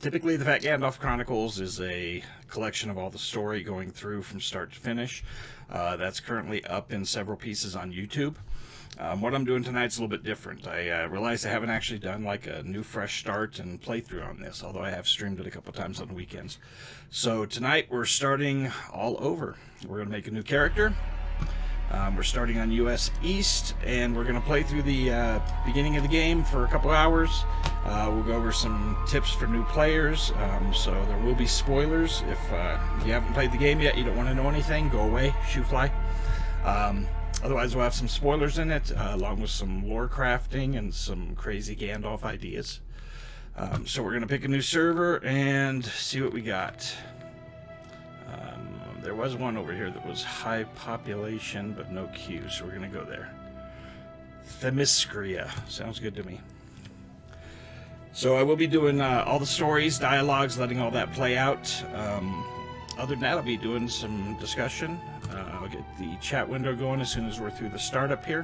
Typically, the Fat Gandalf Chronicles is a collection of all the story going through from start to finish. That's currently up in several pieces on YouTube. What I'm doing tonight's a little bit different. I realized I haven't actually done like a new fresh start and playthrough on this, although I have streamed it a couple times on the weekends. So tonight we're starting all over. We're going to make a new character. We're starting on US East, and we're going to play through the beginning of the game for a couple hours. We'll go over some tips for new players, so there will be spoilers. If you haven't played the game yet, you don't want to know anything, go away, shoe fly. Otherwise, we'll have some spoilers in it, along with some lore crafting and some crazy Gandalf ideas. So we're going to pick a new server and see what we got. There was one over here that was high population, but no queue, so we're going to go there. Themyscira. Sounds good to me. So I will be doing all the stories, dialogues, letting all that play out. Other than that, I'll be doing some discussion. I'll get the chat window going as soon as we're through the startup here.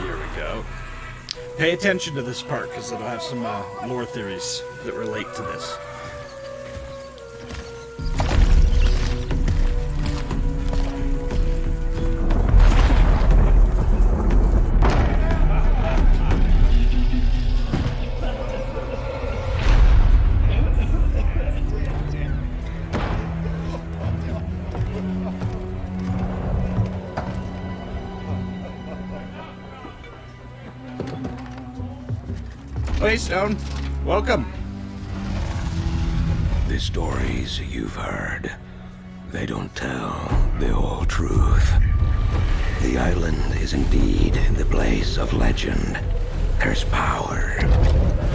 Here we go. Pay attention to this part, because it'll have some lore theories that relate to this. Hey, Stone. Welcome. The stories you've heard, they don't tell the whole truth. The island is indeed the place of legend. There's power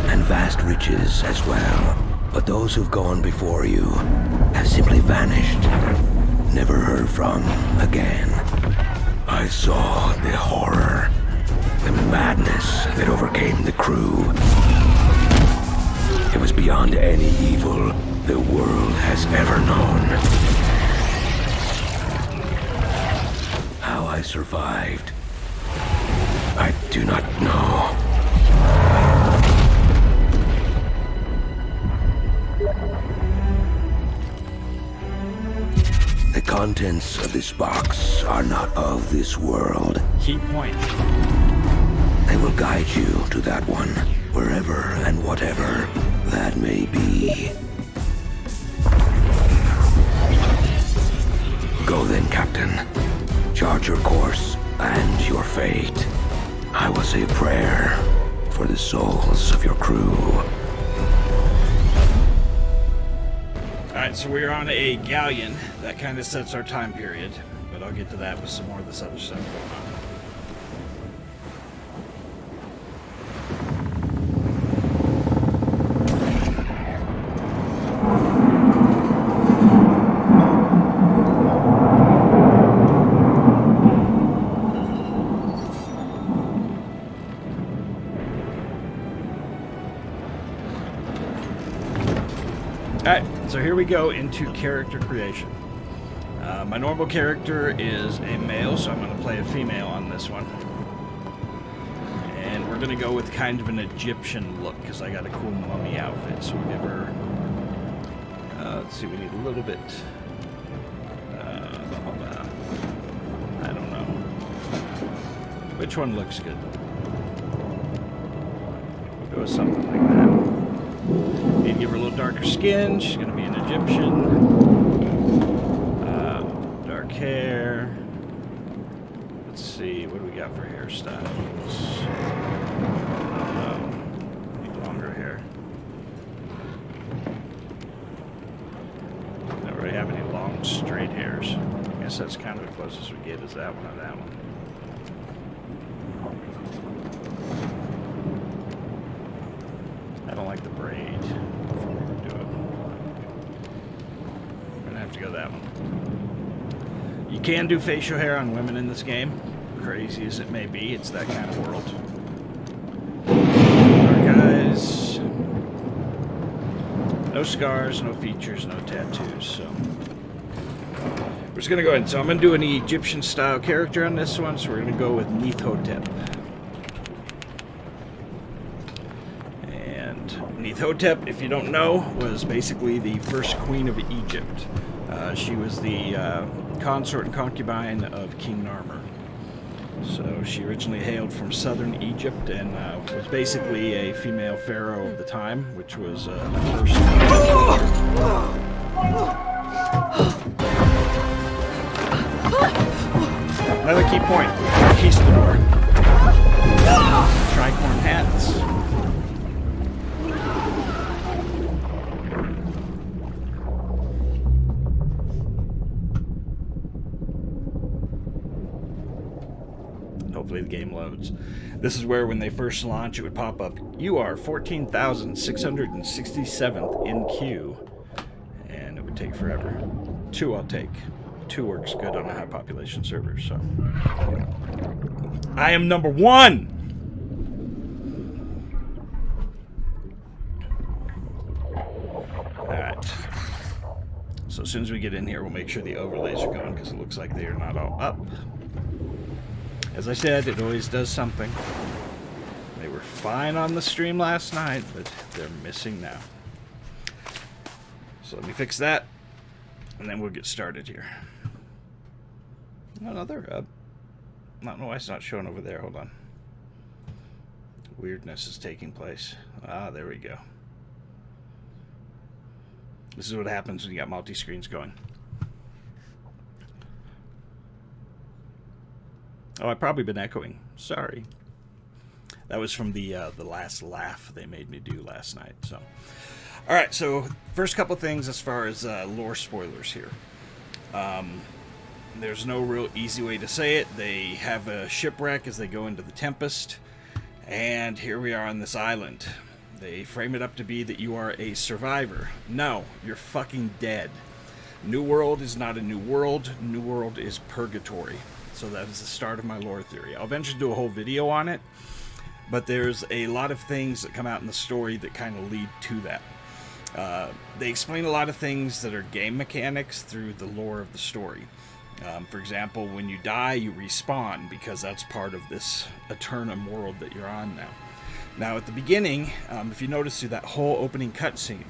and vast riches as well. But those who've gone before you have simply vanished, never heard from again. I saw the horror, the madness that overcame the crew. It was beyond any evil the world has ever known. How I survived, I do not know. The contents of this box are not of this world. Key point. They will guide you to that one, wherever and whatever that may be. Go then, Captain. Chart your course and your fate. I will say a prayer for the souls of your crew. Alright, so we're on a galleon. That kind of sets our time period, but I'll get to that with some more of this other stuff going on. Alright, so here we go into character creation. My normal character is a male, so I'm going to play a female on this one. And we're going to go with kind of an Egyptian look, because I got a cool mummy outfit. So we'll give her... let's see, we need a little bit... I don't know. Which one looks good? We'll go with something like that. Need to give her a little darker skin. She's going to be an Egyptian. Dark hair. Let's see, what do we got for hairstyles? Need longer hair. Don't really have any long, straight hairs. I guess that's kind of the closest we get is that one or that one. I don't like the braid. Go that one. You can do facial hair on women in this game, crazy as it may be. It's that kind of world. Dark eyes, no scars, no features, no tattoos. So we're just gonna go ahead. So I'm gonna do an Egyptian style character on this one. So we're gonna go with Neithotep. Hotep, if you don't know, was basically the first queen of Egypt. She was the consort and concubine of King Narmer. So she originally hailed from southern Egypt and was basically a female pharaoh of the time, which was the first. Another key point: conquistador. Tricorn hats. Hopefully the game loads. This is where when they first launch it would pop up, you are 14,667th in queue. And it would take forever. 2 I'll take. 2 works good on a high population server, so. I am number 1! Alright. So as soon as we get in here, we'll make sure the overlays are going, because it looks like they are not all up. As I said, it always does something. They were fine on the stream last night, but they're missing now. So let me fix that, and then we'll get started here. Oh, no, they're up. I don't know why it's not showing over there. Hold on. Weirdness is taking place. Ah, there we go. This is what happens when you got multi-screens going. Oh, I've probably been echoing. Sorry. That was from the last laugh they made me do last night. So, all right. So, first couple things as far as lore spoilers here. There's no real easy way to say it. They have a shipwreck as they go into the Tempest, and here we are on this island. They frame it up to be that you are a survivor. No, you're fucking dead. New World is not a new world. New World is purgatory. So that is the start of my lore theory. I'll eventually do a whole video on it, but there's a lot of things that come out in the story that kind of lead to that. They explain a lot of things that are game mechanics through the lore of the story. For example, when you die, you respawn, because that's part of this Eternum world that you're on now. Now, at the beginning, if you notice through that whole opening cutscene,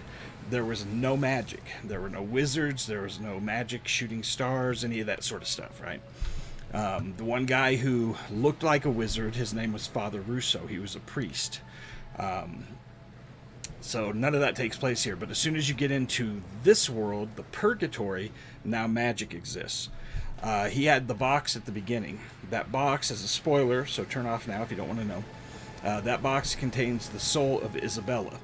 there was no magic. There were no wizards, there was no magic shooting stars, any of that sort of stuff, right? The one guy who looked like a wizard, his name was Father Russo. He was a priest. So none of that takes place here. But as soon as you get into this world, the purgatory, now magic exists. He had the box at the beginning. That box is a spoiler, so turn off now if you don't want to know. That box contains the soul of Isabella.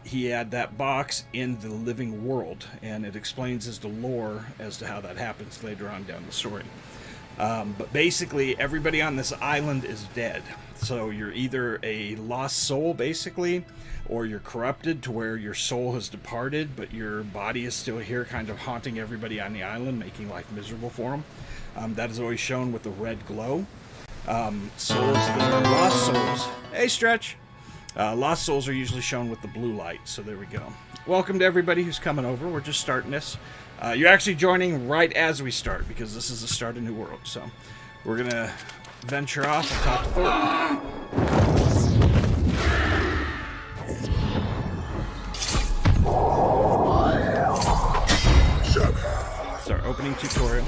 He had that box in the living world, and it explains his lore as to how that happens later on down the story. But basically, everybody on this island is dead. So you're either a lost soul, basically, or you're corrupted to where your soul has departed, but your body is still here, kind of haunting everybody on the island, making life miserable for them. That is always shown with a red glow. Souls that are lost souls. Hey, Stretch! Lost souls are usually shown with the blue light, so there we go. Welcome to everybody who's coming over. We're just starting this. You're actually joining right as we start, because this is the start of New World. So we're going to venture off and talk to Thornton. It's our opening tutorial.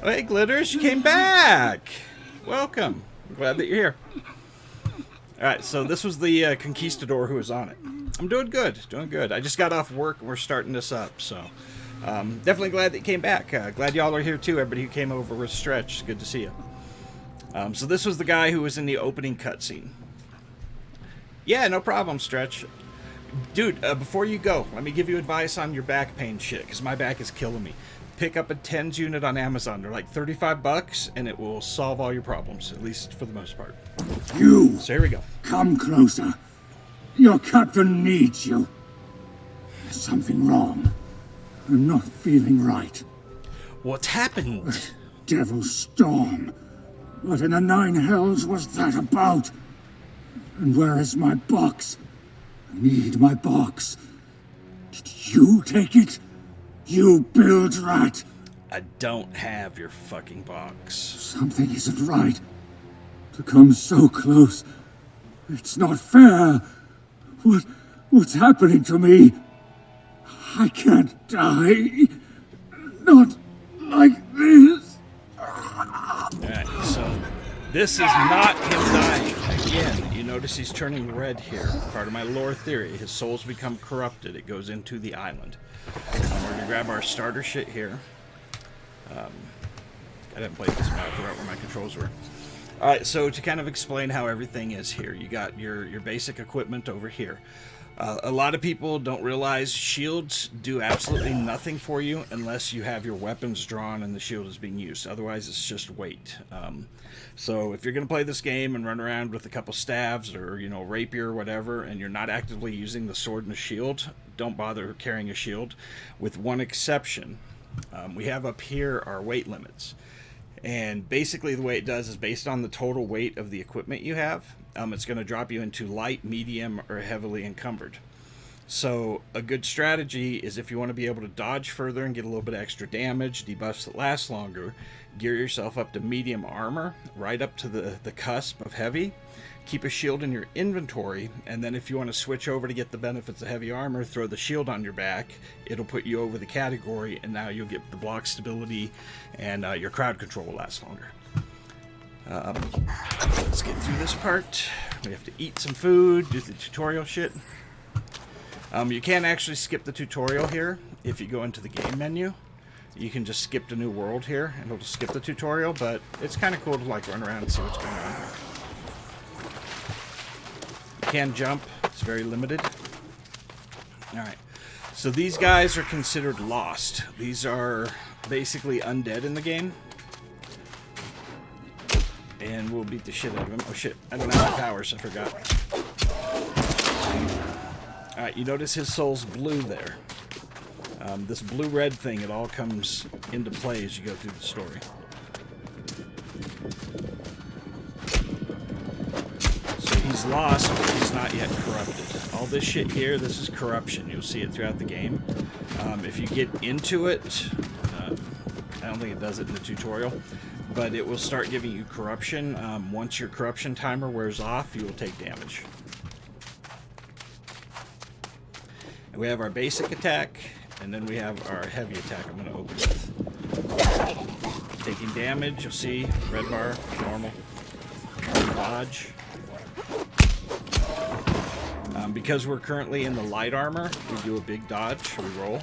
Hey, Glitters, you came back! Welcome. I'm glad that you're here. Alright, so this was the conquistador who was on it. I'm doing good, doing good. I just got off work and we're starting this up, so definitely glad that you came back. Glad y'all are here too, everybody who came over with Stretch. It's good to see you. So this was the guy who was in the opening cutscene. Yeah, no problem, Stretch. Dude, before you go, let me give you advice on your back pain shit, because my back is killing me. Pick up a TENS unit on Amazon. They're like $35, and it will solve all your problems, at least for the most part. You! So here we go. Come closer. Your captain needs you. There's something wrong. I'm not feeling right. What's happened? Devil's storm. What in the nine hells was that about? And where is my box? I need my box. Did you take it? You build rat. I don't have your fucking box. Something isn't right. To come so close. It's not fair. What's happening to me? I can't die. Not like this. Alright, so this is not him dying. Again, you notice he's turning red here. Part of my lore theory. His soul's become corrupted. It goes into the island. We're going to grab our starter shit here. I didn't play this map. I forgot where my controls were. Alright, so to kind of explain how everything is here. You got your basic equipment over here. A lot of people don't realize shields do absolutely nothing for you unless you have your weapons drawn and the shield is being used. Otherwise, it's just weight. So if you're going to play this game and run around with a couple staves or, you know, rapier or whatever, and you're not actively using the sword and the shield, don't bother carrying a shield. With one exception, we have up here our weight limits. And basically the way it does is based on the total weight of the equipment you have. It's going to drop you into light, medium, or heavily encumbered. So a good strategy is if you want to be able to dodge further and get a little bit of extra damage, debuffs that last longer, gear yourself up to medium armor, right up to the cusp of heavy. Keep a shield in your inventory, and then if you want to switch over to get the benefits of heavy armor, throw the shield on your back. It'll put you over the category, and now you'll get the block stability, and your crowd control will last longer. Let's get through this part. We have to eat some food, do the tutorial shit. You can actually skip the tutorial here if you go into the game menu. You can just skip to new world here, and it'll just skip the tutorial, but it's kind of cool to like run around and see what's going on. You can jump, it's very limited. Alright, so these guys are considered lost. These are basically undead in the game. And we'll beat the shit out of him. Oh shit, I don't have my powers, I forgot. Alright, you notice his soul's blue there. This blue-red thing, it all comes into play as you go through the story. So he's lost, but he's not yet corrupted. All this shit here, this is corruption. You'll see it throughout the game. If you get into it, I don't think it does it in the tutorial, but it will start giving you corruption. Once your corruption timer wears off, you will take damage. And we have our basic attack, and then we have our heavy attack I'm going to open with. Taking damage, you'll see, red bar, normal, dodge. Because we're currently in the light armor, we do a big dodge, we roll.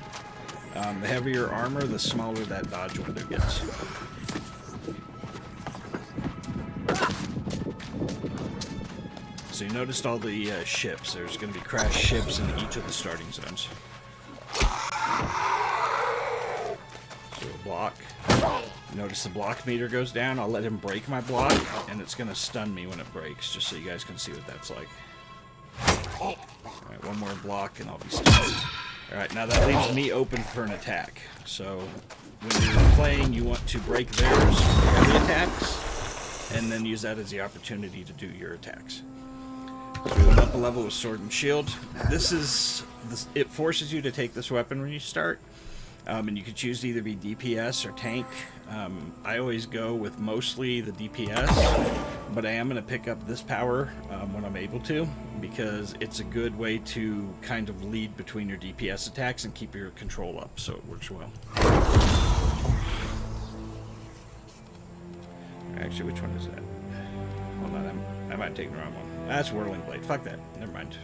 The heavier armor, the smaller that dodge window gets. So you noticed all the ships. There's going to be crashed ships in each of the starting zones. So a block. Notice the block meter goes down. I'll let him break my block, and it's going to stun me when it breaks, just so you guys can see what that's like. Alright, one more block and I'll be stunned. Alright, now that leaves me open for an attack. So when you're playing, you want to break theirs for the attacks, and then use that as the opportunity to do your attacks. So we went up a level with sword and shield. It forces you to take this weapon when you start. And you can choose to either be DPS or tank. I always go with mostly the DPS, but I am going to pick up this power when I'm able to, because it's a good way to kind of lead between your DPS attacks and keep your control up, so it works well. Actually, which one is that? Hold on, I might have taken the wrong one. That's Whirling Blade. Fuck that. Never mind.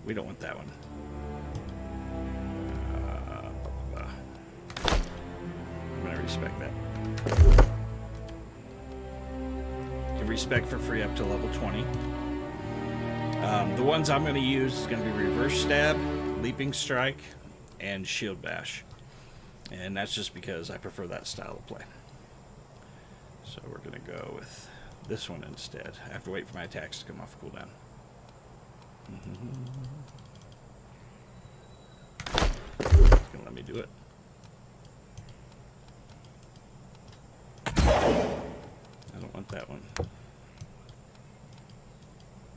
We don't want that one. I'm gonna respect that. You can respect for free up to level 20. The ones I'm going to use is going to be Reverse Stab, Leaping Strike, and Shield Bash. And that's just because I prefer that style of play. So we're going to go with this one instead. I have to wait for my attacks to come off cooldown. It's going to let me do it. I don't want that one.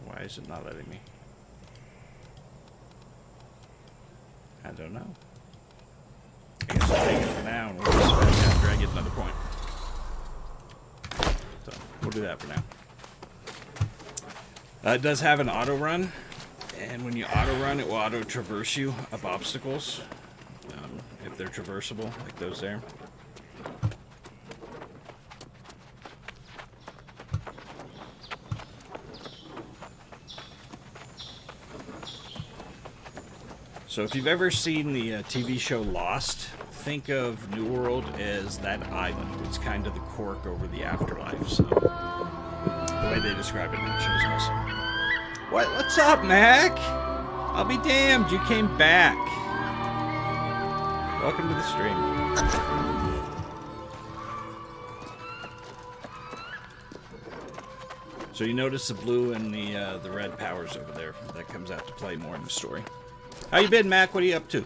Why is it not letting me? I don't know. I guess I'll take it for now and we'll just I get another point. So we'll do that for now. It does have an auto run, and when you auto run, it will auto traverse you up obstacles if they're traversable, like those there. So if you've ever seen the TV show Lost, think of New World as that island. It's kind of the cork over the afterlife. So the way they describe it in the show is awesome. What's up, Mac? I'll be damned, you came back. Welcome to the stream. So you notice the blue and the red powers over there. That comes out to play more in the story. How you been, Mac? What are you up to?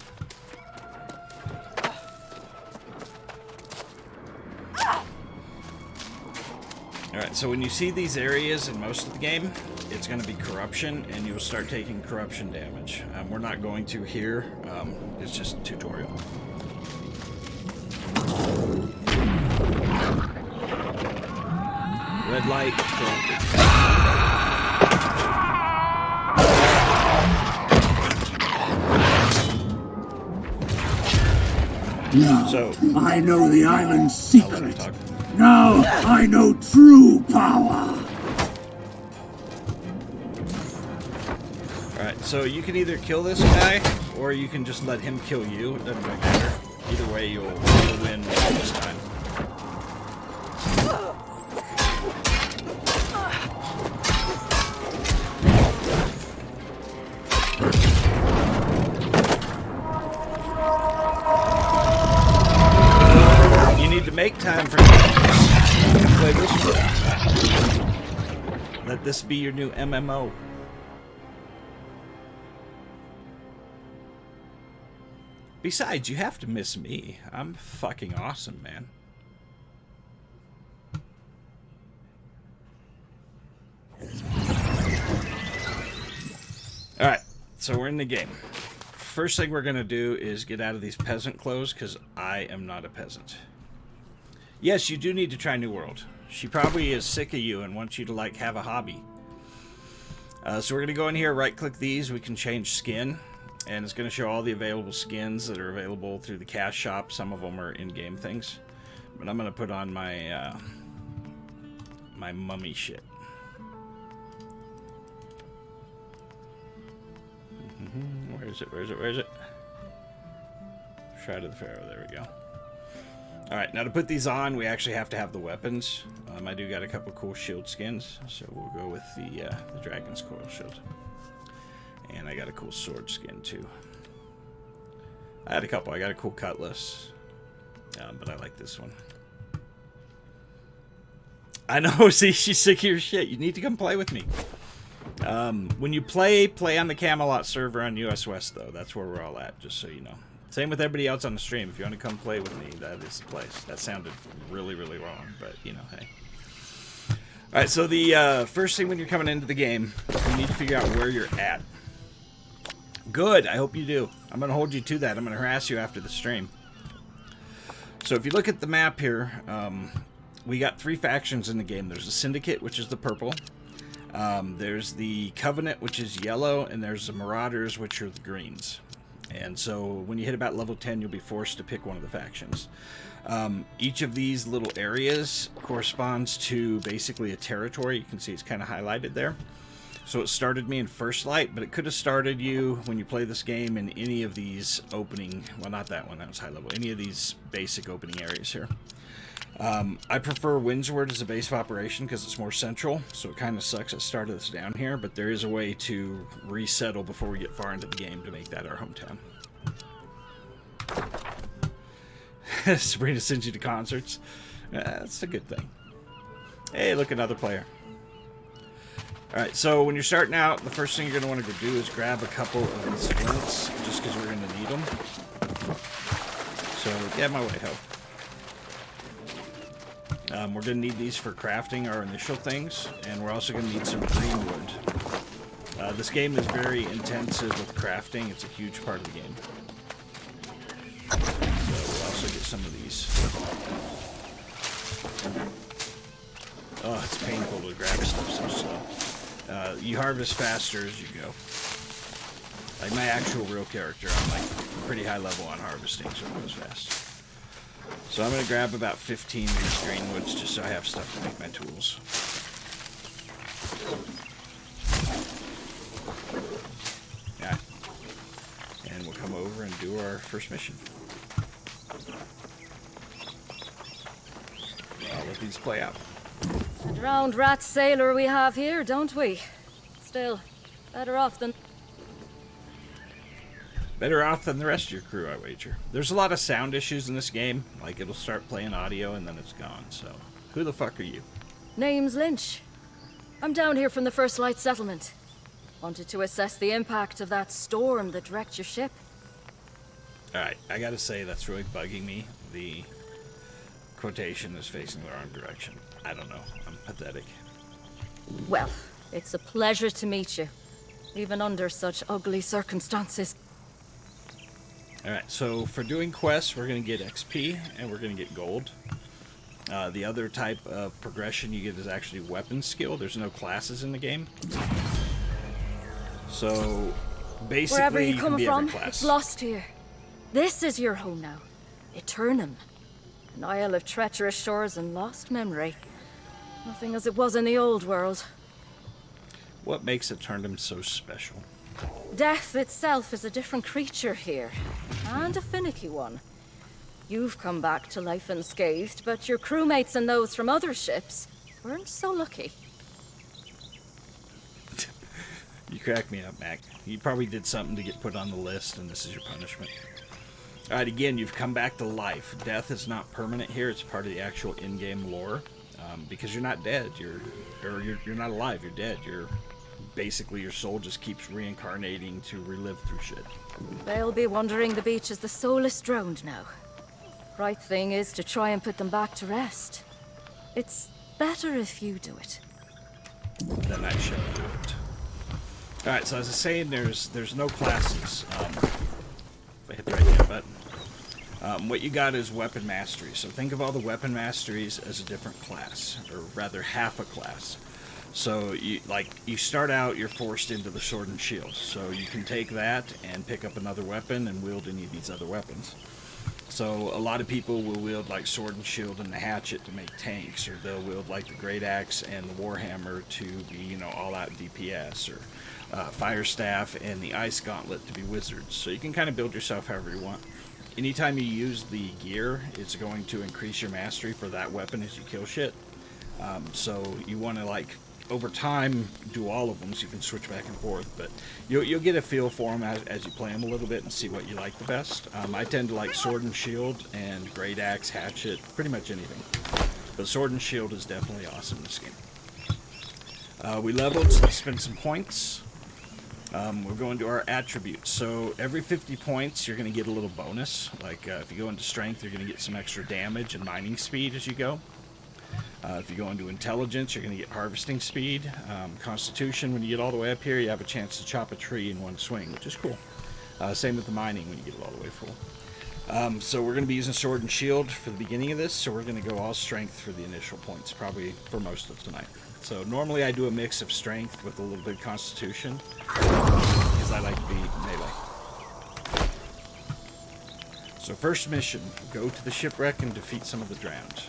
Alright, so when you see these areas in most of the game, it's going to be corruption, and you'll start taking corruption damage. We're not going to here. It's just a tutorial. Red light, corrupted. Now, So, I know the island's secret. talk. Now, I know true power. Alright, so you can either kill this guy, or you can just let him kill you. It doesn't really matter. Either way, you'll win this time. Make time for games. Play this one. Let this be your new MMO. Besides, you have to miss me. I'm fucking awesome, man. Alright, so we're in the game. First thing we're gonna do is get out of these peasant clothes, because I am not a peasant. Yes, you do need to try New World. She probably is sick of you and wants you to, like, have a hobby. So we're going to go in here, right-click these. We can change skin. And it's going to show all the available skins that are available through the cash shop. Some of them are in-game things. But I'm going to put on my, my mummy shit. Where is it? Where is it? Where is it? Shroud of the Pharaoh. There we go. Alright, now to put these on, we actually have to have the weapons. I do got a couple cool shield skins, so we'll go with the Dragon's Coil Shield. And I got a cool sword skin, too. I had a couple. I got a cool cutlass, but I like this one. I know, see, she's sick of your shit. You need to come play with me. When you play on the Camelot server on US West, though. That's where we're all at, just so you know. Same with everybody else on the stream. If you want to come play with me, that is the place. That sounded really, really wrong, but, you know, hey. Alright, so the first thing when you're coming into the game, you need to figure out where you're at. Good, I hope you do. I'm going to hold you to that. I'm going to harass you after the stream. So if you look at the map here, we got 3 factions in the game. There's the Syndicate, which is the purple. There's the Covenant, which is yellow, and there's the Marauders, which are the greens. And so when you hit about level 10, you'll be forced to pick one of the factions. Each of these little areas corresponds to basically a territory. You can see it's kind of highlighted there. So it started me in First Light, but it could have started you when you play this game in any of these opening... Well, not that one. That was high level. Any of these basic opening areas here. I prefer Windsward as a base of operation because it's more central, so it kind of sucks it started us down here, but there is a way to resettle before we get far into the game to make that our hometown. Sabrina sends you to concerts. That's a good thing. Hey, look, another player. Alright, so when you're starting out, the first thing you're going to want to do is grab a couple of these flints, just because we're going to need them. So, get out of my way, ho. We're going to need these for crafting our initial things, and we're also going to need some green wood. This game is very intensive with crafting. It's a huge part of the game. So we'll also get some of these. Oh, it's painful to grab stuff so slow. You harvest faster as you go. Like my actual real character, I'm like pretty high level on harvesting, so it goes fast. So I'm going to grab about 15 of these green woods just so I have stuff to make my tools. Yeah. And we'll come over and do our first mission. I'll let these play out. A drowned rat sailor we have here, don't we? Still, better off than... Better off than the rest of your crew, I wager. There's a lot of sound issues in this game. Like, it'll start playing audio and then it's gone, so... Who the fuck are you? Name's Lynch. I'm down here from the First Light Settlement. Wanted to assess the impact of that storm that wrecked your ship. Alright, I gotta say, that's really bugging me. The quotation is facing the wrong direction. I don't know. I'm pathetic. Well, it's a pleasure to meet you. Even under such ugly circumstances. Alright, so for doing quests, we're going to get XP and we're going to get gold. The other type of progression you get is actually weapon skill. There's no classes in the game. So, basically, Wherever you can come be from, every class. it's lost here. This is your home now. Eternum. An isle of treacherous shores and lost memory. Nothing as it was in the old world. What makes Eternum so special? Death itself is a different creature here, and a finicky one. You've come back to life unscathed, but your crewmates and those from other ships weren't so lucky. You crack me up, Mac. You probably did something to get put on the list, and this is your punishment. Alright, again, you've come back to life. Death is not permanent here. It's part of the actual in-game lore. Because you're not dead. You're not alive. You're dead. Basically, your soul just keeps reincarnating to relive through shit. They'll be wandering the beach as the soulless drowned now. Right thing is to try and put them back to rest. It's better if you do it. Then I shall do it. Alright, so as I was saying, there's no classes. If I hit the right hand button. What you got is weapon mastery. So think of all the weapon masteries as a different class, or rather half a class. So you start out, you're forced into the sword and shield. So you can take that and pick up another weapon and wield any of these other weapons. So a lot of people will wield like sword and shield and the hatchet to make tanks, or they'll wield like the great axe and the warhammer to be, all out DPS, or fire staff and the ice gauntlet to be wizards. So you can kind of build yourself however you want. Anytime you use the gear, it's going to increase your mastery for that weapon as you kill shit. So you want to over time do all of them so you can switch back and forth, but you'll get a feel for them as you play them a little bit and see what you like the best. I tend to like sword and shield and great axe, hatchet, pretty much anything, but sword and shield is definitely awesome in this game. We leveled, so let's spend some points. We're going to our attributes. So every 50 points you're going to get a little bonus, like if you go into strength you're going to get some extra damage and mining speed as you go. If you go into intelligence, you're going to get harvesting speed. Constitution, when you get all the way up here, you have a chance to chop a tree in one swing, which is cool. Same with the mining when you get it all the way full. So we're going to be using sword and shield for the beginning of this, so we're going to go all strength for the initial points, probably for most of tonight. So normally I do a mix of strength with a little bit of constitution, because I like to be melee. So first mission, go to the shipwreck and defeat some of the drowned.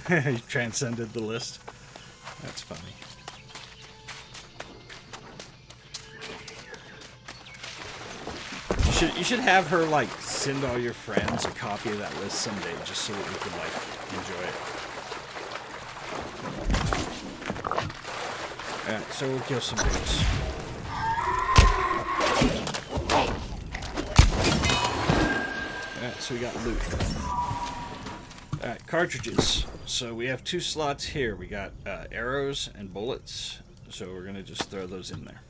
You transcended the list. That's funny. You should have her send all your friends a copy of that list someday, just so that we can enjoy it. Alright, so we'll kill some dudes. Alright, so we got loot. Alright, cartridges. So we have 2 slots here. We got arrows and bullets, so we're going to just throw those in there.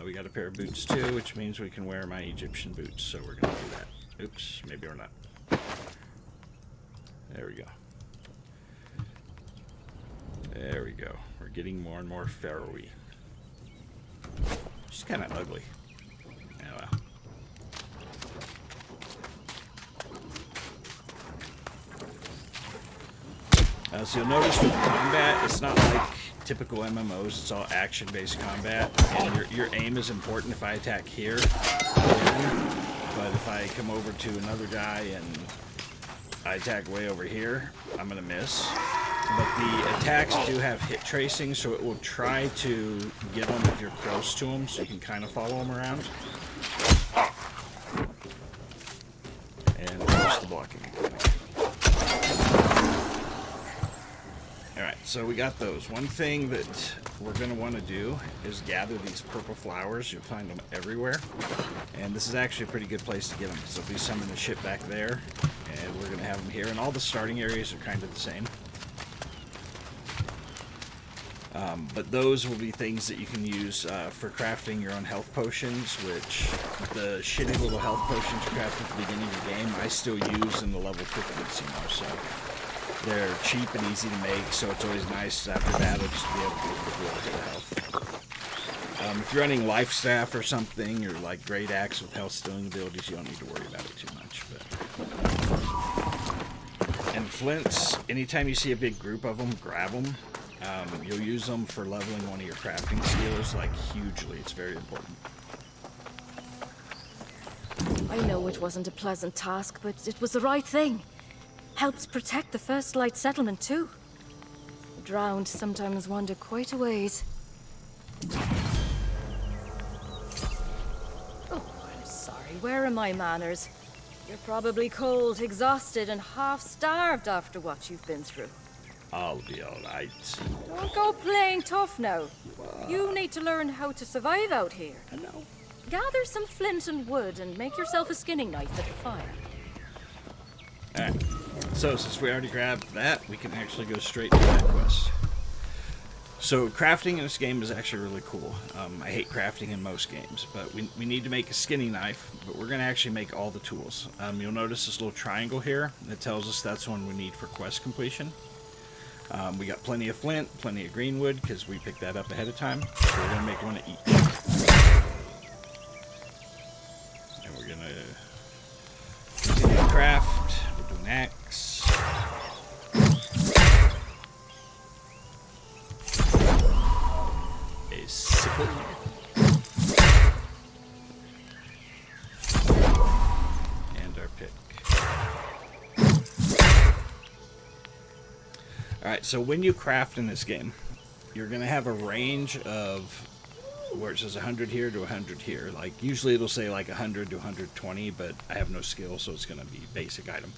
We got a pair of boots too, which means we can wear my Egyptian boots, so we're going to do that. Oops, maybe we're not. There we go. There we go. We're getting more and more pharaoh-y. She's kind of ugly. Oh well. So you'll notice with combat, it's not like typical MMOs. It's all action-based combat, and your aim is important. If I attack here, but if I come over to another guy and I attack way over here, I'm gonna miss. But the attacks do have hit tracing, so it will try to get them if you're close to them, so you can kind of follow them around. And push the blocking. Alright, so we got those. One thing that we're going to want to do is gather these purple flowers. You'll find them everywhere. And this is actually a pretty good place to get them. So there'll be some in the ship back there, and we're going to have them here. And all the starting areas are kind of the same. But those will be things that you can use for crafting your own health potions, which the shitty little health potions you craft at the beginning of the game, I still use in the level 50s, you know, so they're cheap and easy to make, so it's always nice after battle just to be able to get a quick little hit of health. If you're running Life Staff or something, or like Great Axe with health stealing abilities, you don't need to worry about it too much. But... And flints, anytime you see a big group of them, grab them. You'll use them for leveling one of your crafting skills, like, hugely. It's very important. I know it wasn't a pleasant task, but it was the right thing. Helps protect the First Light settlement, too. The drowned sometimes wander quite a ways. Oh, I'm sorry. Where are my manners? You're probably cold, exhausted, and half-starved after what you've been through. I'll be alright. Don't go playing tough now. You need to learn how to survive out here. I know. Gather some flint and wood and make yourself a skinning knife at the fire. Alright. So, since we already grabbed that, we can actually go straight to that quest. So, crafting in this game is actually really cool. I hate crafting in most games, but we need to make a skinning knife, but we're going to actually make all the tools. You'll notice this little triangle here that tells us that's one we need for quest completion. We got plenty of flint, plenty of green wood, because we picked that up ahead of time. So we're going to make one to eat. And we're going to continue to craft. We'll do an axe. A sickle. And our pick. Alright, so when you craft in this game, you're going to have a range of where it says 100 here to 100 here. Like, usually it'll say like 100 to 120, but I have no skill, so it's going to be basic item.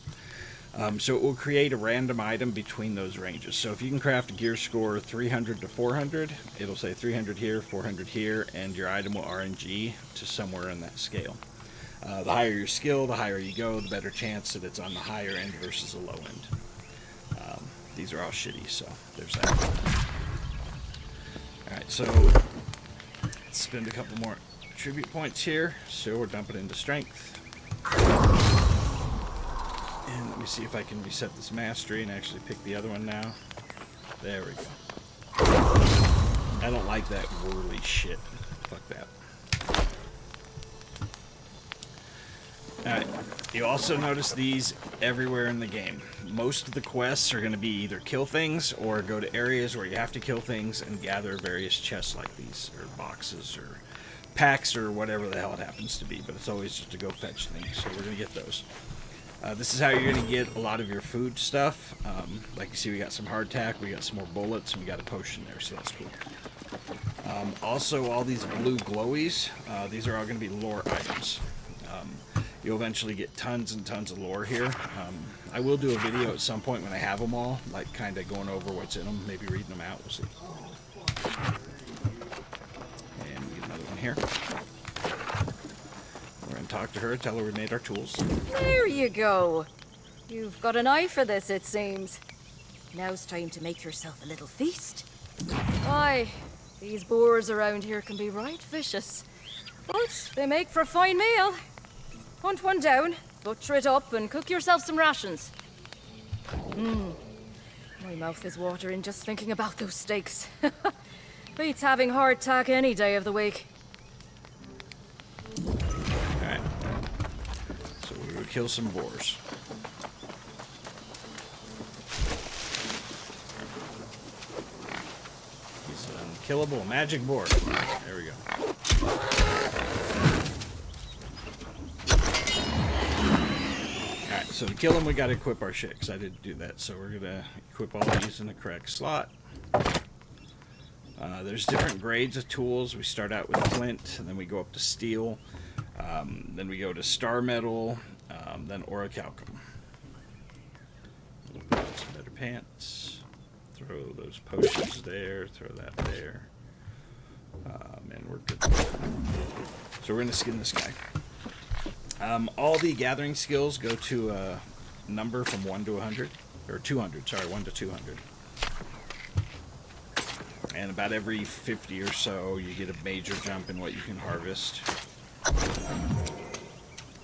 So it will create a random item between those ranges. So if you can craft a gear score 300 to 400, it'll say 300 here, 400 here, and your item will RNG to somewhere in that scale. The higher your skill, the higher you go, the better chance that it's on the higher end versus the low end. These are all shitty, so there's that. Alright, so let's spend a couple more tribute points here. So we're dumping into strength. And let me see if I can reset this mastery and actually pick the other one now. There we go. I don't like that whirly shit. Fuck that. Alright, you also notice these everywhere in the game. Most of the quests are going to be either kill things or go to areas where you have to kill things and gather various chests like these, or boxes, or packs, or whatever the hell it happens to be, but it's always just to go fetch things, so we're going to get those. This is how you're going to get a lot of your food stuff. Like you see, we got some hardtack, we got some more bullets, and we got a potion there, so that's cool. Also, all these blue glowies, these are all going to be lore items. You'll eventually get tons and tons of lore here. I will do a video at some point when I have them all, like kind of going over what's in them, maybe reading them out, we'll see. And we get another one here. We're going to talk to her, tell her we made our tools. There you go. You've got an eye for this, it seems. Now's time to make yourself a little feast. Why, these boars around here can be right vicious. But they make for a fine meal. Hunt one down, butcher it up, and cook yourself some rations. My mouth is watering just thinking about those steaks. Beats having hardtack any day of the week. Alright. So we're going to kill some boars. He's an unkillable magic board. There we go. Alright, so to kill him, we gotta equip our shit, because I didn't do that. So we're gonna equip all these in the correct slot. There's different grades of tools. We start out with flint, and then we go up to steel. Then we go to star metal, then orichalcum. We'll put on some better pants. Throw those potions there. Throw that there. And we're good. So we're going to skin this guy. All the gathering skills go to a number from 1 to 100. Or 200, sorry, 1 to 200. And about every 50 or so, you get a major jump in what you can harvest.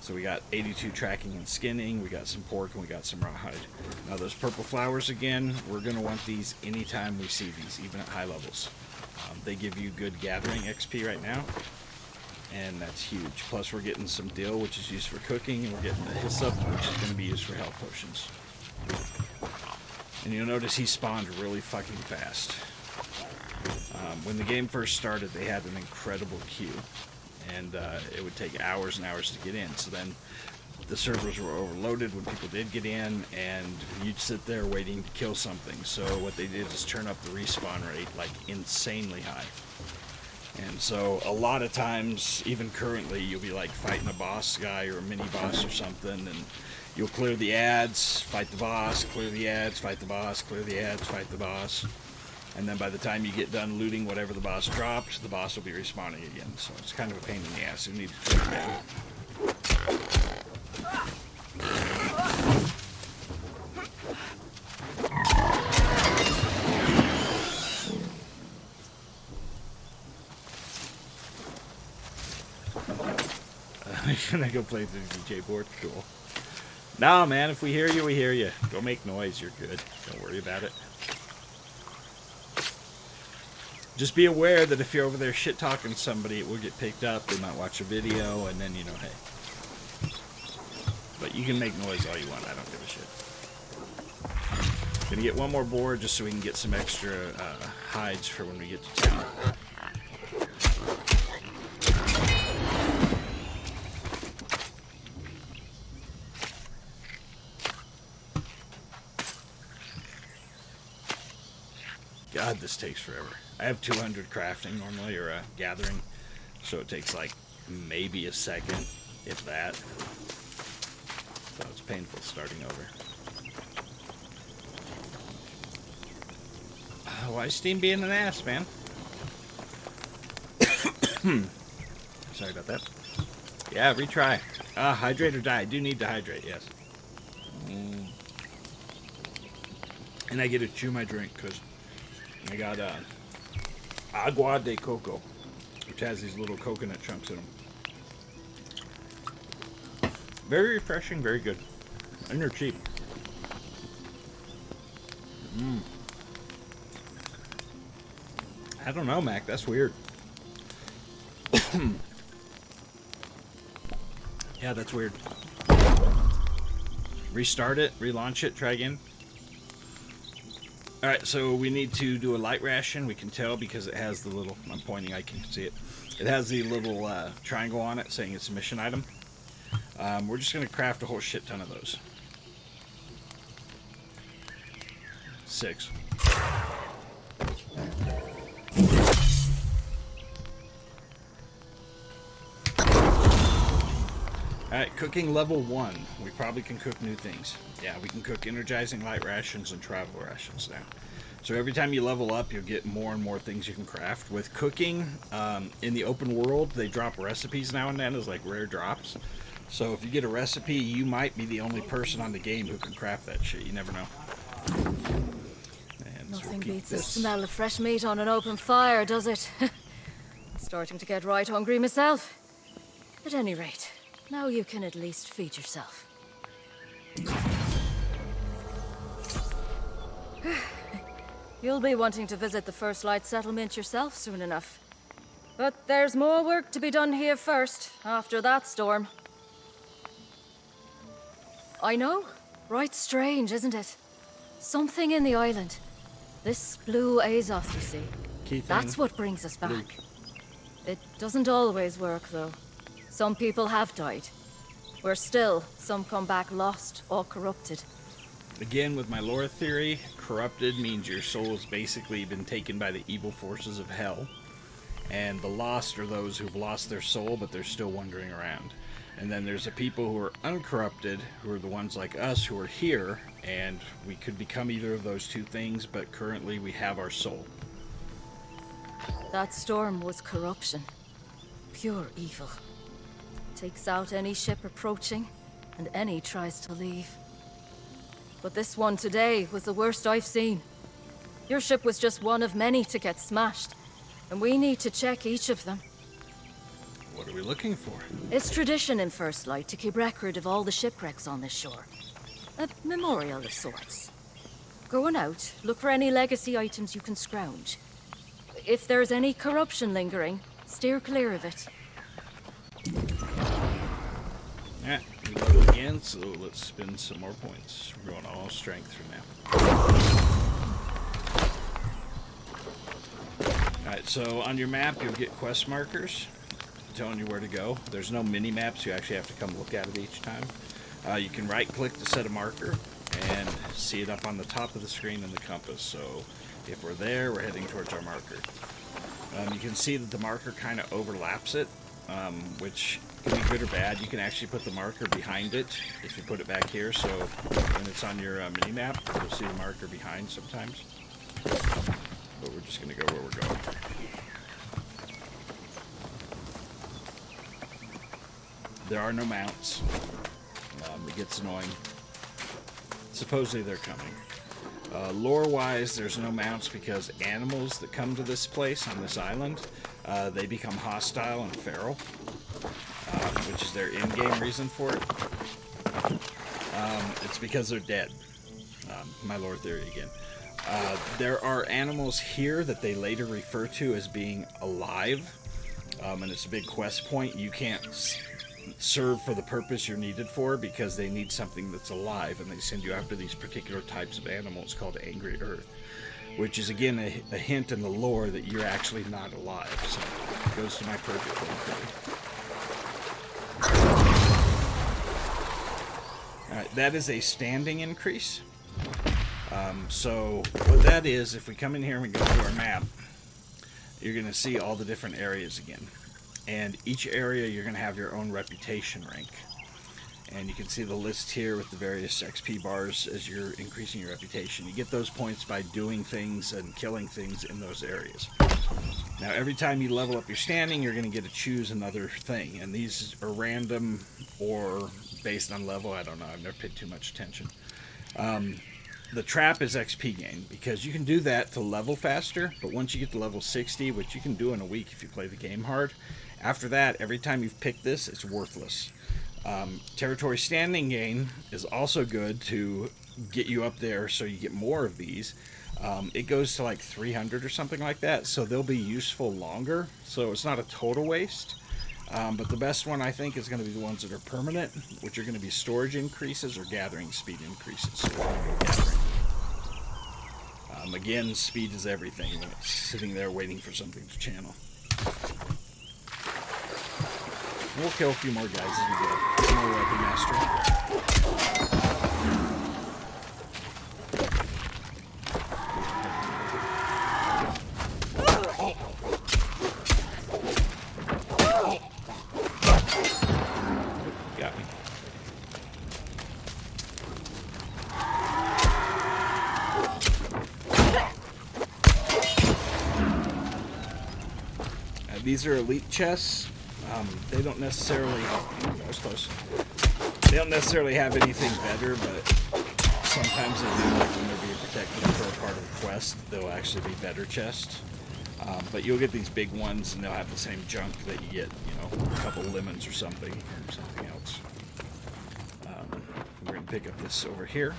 So we got 82 tracking and skinning, we got some pork, and we got some rawhide. Now those purple flowers again, we're going to want these anytime we see these, even at high levels. They give you good gathering XP right now, and that's huge. Plus we're getting some dill, which is used for cooking, and we're getting the hyssop, which is going to be used for health potions. And you'll notice he spawned really fucking fast. When the game first started, they had an incredible queue. And it would take hours and hours to get in. So then the servers were overloaded when people did get in, and you'd sit there waiting to kill something. So what they did is turn up the respawn rate like insanely high. And so a lot of times, even currently, you'll be like fighting a boss guy or a mini boss or something, and you'll clear the ads, fight the boss, clear the ads, fight the boss, clear the ads, fight the boss. And then by the time you get done looting whatever the boss dropped, the boss will be respawning again. So it's kind of a pain in the ass. You need to tweak that. You're gonna go play the DJ board? Cool. Nah, man, if we hear you, we hear you. Go make noise, you're good. Don't worry about it. Just be aware that if you're over there shit-talking somebody, it will get picked up. They might watch a video, and then, you know, hey. But you can make noise all you want. I don't give a shit. Gonna get one more board just so we can get some extra hides for when we get to town. God, this takes forever. I have 200 crafting normally, or gathering, so it takes like maybe a second, if that. So it's painful starting over. Why is Steam being an ass, man? Sorry about that. Yeah, retry. Hydrate or die. I do need to hydrate, yes. And I get to chew my drink, because I got agua de coco, which has these little coconut chunks in them. Very refreshing, very good. And they're cheap. I don't know, Mac. That's weird. Yeah, that's weird. Restart it, relaunch it, try again. Alright, so we need to do a light ration. We can tell because it has the little, I'm pointing, I can see it. It has the little triangle on it saying it's a mission item. We're just going to craft a whole shit ton of those. 6. Alright, cooking level 1. We probably can cook new things. Yeah, we can cook energizing light rations and travel rations now. So every time you level up, you'll get more and more things you can craft. With cooking, in the open world, they drop recipes now and then as like rare drops. So if you get a recipe, you might be the only person on the game who can craft that shit. You never know. And Nothing beats the smell of fresh meat on an open fire, does it? Starting to get right hungry myself. At any rate, now you can at least feed yourself. You'll be wanting to visit the First Light settlement yourself soon enough. But there's more work to be done here first, after that storm. I know. Right strange, isn't it? Something in the island. This blue Azoth, you see. Key thing. That's what brings us back. It doesn't always work, though. Some people have died. Where still, some come back lost or corrupted. Again, with my lore theory, corrupted means your soul has basically been taken by the evil forces of hell. And the lost are those who've lost their soul, but they're still wandering around. And then there's the people who are uncorrupted, who are the ones like us who are here, and we could become either of those two things, but currently we have our soul. That storm was corruption. Pure evil. Takes out any ship approaching, and any tries to leave. But this one today was the worst I've seen. Your ship was just one of many to get smashed, and we need to check each of them. What are we looking for? It's tradition in First Light to keep record of all the shipwrecks on this shore. A memorial of sorts. Going out, look for any legacy items you can scrounge. If there's any corruption lingering, steer clear of it. Alright, we go again, so let's spend some more points. We're going all strength from now. Alright, so on your map you'll get quest markers telling you where to go. There's no mini maps, you actually have to come look at it each time. You can right click to set a marker and see it up on the top of the screen in the compass. So if we're there, we're heading towards our marker. You can see that the marker kind of overlaps it, which can be good or bad. You can actually put the marker behind it if you put it back here, so when it's on your mini map, you'll see the marker behind sometimes. But we're just going to go where we're going. There are no mounts. It gets annoying. Supposedly they're coming. Lore-wise, there's no mounts because animals that come to this place on this island, they become hostile and feral, which is their in-game reason for it. It's because they're dead. My lore theory again. There are animals here that they later refer to as being alive, and it's a big quest point. You can't serve for the purpose you're needed for because they need something that's alive, and they send you after these particular types of animals called Angry Earth, which is again a hint in the lore that you're actually not alive. So it goes to my perfect theory. Alright, that is a standing increase. So what that is, if we come in here and we go to our map, you're going to see all the different areas again. And each area you're going to have your own reputation rank. And you can see the list here with the various XP bars as you're increasing your reputation. You get those points by doing things and killing things in those areas. Now every time you level up your standing, you're going to get to choose another thing. And these are random or based on level. I don't know. I've never paid too much attention. The trap is XP gain, because you can do that to level faster, but once you get to level 60, which you can do in a week if you play the game hard, after that, every time you've picked this, it's worthless. Territory standing gain is also good to get you up there so you get more of these. It goes to like 300 or something like that, so they'll be useful longer, so it's not a total waste. But the best one, I think, is going to be the ones that are permanent, which are going to be storage increases or gathering speed increases. So we're going to go gathering. Again, speed is everything when it's sitting there waiting for something to channel. We'll kill a few more guys as we go. More weapon master. Got me. These are elite chests. They don't necessarily... Oh, that was close. They don't necessarily have anything better, but sometimes they do, like when they're being protected for a part of the quest, they'll actually be better chests. But you'll get these big ones, and they'll have the same junk that you get, you know, a couple lemons or something from something else. We're going to pick up this over here.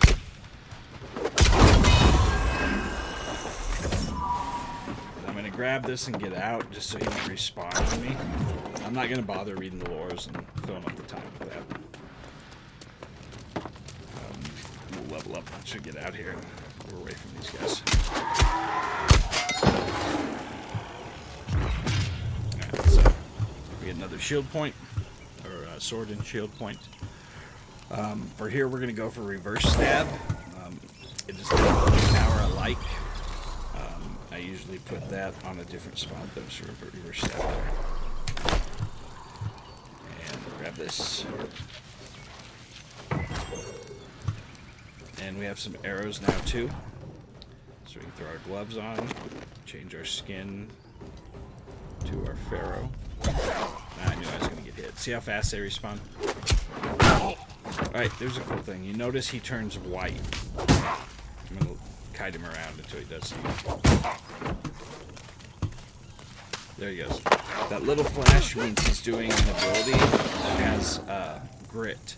I'm going to grab this and get out just so he won't respawn on me. I'm not going to bother reading the lores and filling up the time with that. We'll level up once we get out here and we're away from these guys. another shield point, or sword and shield point. For here, we're going to go for reverse stab. It is not power alike. I usually put that on a different spot, though, so reverse stab there. And grab this. And we have some arrows now, too. So we can throw our gloves on, change our skin to our Pharaoh. I knew I was going to get hit. See how fast they respawn? Alright, there's a cool thing. You notice he turns white. I'm going to kite him around until he does something. There he goes. That little flash means he's doing an ability that has grit.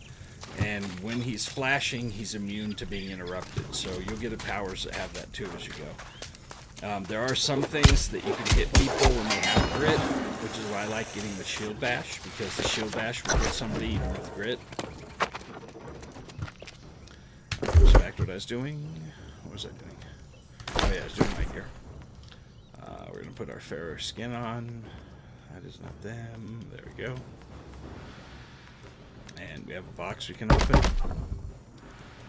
And when he's flashing, he's immune to being interrupted. So you'll get powers that have that too as you go. There are some things that you can hit people when they have grit, which is why I like getting the shield bash, because the shield bash will hit somebody even with grit. Goes back to what I was doing. What was I doing? Oh yeah, I was doing my gear. We're going to put our Pharaoh skin on. That is not them. There we go. And we have a box we can open. So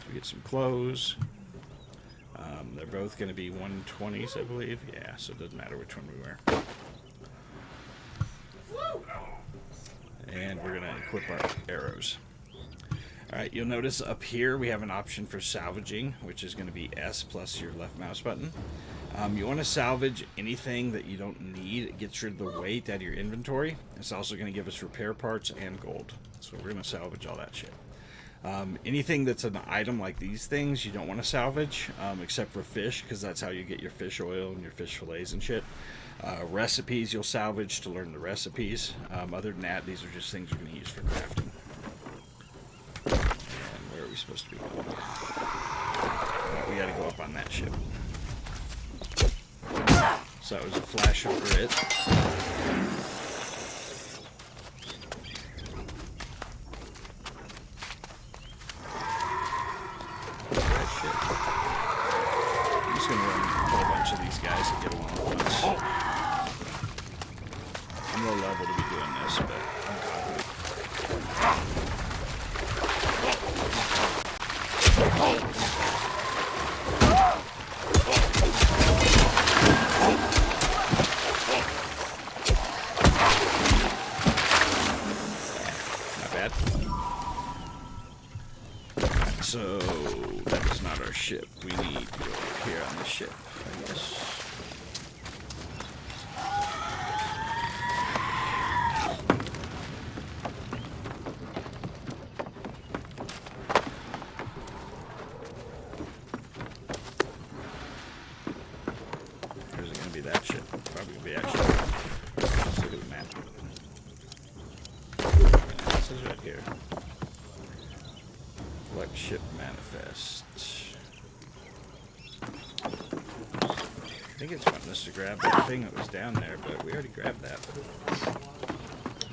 we get some clothes. They're both going to be 120s, I believe. Yeah, so it doesn't matter which one we wear. And we're going to equip our arrows. Alright, you'll notice up here we have an option for salvaging, which is going to be S plus your left mouse button. You want to salvage anything that you don't need. It gets rid of the weight out of your inventory. It's also going to give us repair parts and gold. So we're going to salvage all that shit. Anything that's an item like these things, you don't want to salvage, except for fish, because that's how you get your fish oil and your fish fillets and shit. Recipes you'll salvage to learn the recipes. Other than that, these are just things you're going to use for crafting. And where are we supposed to be going? We got to go up on that ship. So that was a flash of grit. I'm just gonna run a whole bunch of these guys and get them all at once. I'm low level to be doing this, but I'm confident. Not bad. So that is not our ship. We need to go over here on the ship, I guess. Or is it going to be that ship? Probably going to be that ship. Let's look at the map. This is right here. Collect ship manifest. I think it's wanting us to grab that thing that was down there, but we already grabbed that.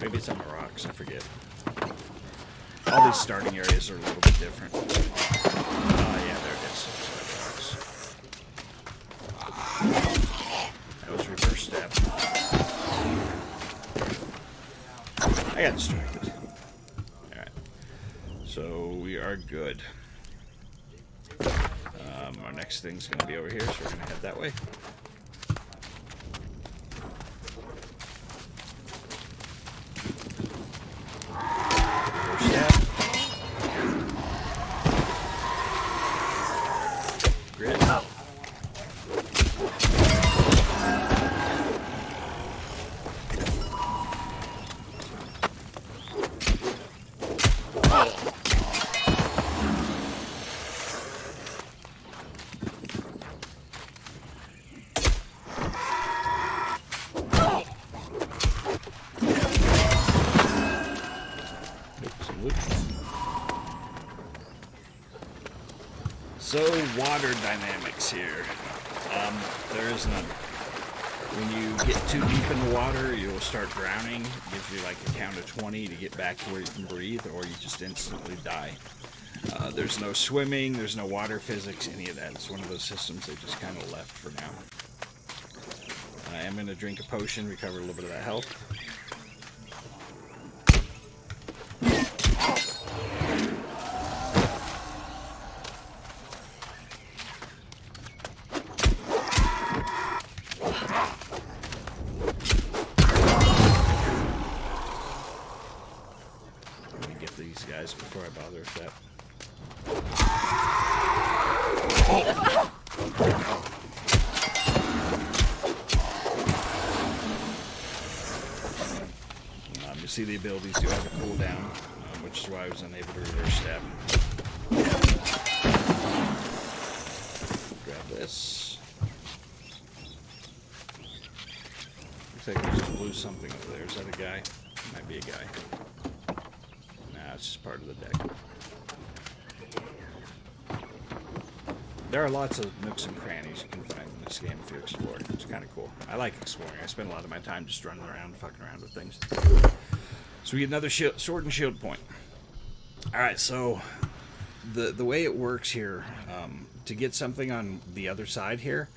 Maybe it's on the rocks, I forget. All these starting areas are a little bit different. Yeah, there it is. That was reverse stab. I got distracted. Alright. So we are good. Our next thing's going to be over here, so we're going to head that way. First stab. Grit. So, water dynamics here. There is none. When you get too deep in the water, you'll start drowning. It gives you like a count of 20 to get back to where you can breathe, or you just instantly die. There's no swimming, there's no water physics, any of that. It's one of those systems they just kind of left for now. I am going to drink a potion, recover a little bit of that health. guys before I bother with that. You see the abilities do have a cooldown, which is why I was unable to reverse stab. Grab this. Looks like there's a blue something over there. Is that a guy? Might be a guy. Nah, it's just part of the deck. There are lots of nooks and crannies you can find in this game if you explore. It's kind of cool. I like exploring. I spend a lot of my time just running around, fucking around with things. So we get another sword and shield point. Alright, so the way it works here, to get something on the other side here,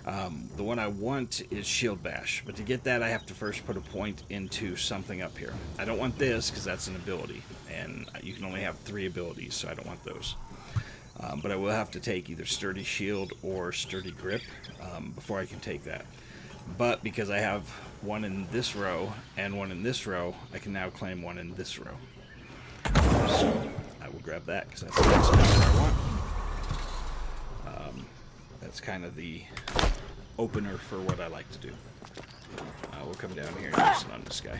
the one I want is shield bash. But to get that, I have to first put a point into something up here. I don't want this because that's an ability. And you can only have 3 abilities, so I don't want those. But I will have to take either sturdy shield or sturdy grip before I can take that. But because I have one in this row and one in this row, I can now claim one in this row. So I will grab that because that's the next power I want. That's kind of the opener for what I like to do. We'll come down here and use it on this guy.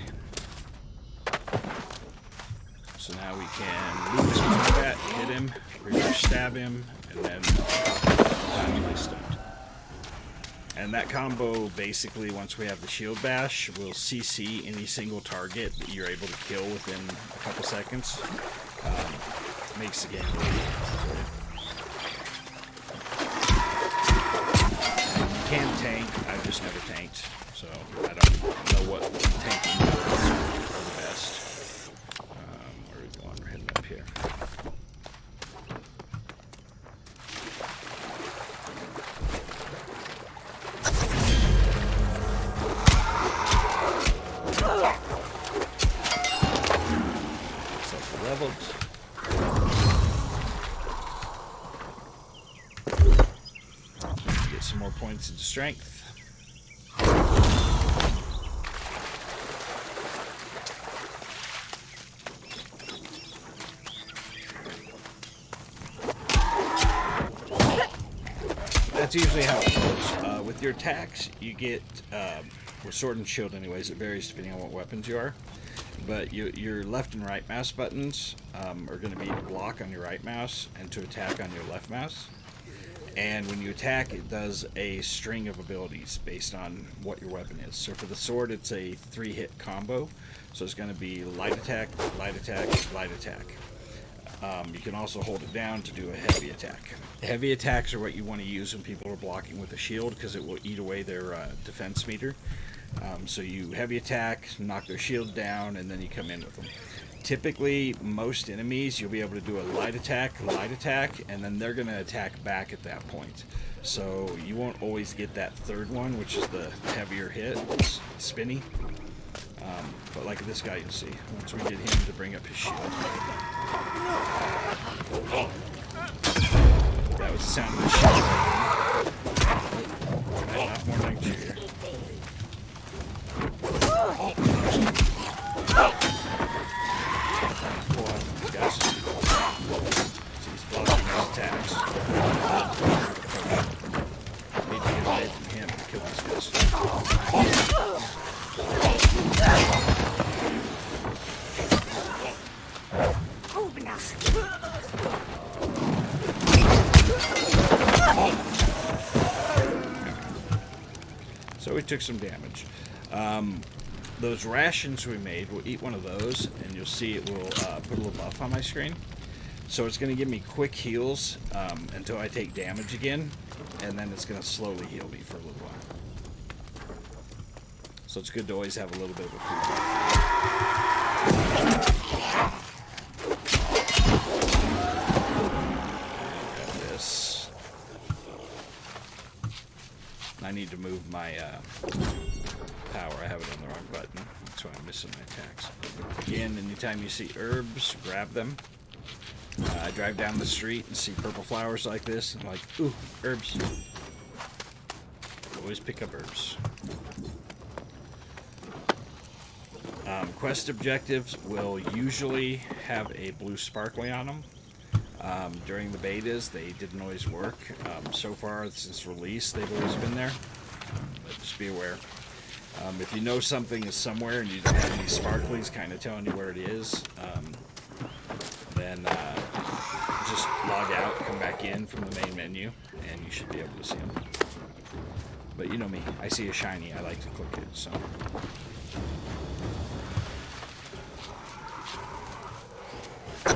So now we can move into combat, hit him, reverse stab him, and then finally stunned. And that combo, basically, once we have the shield bash, will CC any single target that you're able to kill within a couple seconds. Makes the game really good. You can tank. I've just never tanked, so I don't know what tanking moves are the best. Where are we going? We're heading up here. Self-leveled. Get some more points into strength. That's usually how it goes. With your attacks, you get, with sword and shield anyways, it varies depending on what weapons you are. But your left and right mouse buttons are going to be to block on your right mouse and to attack on your left mouse. And when you attack, it does a string of abilities based on what your weapon is. So for the sword, it's a 3-hit combo. So it's going to be light attack, light attack, light attack. You can also hold it down to do a heavy attack. Heavy attacks are what you want to use when people are blocking with a shield because it will eat away their defense meter. So you heavy attack, knock their shield down, and then you come in with them. Typically, most enemies, you'll be able to do a light attack, and then they're going to attack back at that point. So you won't always get that third one, which is the heavier hit. It's spinny. But like this guy, you'll see. Once we get him to bring up his shield. That was the sound of the shield. Right, enough more than cheer. Pull out these guys. See, he's blocking his attacks. Need to get away from him to kill these guys. So we took some damage. Those rations we made, we'll eat one of those, and you'll see it will put a little buff on my screen. So it's going to give me quick heals until I take damage again, and then it's going to slowly heal me for a little while. So it's good to always have a little bit of a food buff. Got this. I need to move my power. I have it on the wrong button. That's why I'm missing my attacks. Again, anytime you see herbs, grab them. I drive down the street and see purple flowers like this, and I'm like, ooh, herbs. Always pick up herbs. Quest objectives will usually have a blue sparkly on them. During the betas, they didn't always work. So far, since release, they've always been there. But just be aware. If you know something is somewhere and you don't have any sparklies kind of telling you where it is, then just log out, come back in from the main menu, and you should be able to see them. But you know me, I see a shiny, I like to click it, so. I'm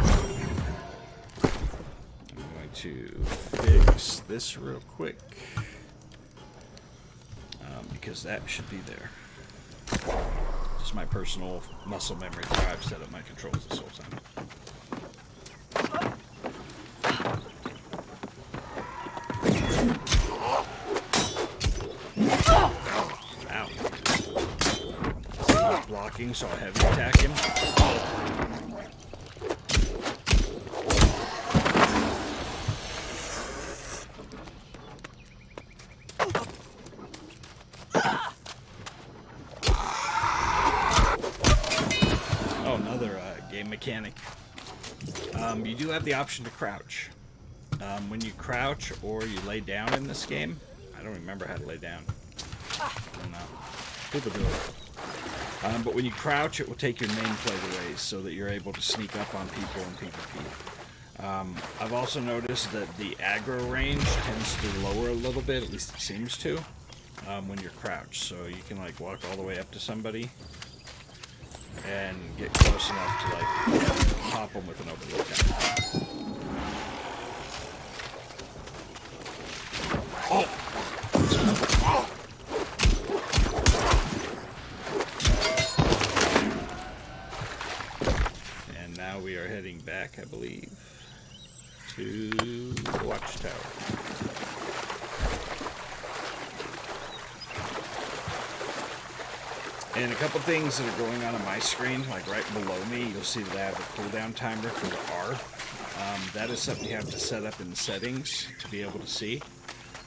going to fix this real quick, because that should be there. Just my personal muscle memory for how I've set up my controls this whole time. Ow. He's blocking, so I'll heavy attack him. Oh, another game mechanic. You do have the option to crouch. When you crouch or you lay down in this game, I don't remember how to lay down. I don't know. People do it. But when you crouch, it will take your nameplate away so that you're able to sneak up on people in PvP. I've also noticed that the aggro range tends to lower a little bit, at least it seems to, when you're crouched. So you can like walk all the way up to somebody and get close enough to like pop them with an overload gun. Oh! And now we are heading back, I believe, to the Watchtower. And a couple things that are going on my screen, like right below me, you'll see that I have a cooldown timer for the R. That is something you have to set up in the settings to be able to see.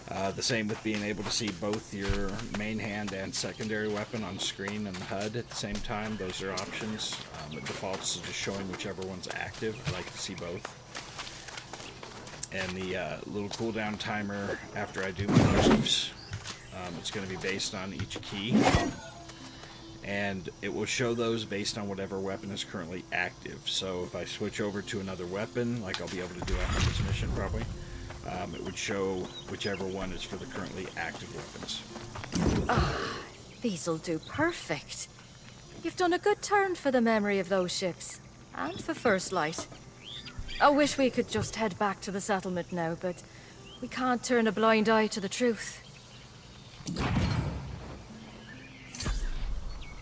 The same with being able to see both your main hand and secondary weapon on screen and the HUD at the same time. Those are options. It defaults to just showing whichever one's active. I like to see both. And the little cooldown timer after I do my moves, it's going to be based on each key. And it will show those based on whatever weapon is currently active. So if I switch over to another weapon, like I'll be able to do after this mission probably, it would show whichever one is for the currently active weapons. Ah, these'll do perfect. You've done a good turn for the memory of those ships. And for First Light. I wish we could just head back to the settlement now, but we can't turn a blind eye to the truth.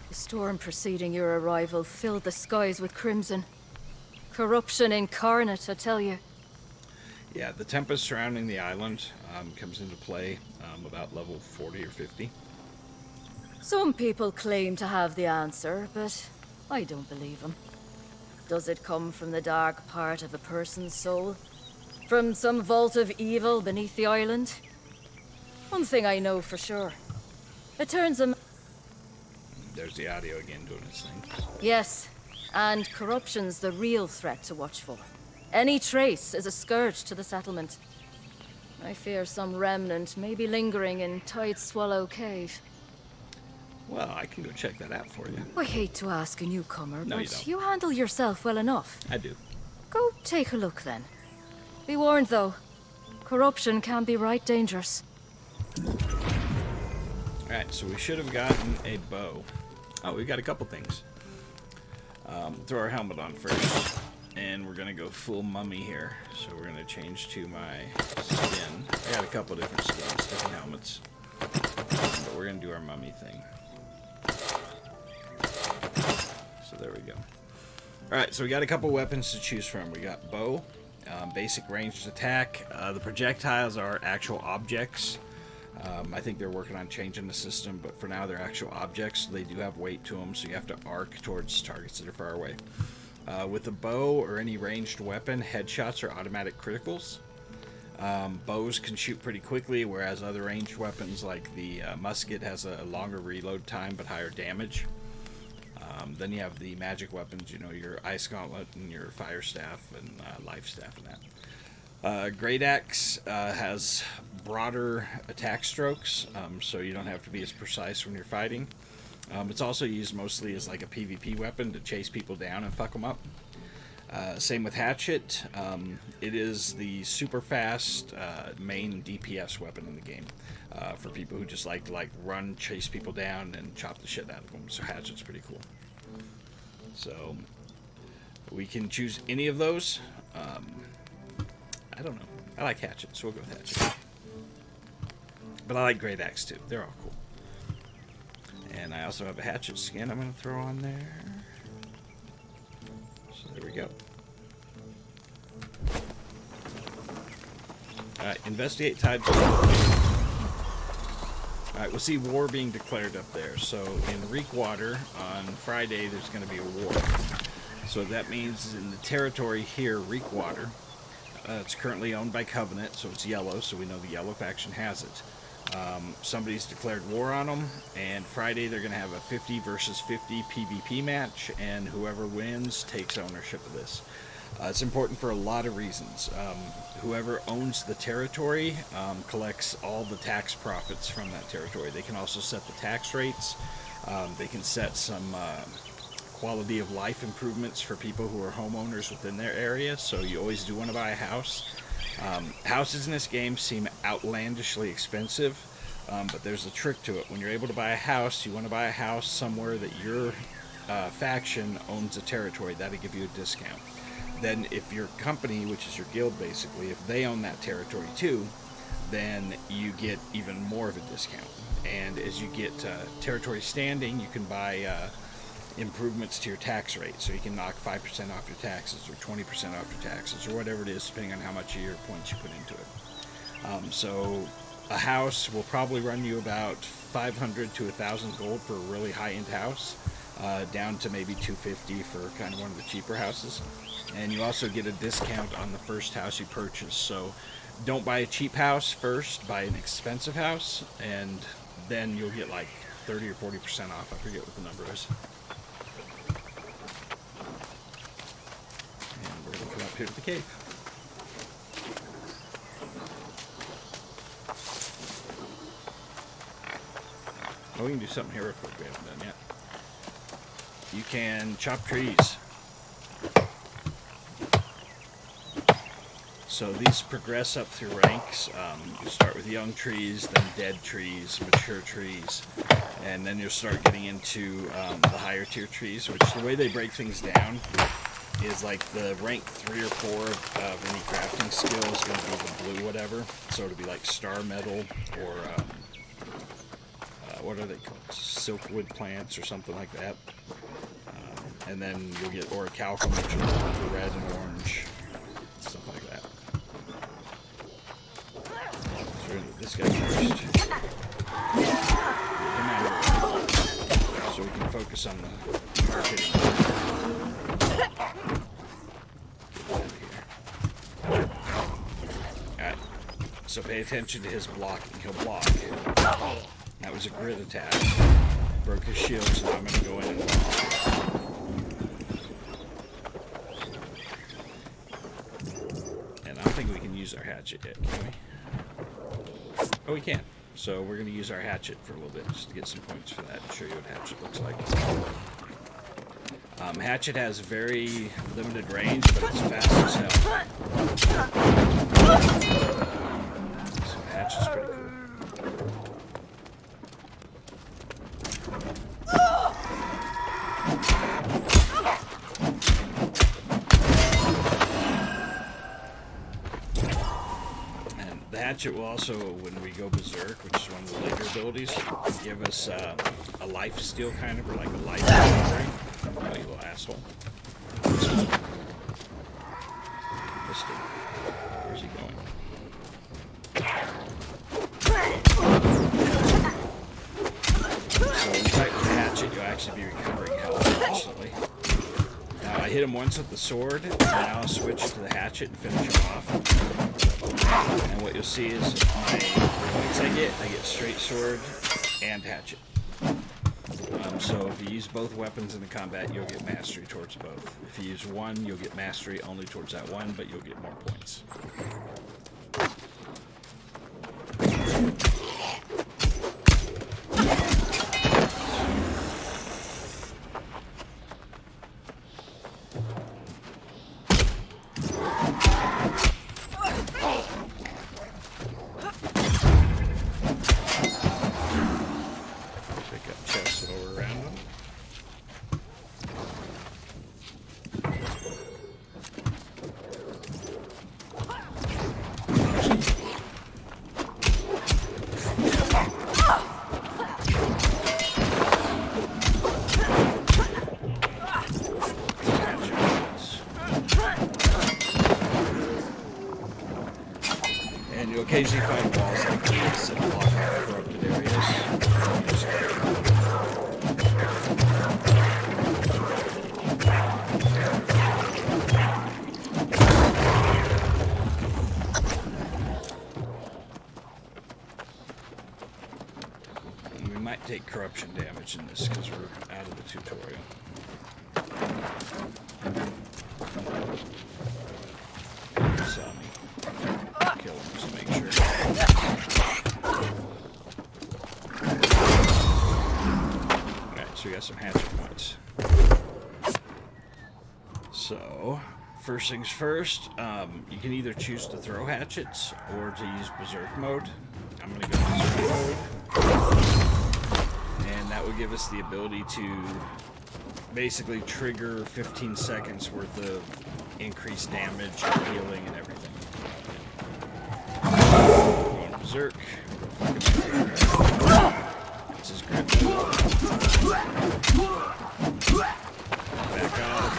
The storm preceding your arrival filled the skies with crimson. Corruption incarnate, I tell you. Yeah, the tempest surrounding the island comes into play about level 40 or 50. Some people claim to have the answer, but I don't believe them. Does it come from the dark part of a person's soul? From some vault of evil beneath the island? One thing I know for sure. It turns them... There's the audio again doing its thing. Yes, and corruption's the real threat to watch for. Any trace is a scourge to the settlement. I fear some remnant may be lingering in Tide Swallow Cave. Well, I can go check that out for you. I hate to ask a newcomer, No, you but don't. you handle yourself well enough. I do. Go take a look then. Be warned though, corruption can be right dangerous. Alright, so we should have gotten a bow. Oh, we got a couple things. Throw our helmet on first. And we're going to go full mummy here. So we're going to change to my skin. I got a couple different skins, different helmets. But we're going to do our mummy thing. So there we go. Alright, so we got a couple weapons to choose from. We got bow, basic ranged attack. The projectiles are actual objects. I think they're working on changing the system, but for now they're actual objects. So they do have weight to them, so you have to arc towards targets that are far away. With a bow or any ranged weapon, headshots are automatic criticals. Bows can shoot pretty quickly, whereas other ranged weapons like the musket has a longer reload time but higher damage. Then you have the magic weapons, you know, your ice gauntlet and your fire staff and life staff and that. Great Axe has broader attack strokes, so you don't have to be as precise when you're fighting. It's also used mostly as like a PvP weapon to chase people down and fuck them up. Same with Hatchet. It is the super fast main DPS weapon in the game for people who just like to run, chase people down, and chop the shit out of them. So Hatchet's pretty cool. So we can choose any of those. I don't know. I like Hatchet, so we'll go with Hatchet. But I like Great Axe too. They're all cool. And I also have a Hatchet skin I'm going to throw on there. So there we go. Alright, investigate Tide. Alright, we'll see war being declared up there. So in Reekwater on Friday there's going to be a war. So that means in the territory here, Reekwater, it's currently owned by Covenant, so it's yellow, so we know the yellow faction has it. Somebody's declared war on them, and Friday they're going to have a 50 versus 50 PvP match, and whoever wins takes ownership of this. It's important for a lot of reasons. Whoever owns the territory collects all the tax profits from that territory. They can also set the tax rates. They can set some quality of life improvements for people who are homeowners within their area, so you always do want to buy a house. Houses in this game seem outlandishly expensive, but there's a trick to it. When you're able to buy a house, you want to buy a house somewhere that your faction owns a territory. That'll give you a discount. Then if your company, which is your guild basically, if they own that territory too, then you get even more of a discount. And as you get territory standing, you can buy improvements to your tax rate. So you can knock 5% off your taxes or 20% off your taxes or whatever it is, depending on how much of your points you put into it. So a house will probably run you about 500 to 1,000 gold for a really high-end house, down to maybe 250 for kind of one of the cheaper houses. And you also get a discount on the first house you purchase. So don't buy a cheap house first, buy an expensive house, and then you'll get like 30 or 40% off. I forget what the number is. And we're going to come up here to the cave. Oh, we can do something here real quick we haven't done yet. You can chop trees. So these progress up through ranks. You start with young trees, then dead trees, mature trees, and then you'll start getting into the higher tier trees, which the way they break things down is like the rank 3 or 4 of any crafting skill is going to be the blue whatever. So it'll be like star metal or what are they called? Silkwood plants or something like that. And then you'll get orichalcum, which is the red and orange, stuff like that. So we're going to do this guy first. So we can focus on the hard hitting. Alright, so pay attention to his blocking. He'll block. That was a grit attack. Broke his shield, so I'm going to go in and block. And I don't think we can use our hatchet yet, can we? Oh, we can. So we're going to use our hatchet for a little bit, just to get some points for that and show you what hatchet looks like. Hatchet has very limited range, but it's fast as hell. So hatchet's pretty cool. And the hatchet will also, when we go berserk, which is one of the later abilities, give us a life steal kind of, or like a life recovery. Oh, you little asshole. Missed him. Where's he going? So when you fight with the hatchet, you'll actually be recovering health constantly. Now I hit him once with the sword, and now I'll switch to the hatchet and finish him off. And what you'll see is my points I get straight sword and hatchet. So if you use both weapons in the combat, you'll get mastery towards both. If you use one, you'll get mastery only towards that one, but you'll get more points. Occasionally find walls like this that block off corrupted areas. And we might take corruption damage in this because we're out of the tutorial. Saw me. Kill him just to make sure. Alright, so we got some hatchet points. So, first things first, you can either choose to throw hatchets or to use berserk mode. I'm going to go berserk mode. And that will give us the ability to basically trigger 15 seconds worth of increased damage, healing, and everything. Going berserk. This is grip. Back off.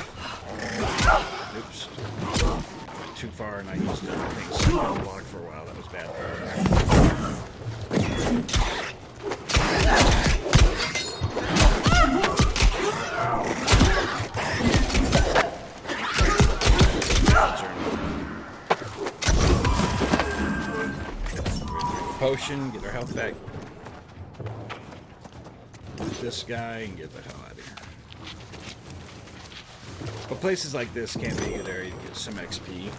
Oops. Went too far and I used everything so I blocked for a while. That was bad. Potion, get our health back. This guy and get the hell out of here. But places like this can be a good area to get some XP.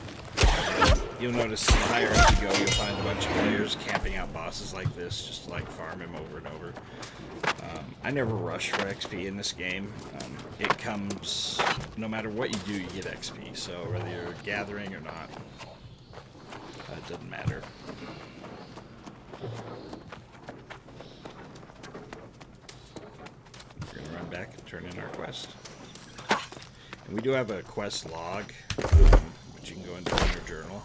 You'll notice the higher up you go, you'll find a bunch of players camping out bosses like this, just to like farm him over and over. I never rush for XP in this game. It comes, no matter what you do, you get XP. So whether you're gathering or not, it doesn't matter. We're gonna run back and turn in our quest. And we do have a quest log, which you can go into in your journal.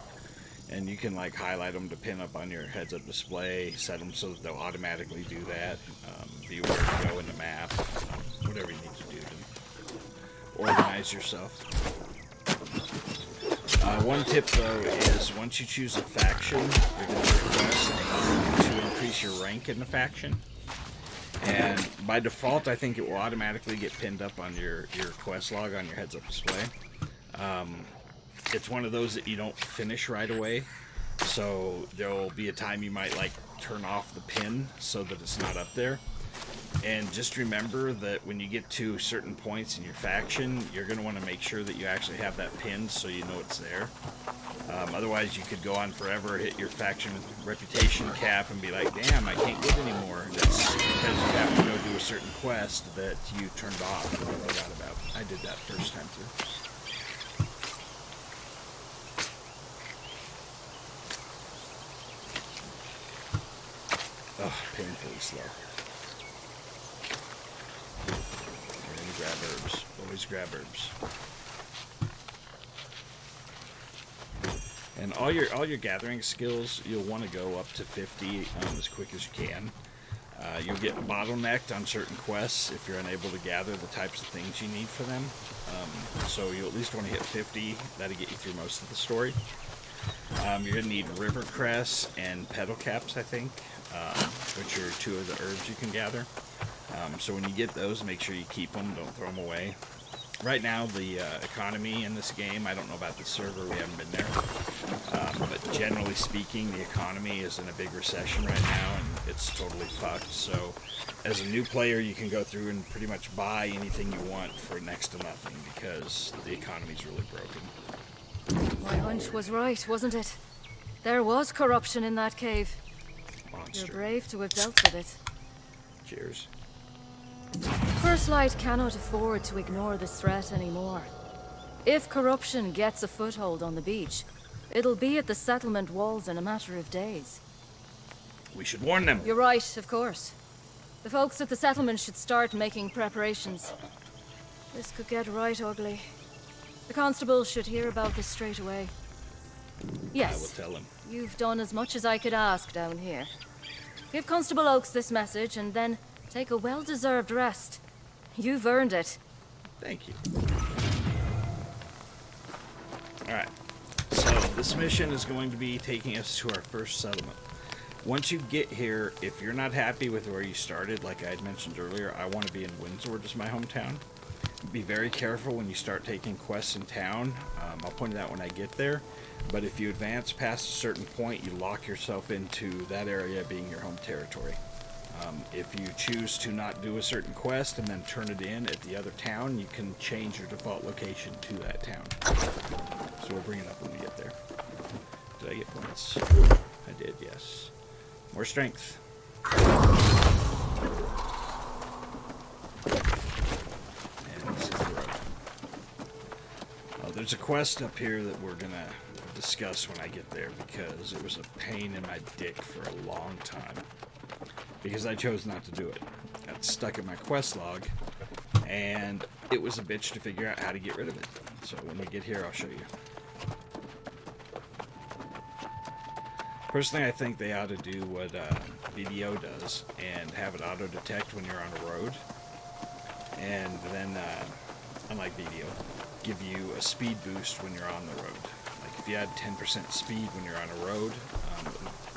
And you can like highlight them to pin up on your heads-up display, set them so that they'll automatically do that. View where to go in the map, whatever you need to do to organize yourself. One tip though is once you choose a faction, you're going to request to increase your rank in the faction. And by default, I think it will automatically get pinned up on your quest log on your heads-up display. It's one of those that you don't finish right away, so there'll be a time you might like turn off the pin so that it's not up there. And just remember that when you get to certain points in your faction, you're going to want to make sure that you actually have that pinned so you know it's there. Otherwise, you could go on forever, hit your faction reputation cap, and be like, damn, I can't get any more. That's because you have to go do a certain quest that you turned off and you forgot about. I did that first time through. Oh, painfully slow. We're gonna grab herbs. Always grab herbs. And all your gathering skills, you'll want to go up to 50 as quick as you can. You'll get bottlenecked on certain quests if you're unable to gather the types of things you need for them. So you'll at least want to hit 50. That'll get you through most of the story. You're going to need river cress and petal caps, I think, which are two of the herbs you can gather. So when you get those, make sure you keep them. Don't throw them away. Right now, the economy in this game, I don't know about the server, we haven't been there. But generally speaking, the economy is in a big recession right now, and it's totally fucked. So, as a new player, you can go through and pretty much buy anything you want for next to nothing because the economy's really broken. My hunch was right, wasn't it? There was corruption in that cave. Monster. You're brave to have dealt with it. Cheers. First Light cannot afford to ignore this threat anymore. If corruption gets a foothold on the beach, it'll be at the settlement walls in a matter of days. We should warn them. You're right, of course. The folks at the settlement should start making preparations. This could get right ugly. The constable should hear about this straight away. Yes. I will tell him. You've done as much as I could ask down here. Give Constable Oakes this message and then take a well-deserved rest. You've earned it. Thank you. Alright. So, this mission is going to be taking us to our first settlement. Once you get here, if you're not happy with where you started, like I had mentioned earlier, I want to be in Windsor, which is my hometown. Be very careful when you start taking quests in town. I'll point it out when I get there. But if you advance past a certain point, you lock yourself into that area being your home territory. If you choose to not do a certain quest and then turn it in at the other town, you can change your default location to that town. So we'll bring it up when we get there. Did I get points? I did, yes. More strength. And this is the road. There's a quest up here that we're gonna discuss when I get there because it was a pain in my dick for a long time. Because I chose not to do it. Got stuck in my quest log, and it was a bitch to figure out how to get rid of it. So when we get here, I'll show you. Personally, I think they ought to do what BDO does and have it auto-detect when you're on a road. And then, unlike BDO, give you a speed boost when you're on the road. Like if you had 10% speed when you're on a road,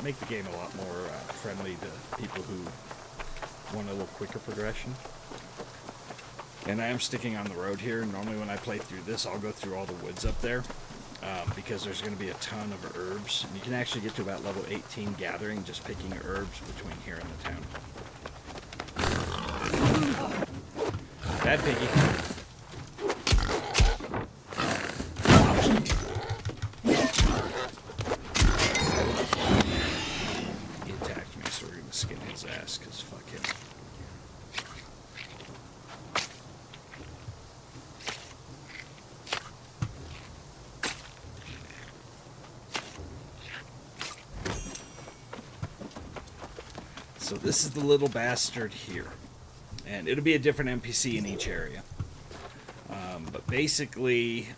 make the game a lot more friendly to people who want a little quicker progression. And I am sticking on the road here. Normally when I play through this, I'll go through all the woods up there because there's going to be a ton of herbs. And you can actually get to about level 18 gathering just picking herbs between here and the town. Bad piggy. Skin his ass, because fuck him. So this is the little bastard here. And it'll be a different NPC in each area. But basically,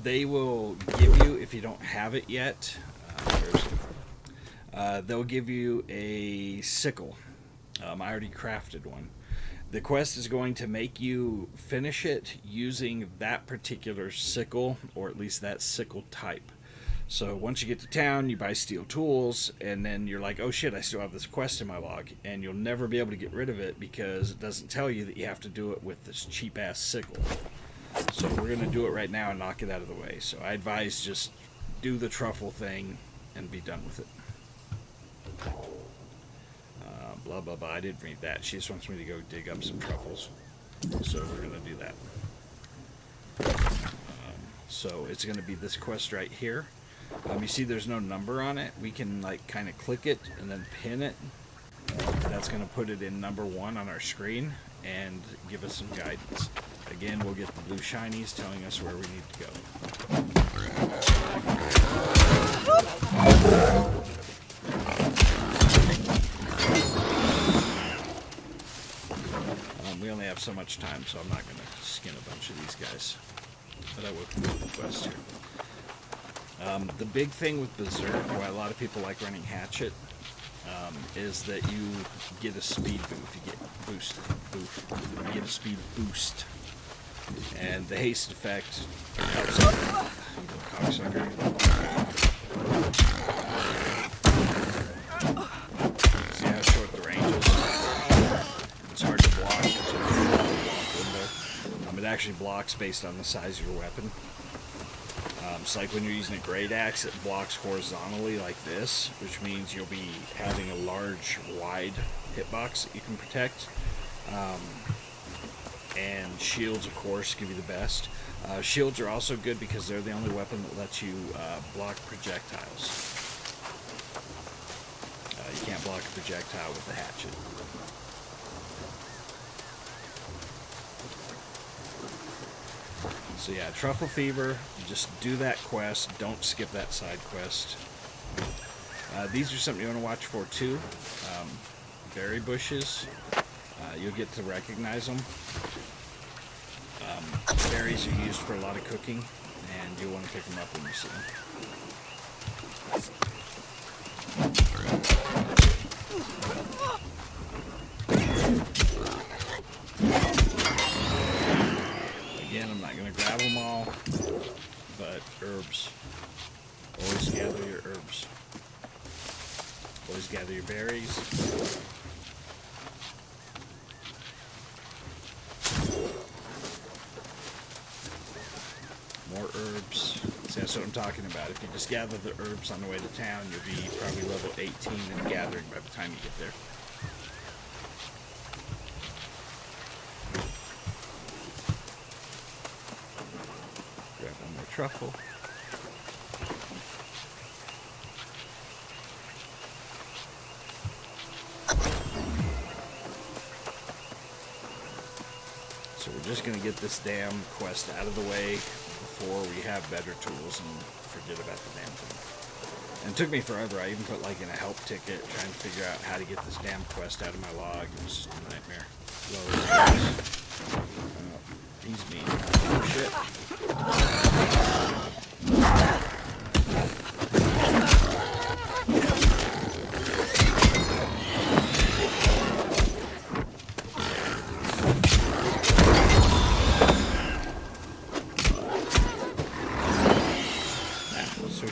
they will give you, if you don't have it yet, they'll give you a sickle. I already crafted one. The quest is going to make you finish it using that particular sickle, or at least that sickle type. So once you get to town, you buy steel tools, and then you're like, oh shit, I still have this quest in my log, and you'll never be able to get rid of it because it doesn't tell you that you have to do it with this cheap-ass sickle. So we're going to do it right now and knock it out of the way. So I advise just do the truffle thing and be done with it. Blah blah blah. I didn't read that. She just wants me to go dig up some truffles, so we're gonna do that. So it's gonna be this quest right here. You see, there's no number on it. We can like kind of click it and then pin it. That's gonna put it in number 1 on our screen and give us some guidance. Again, we'll get the blue shinies telling us where we need to go. We only have so much time, so I'm not going to skin a bunch of these guys. But I will complete the quest here. The big thing with Berserk, why a lot of people like running Hatchet, is that you get a speed boost. You get a speed boost. And the haste effect helps out. Cocksucker. See how short the range is? It's hard to block. It actually blocks based on the size of your weapon. It's like when you're using a great axe, it blocks horizontally like this, which means you'll be having a large, wide hitbox that you can protect. And shields, of course, give you the best. Shields are also good because they're the only weapon that lets you block projectiles. You can't block a projectile with the hatchet. So yeah, Truffle Fever, just do that quest. Don't skip that side quest. These are something you want to watch for too. Berry bushes. You'll get to recognize them. Berries are used for a lot of cooking, and you'll want to pick them up when you see them. Again, I'm not going to grab them all, but herbs. Always gather your herbs. Always gather your berries. More herbs. See, that's what I'm talking about. If you just gather the herbs on the way to town, you'll be probably level 18 in gathering by the time you get there. Grab one more truffle. So we're just going to get this damn quest out of the way before we have better tools and forget about the damn thing. And it took me forever. I even put like in a help ticket trying to figure out how to get this damn quest out of my log. It was just a nightmare. He's mean. Oh shit.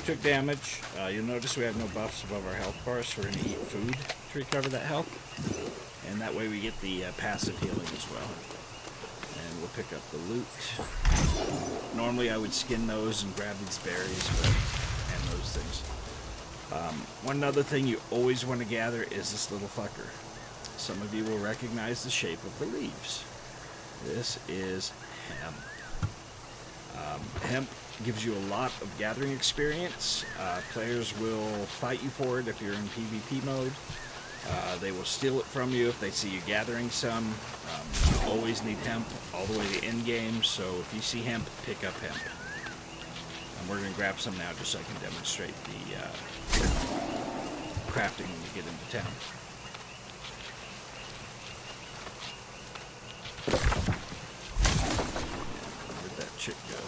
Took damage. You'll notice we have no buffs above our health bars, so we're going to eat food to recover that health. And that way we get the passive healing as well. And we'll pick up the loot. Normally I would skin those and grab these berries, and those things. One other thing you always want to gather is this little fucker. Some of you will recognize the shape of the leaves. This is hemp. Hemp gives you a lot of gathering experience. Players will fight you for it if you're in PvP mode. They will steal it from you if they see you gathering some. You always need hemp all the way to end game, so if you see hemp, pick up hemp. And we're going to grab some now just so I can demonstrate the crafting when we get into town. Where'd that chick go?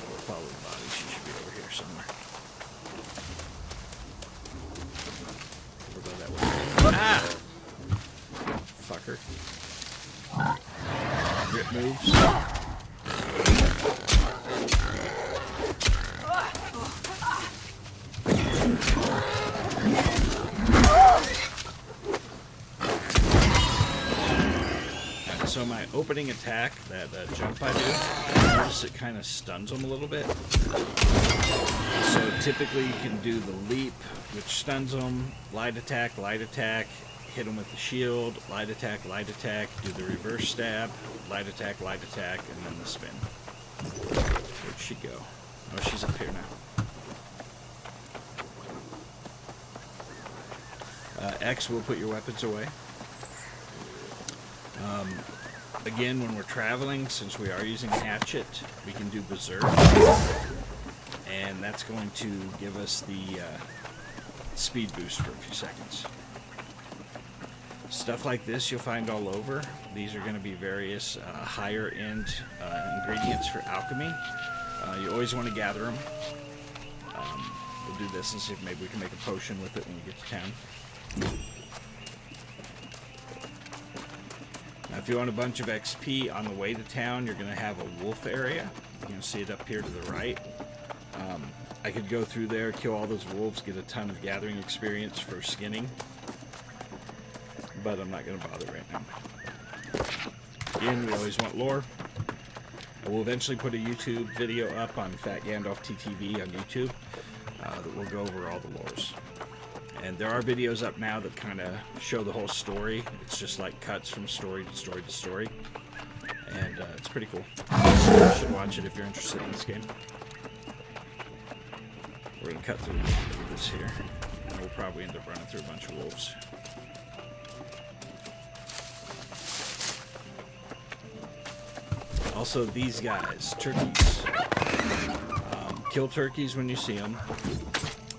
We'll follow the body. She should be over here somewhere. We'll go that way. Ah! Fucker. Grip moves. So my opening attack, that jump I do, notice it kind of stuns them a little bit. So typically you can do the leap, which stuns them, light attack, hit them with the shield, light attack, do the reverse stab, light attack, and then the spin. Where'd she go? Oh, she's up here now. X will put your weapons away. Again, when we're traveling, since we are using a hatchet, we can do Berserk, and that's going to give us the speed boost for a few seconds. Stuff like this you'll find all over. These are going to be various higher end ingredients for alchemy. You always want to gather them. We'll do this and see if maybe we can make a potion with it when we get to town. Now, if you want a bunch of XP on the way to town, you're going to have a wolf area. You can see it up here to the right. I could go through there, kill all those wolves, get a ton of gathering experience for skinning. But I'm not going to bother right now. Again, we always want lore. will eventually put a YouTube video up on Fat Gandalf TTV on YouTube that will go over all the lores. And there are videos up now that kind of show the whole story. It's just like cuts from story to story to story. And it's pretty cool. You should watch it if you're interested in this game. We're going to cut through this here. And we'll probably end up running through a bunch of wolves. Also, these guys, turkeys. Kill turkeys when you see them.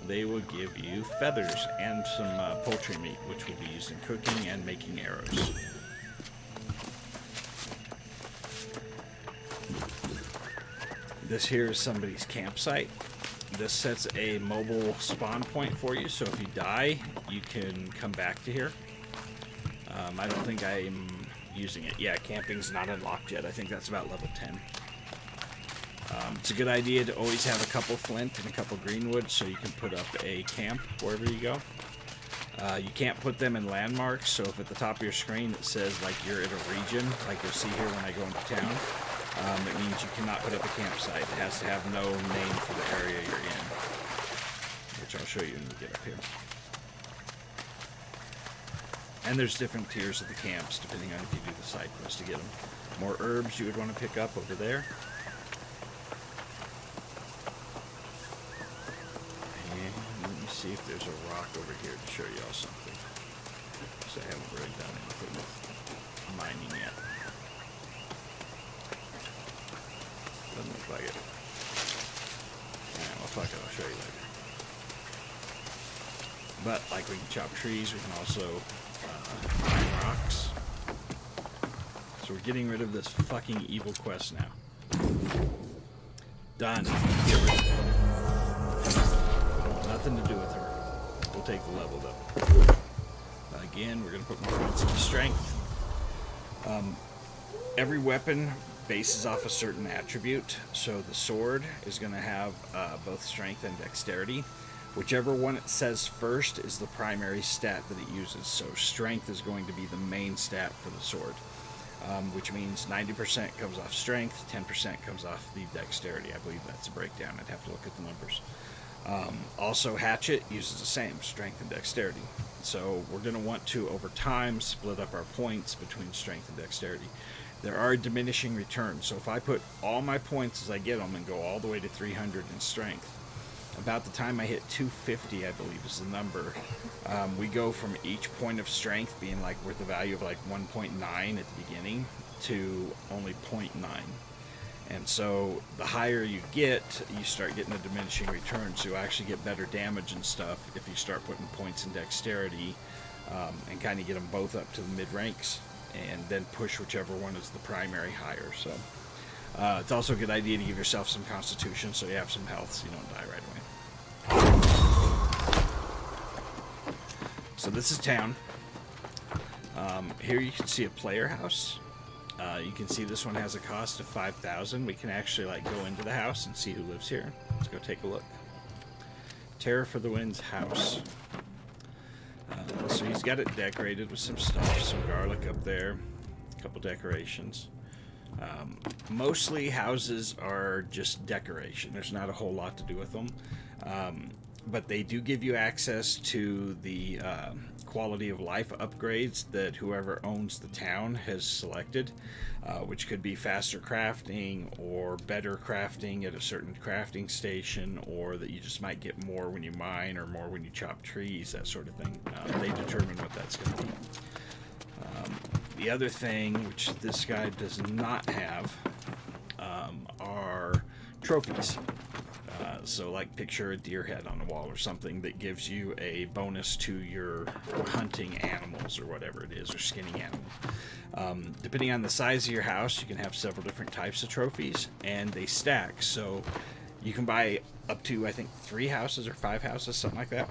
They will give you feathers and some poultry meat, which will be used in cooking and making arrows. This here is somebody's campsite. This sets a mobile spawn point for you, so if you die, you can come back to here. I don't think I'm using it. Yeah, camping's not unlocked yet. I think that's about level 10. It's a good idea to always have a couple flint and a couple greenwood so you can put up a camp wherever you go. You can't put them in landmarks, so if at the top of your screen it says like you're in a region, like you'll see here when I go into town, it means you cannot put up a campsite. It has to have no name for the area you're in, which I'll show you when we get up here. And there's different tiers of the camps depending on if you do the side quest to get them. More herbs you would want to pick up over there. And let me see if there's a rock over here to show you all something. Because I haven't really done anything with mining yet. Doesn't look like it. Well, fuck it, I'll show you later. But, like, we can chop trees, we can also mine rocks. So we're getting rid of this fucking evil quest now. Done. Get rid of it. Nothing to do with her. We'll take the level, though. Again, we're going to put more points into strength. Every weapon bases off a certain attribute, so the sword is going to have both strength and dexterity. Whichever one it says first is the primary stat that it uses, so strength is going to be the main stat for the sword, which means 90% comes off strength, 10% comes off the dexterity. I believe that's a breakdown. I'd have to look at the numbers. Also, hatchet uses the same, strength and dexterity. So we're going to want to, over time, split up our points between strength and dexterity. There are diminishing returns, so if I put all my points as I get them and go all the way to 300 in strength, about the time I hit 250, I believe is the number, we go from each point of strength being like worth a value of like 1.9 at the beginning to only 0.9. And so the higher you get, you start getting a diminishing return, so you actually get better damage and stuff if you start putting points in dexterity and kind of get them both up to the mid ranks and then push whichever one is the primary higher. So it's also a good idea to give yourself some constitution so you have some health so you don't die right away. So this is town. Here you can see a player house. You can see this one has a cost of 5,000. We can actually like go into the house and see who lives here. Let's go take a look. Terror for the Wind's house. So he's got it decorated with some stuff, some garlic up there, a couple decorations. Mostly houses are just decoration. There's not a whole lot to do with them. But they do give you access to the quality of life upgrades that whoever owns the town has selected, which could be faster crafting or better crafting at a certain crafting station, or that you just might get more when you mine or more when you chop trees, that sort of thing. They determine what that's going to be. The other thing, which this guy does not have, are trophies. So like picture a deer head on the wall or something that gives you a bonus to your hunting animals or whatever it is, or skinning animals. Depending on the size of your house, you can have several different types of trophies, and they stack. So you can buy up to, I think, 3 houses or 5 houses, something like that.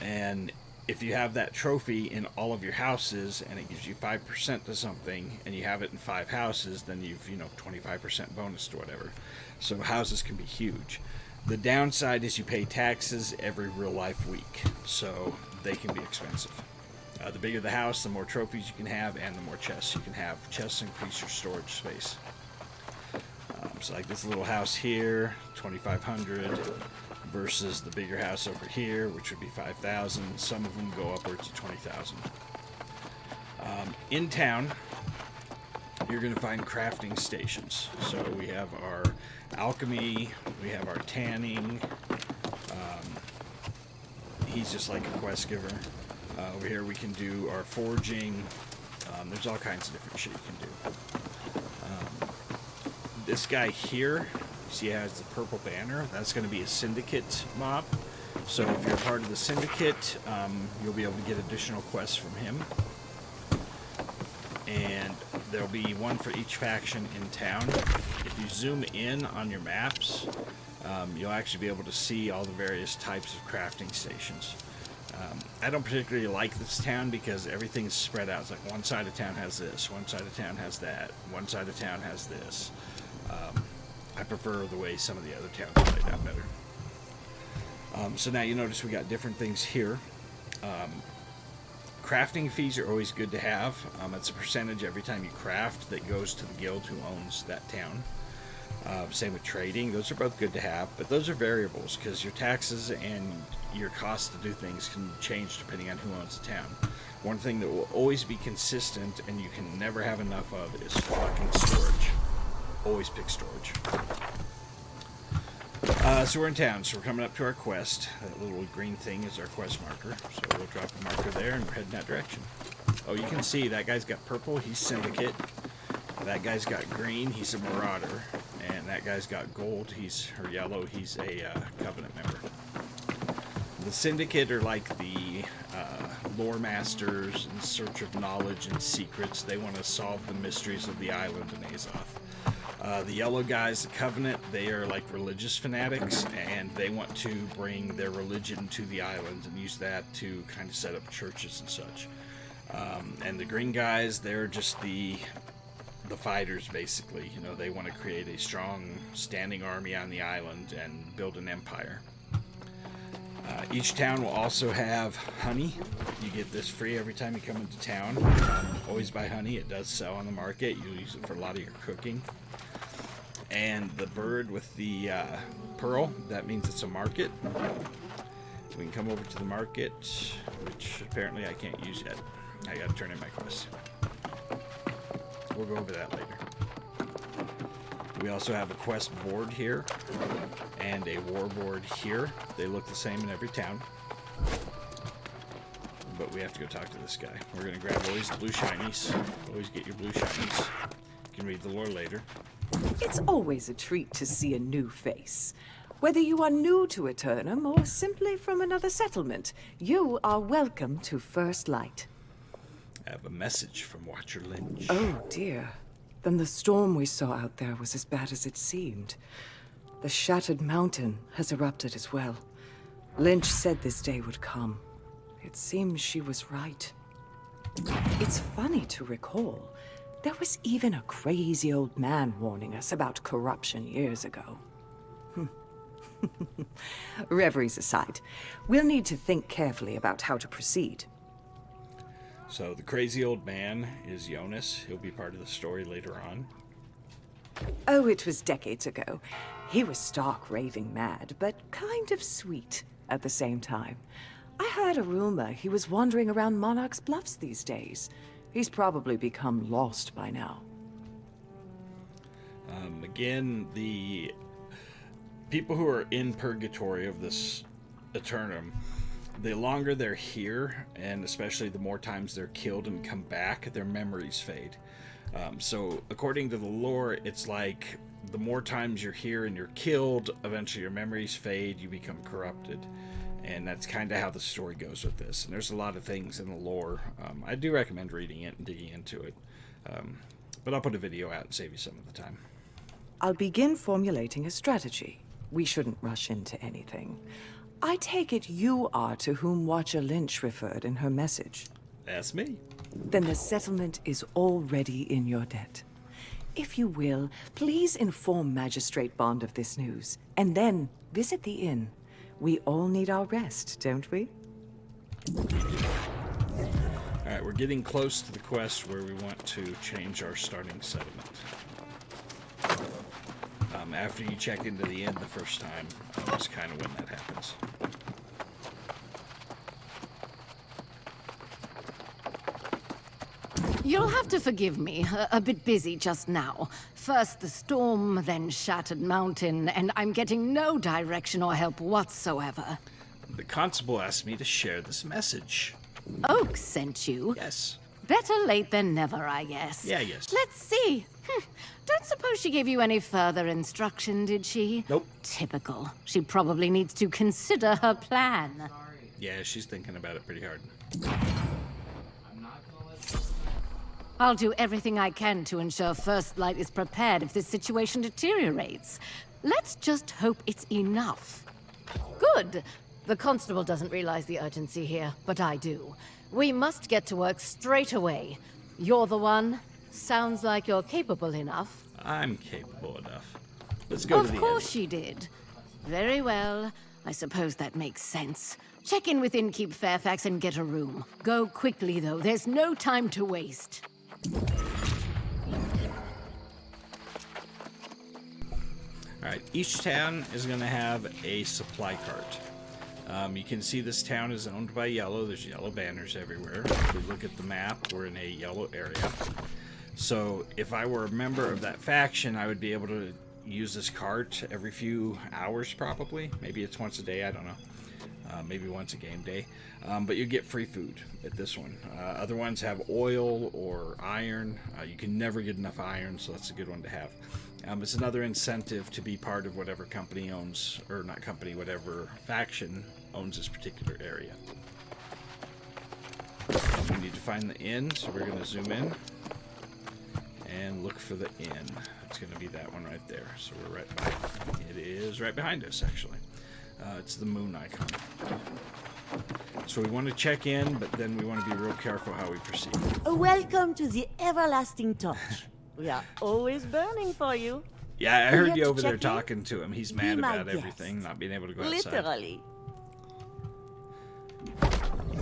And if you have that trophy in all of your houses and it gives you 5% to something, and you have it in 5 houses, then you've, 25% bonus to whatever. So houses can be huge. The downside is you pay taxes every real life week, so they can be expensive. The bigger the house, the more trophies you can have, and the more chests you can have. Chests increase your storage space. So like this little house here, 2,500, versus the bigger house over here, which would be 5,000. Some of them go upwards to 20,000. In town, you're going to find crafting stations. So we have our alchemy, we have our tanning. He's just like a quest giver. Over here we can do our forging. There's all kinds of different shit you can do. This guy here, you see he has the purple banner. That's going to be a syndicate mob. So if you're part of the syndicate, you'll be able to get additional quests from him. And there'll be one for each faction in town. If you zoom in on your maps, you'll actually be able to see all the various types of crafting stations. I don't particularly like this town because everything's spread out. It's like one side of town has this, one side of town has that, one side of town has this. I prefer the way some of the other towns are laid out better. So now you notice we got different things here. Crafting fees are always good to have. It's a percentage every time you craft that goes to the guild who owns that town. Same with trading. Those are both good to have, but those are variables because your taxes and your cost to do things can change depending on who owns the town. One thing that will always be consistent and you can never have enough of is fucking storage. Always pick storage. So we're in town, so we're coming up to our quest. That little green thing is our quest marker, so we'll drop a marker there and we're heading that direction. Oh, you can see that guy's got purple, he's syndicate. That guy's got green, he's a marauder. And that guy's got gold, or yellow, he's a covenant member. The syndicate are like the lore masters in search of knowledge and secrets. They want to solve the mysteries of the island in Azoth. The yellow guys, the covenant, they are like religious fanatics, and they want to bring their religion to the island and use that to kind of set up churches and such. And the green guys, they're just the fighters, basically. You know, they want to create a strong standing army on the island and build an empire. Each town will also have honey. You get this free every time you come into town. Always buy honey. It does sell on the market. You'll use it for a lot of your cooking. And the bird with the pearl, that means it's a market. We can come over to the market, which apparently I can't use yet. I gotta turn in my quest. We'll go over that later. We also have a quest board here and a war board here. They look the same in every town. But we have to go talk to this guy. We're going to grab all these blue shinies. Always get your blue shinies. You can read the lore later. It's always a treat to see a new face. Whether you are new to Eternum or simply from another settlement, you are welcome to First Light. I have a message from Watcher Lynch. Oh dear. Then the storm we saw out there was as bad as it seemed. The Shattered Mountain has erupted as well. Lynch said this day would come. It seems she was right. It's funny to recall. There was even a crazy old man warning us about corruption years ago. Reveries aside, we'll need to think carefully about how to proceed. So the crazy old man is Jonas. He'll be part of the story later on. Oh, it was decades ago. He was stark raving mad, but kind of sweet at the same time. I heard a rumor he was wandering around Monarch's Bluffs these days. He's probably become lost by now. Again, the people who are in purgatory of this Eternum, the longer they're here, and especially the more times they're killed and come back, their memories fade. So according to the lore, it's like the more times you're here and you're killed, eventually your memories fade, you become corrupted. And that's kind of how the story goes with this. And there's a lot of things in the lore. I do recommend reading it and digging into it. But I'll put a video out and save you some of the time. I'll begin formulating a strategy. We shouldn't rush into anything. I take it you are to whom Watcher Lynch referred in her message. That's me. Then the settlement is already in your debt. If you will, please inform Magistrate Bond of this news, and then visit the inn. We all need our rest, don't we? Alright, we're getting close to the quest where we want to change our starting settlement. After you check into the inn the first time, that's kind of when that happens. You'll have to forgive me. A bit busy just now. First the storm, then Shattered Mountain, and I'm getting no direction or help whatsoever. The constable asked me to share this message. Oak sent you? Yes. Better late than never, I guess. Yeah, yes. Let's see. Don't suppose she gave you any further instruction, did she? Nope. Typical. She probably needs to consider her plan. Yeah, she's thinking about it pretty hard. I'll do everything I can to ensure First Light is prepared if this situation deteriorates. Let's just hope it's enough. Good. The constable doesn't realize the urgency here, but I do. We must get to work straight away. You're the one. Sounds like you're capable enough. I'm capable enough. Let's go to the Of course inn. she did. Very well. I suppose that makes sense. Check in with Innkeep Fairfax and get a room. Go quickly, though. There's no time to waste. Alright, each town is going to have a supply cart. You can see this town is owned by yellow. There's yellow banners everywhere. If we look at the map, we're in a yellow area. So if I were a member of that faction, I would be able to use this cart every few hours probably. Maybe it's once a day, I don't know. Maybe once a game day. But you get free food at this one. Other ones have oil or iron. You can never get enough iron, so that's a good one to have. It's another incentive to be part of whatever company owns, or not company, whatever faction owns this particular area. We need to find the inn, so we're going to zoom in and look for the inn. It's going to be that one right there. So we're right by. It is right behind us, actually. It's the moon icon. So we want to check in, but then we want to be real careful how we proceed. Welcome to the everlasting torch. We are always burning for you. Yeah, I You heard have you to over there check in? talking to him. He's Be mad my about guest. everything, not being able to go outside. Literally.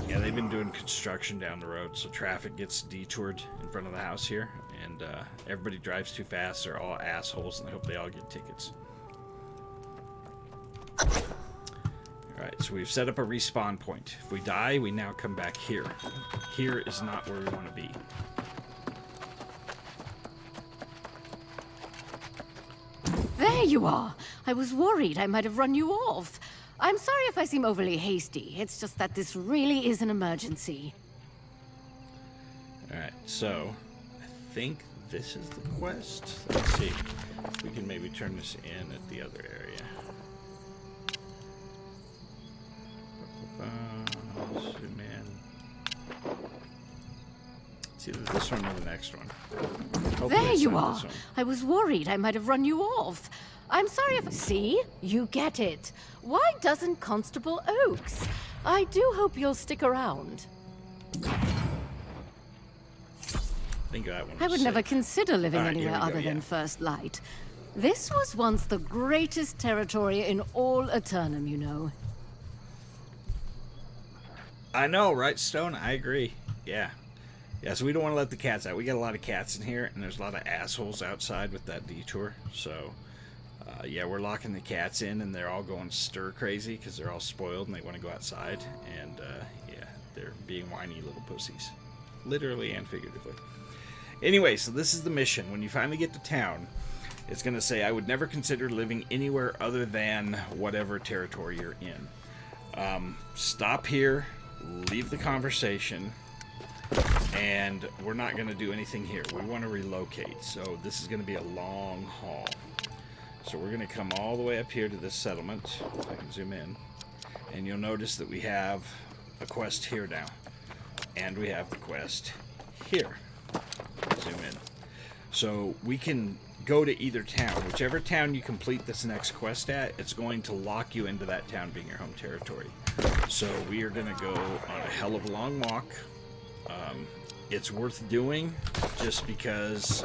Yeah, they've been doing construction down the road, so traffic gets detoured in front of the house here, and everybody drives too fast. They're all assholes, and I hope they all get tickets. Alright, so we've set up a respawn point. If we die, we now come back here. Here is not where we want to be. There you are. I was worried I might have run you off. I'm sorry if I seem overly hasty. It's just that this really is an emergency. Alright, so I think this is the quest. Let's see. We can maybe turn this in at the other area. Zoom in. It's either this one or the next one. Hopefully There it's you not are. this one. I was worried I might have run you off. I'm sorry if... See? You get it. Why doesn't Constable Oakes? I do hope you'll stick around. Think of that one. I would was never safe. consider living All right, here anywhere we go, other than yeah. First Light. This was once the greatest territory in all Eternum, you know. I know, right, Stone? I agree. Yeah. Yeah, so we don't want to let the cats out. We got a lot of cats in here, and there's a lot of assholes outside with that detour. So, yeah, we're locking the cats in, and they're all going stir crazy because they're all spoiled and they want to go outside. And, yeah, they're being whiny little pussies. Literally and figuratively. Anyway, so this is the mission. When you finally get to town, it's going to say, I would never consider living anywhere other than whatever territory you're in. Stop here, leave the conversation, and we're not going to do anything here. We want to relocate, so this is going to be a long haul. So we're going to come all the way up here to this settlement. If I can zoom in. And you'll notice that we have a quest here now. And we have the quest here. Zoom in. So we can go to either town. Whichever town you complete this next quest at, it's going to lock you into that town being your home territory. So we are going to go on a hell of a long walk. It's worth doing just because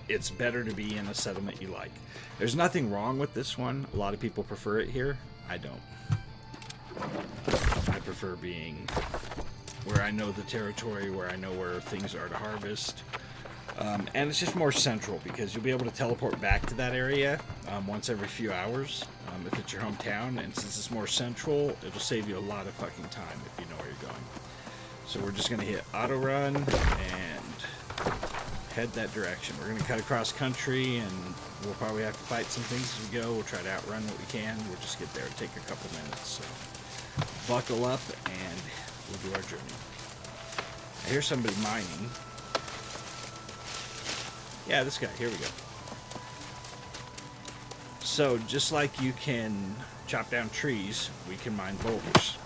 it's better to be in a settlement you like. There's nothing wrong with this one. A lot of people prefer it here. I don't. I prefer being where I know the territory, where I know where things are to harvest, And it's just more central because you'll be able to teleport back to that area once every few hours if it's your hometown. And since it's more central, it'll save you a lot of fucking time if you know where you're going. So we're just going to hit auto run and head that direction. We're going to cut across country, and we'll probably have to fight some things as we go. We'll try to outrun what we can. We'll just get there. It'll take a couple minutes. So buckle up, and we'll do our journey. I hear somebody mining. Yeah, this guy. Here we go. So just like you can chop down trees, we can mine boulders.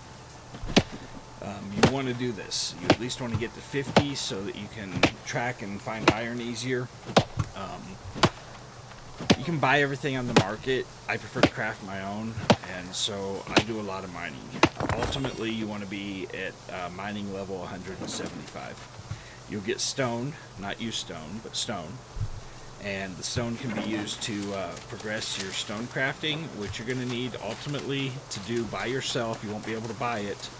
You want to do this. You at least want to get to 50 so that you can track and find iron easier. You can buy everything on the market. I prefer to craft my own, and so I do a lot of mining. Ultimately, you want to be at mining level 175. You'll get stone, not use stone, but stone. And the stone can be used to progress your stone crafting, which you're going to need ultimately to do by yourself. You won't be able to buy it.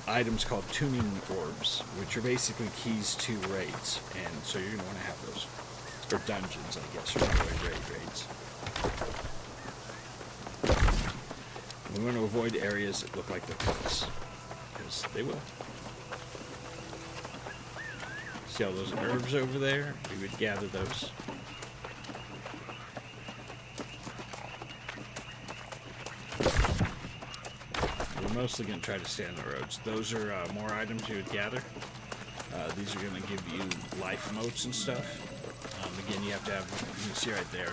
Items called tuning orbs, which are basically keys to raids, and so you're going to want to have those. Or dungeons, I guess, or raids. We want to avoid areas that look like they're close, because they will. See all those herbs over there? We would gather those. We're mostly going to try to stay on the roads. Those are more items you would gather. These are going to give you life motes and stuff. Again, you have to have, you can see right there,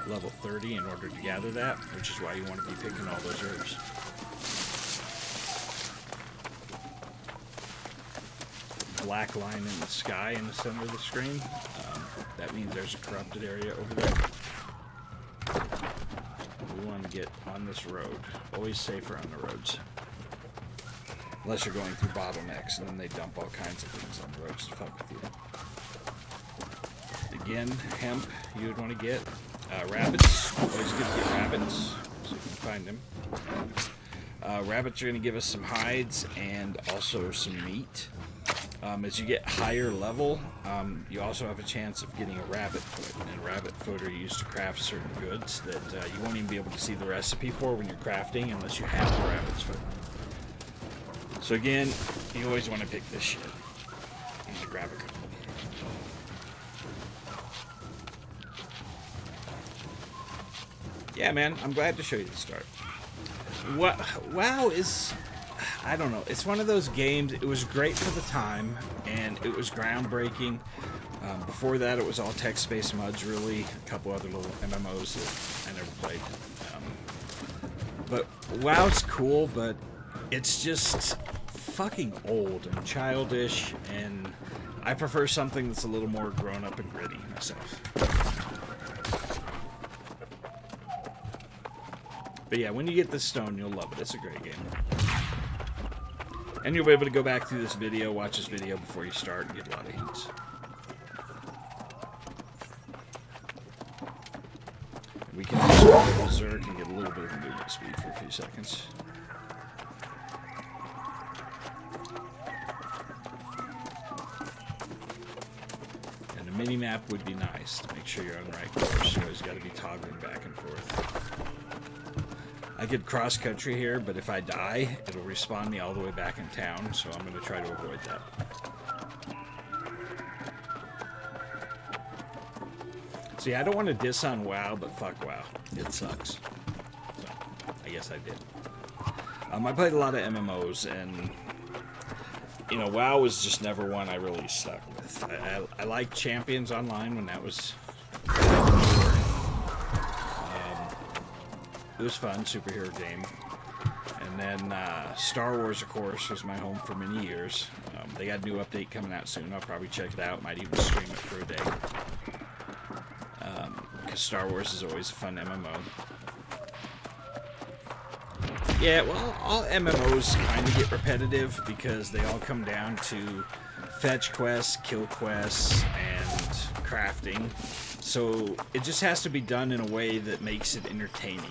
level 30 in order to gather that, which is why you want to be picking all those herbs. Black line in the sky in the center of the screen. That means there's a corrupted area over there. We want to get on this road. Always safer on the roads. Unless you're going through bottlenecks, and then they dump all kinds of things on the roads to fuck with you. Again, hemp you would want to get. Rabbits. Always good to get rabbits, so you can find them. Rabbits are going to give us some hides and also some meat. As you get higher level, you also have a chance of getting a rabbit foot. And rabbit foot are used to craft certain goods that you won't even be able to see the recipe for when you're crafting unless you have the rabbit's foot. So again, you always want to pick this shit. I'm going to grab a couple. Yeah, man, I'm glad to show you the start. WoW is... I don't know. It's one of those games. It was great for the time, and it was groundbreaking. Before that, it was all text-based MUDs, really. A couple other little MMOs that I never played. But WoW's cool, but it's just fucking old and childish, and I prefer something that's a little more grown-up and gritty myself. But yeah, when you get this stone, you'll love it. It's a great game. And you'll be able to go back through this video, watch this video before you start, and get a lot of hints. We can just go berserk and get a little bit of movement speed for a few seconds. And the mini-map would be nice to make sure you're on the right course. You always got to be toggling back and forth. I could cross country here, but if I die, it'll respawn me all the way back in town, so I'm going to try to avoid that. See, I don't want to diss on WoW, but fuck WoW. It sucks. So, I guess I did. I played a lot of MMOs, and, you know, WoW was just never one I really stuck with. I liked Champions Online when that was... It was fun, superhero game. And then Star Wars, of course, was my home for many years. They got a new update coming out soon. I'll probably check it out. Might even stream it for a day. Because Star Wars is always a fun MMO. Yeah, well, all MMOs kind of get repetitive because they all come down to fetch quests, kill quests, and crafting. So it just has to be done in a way that makes it entertaining.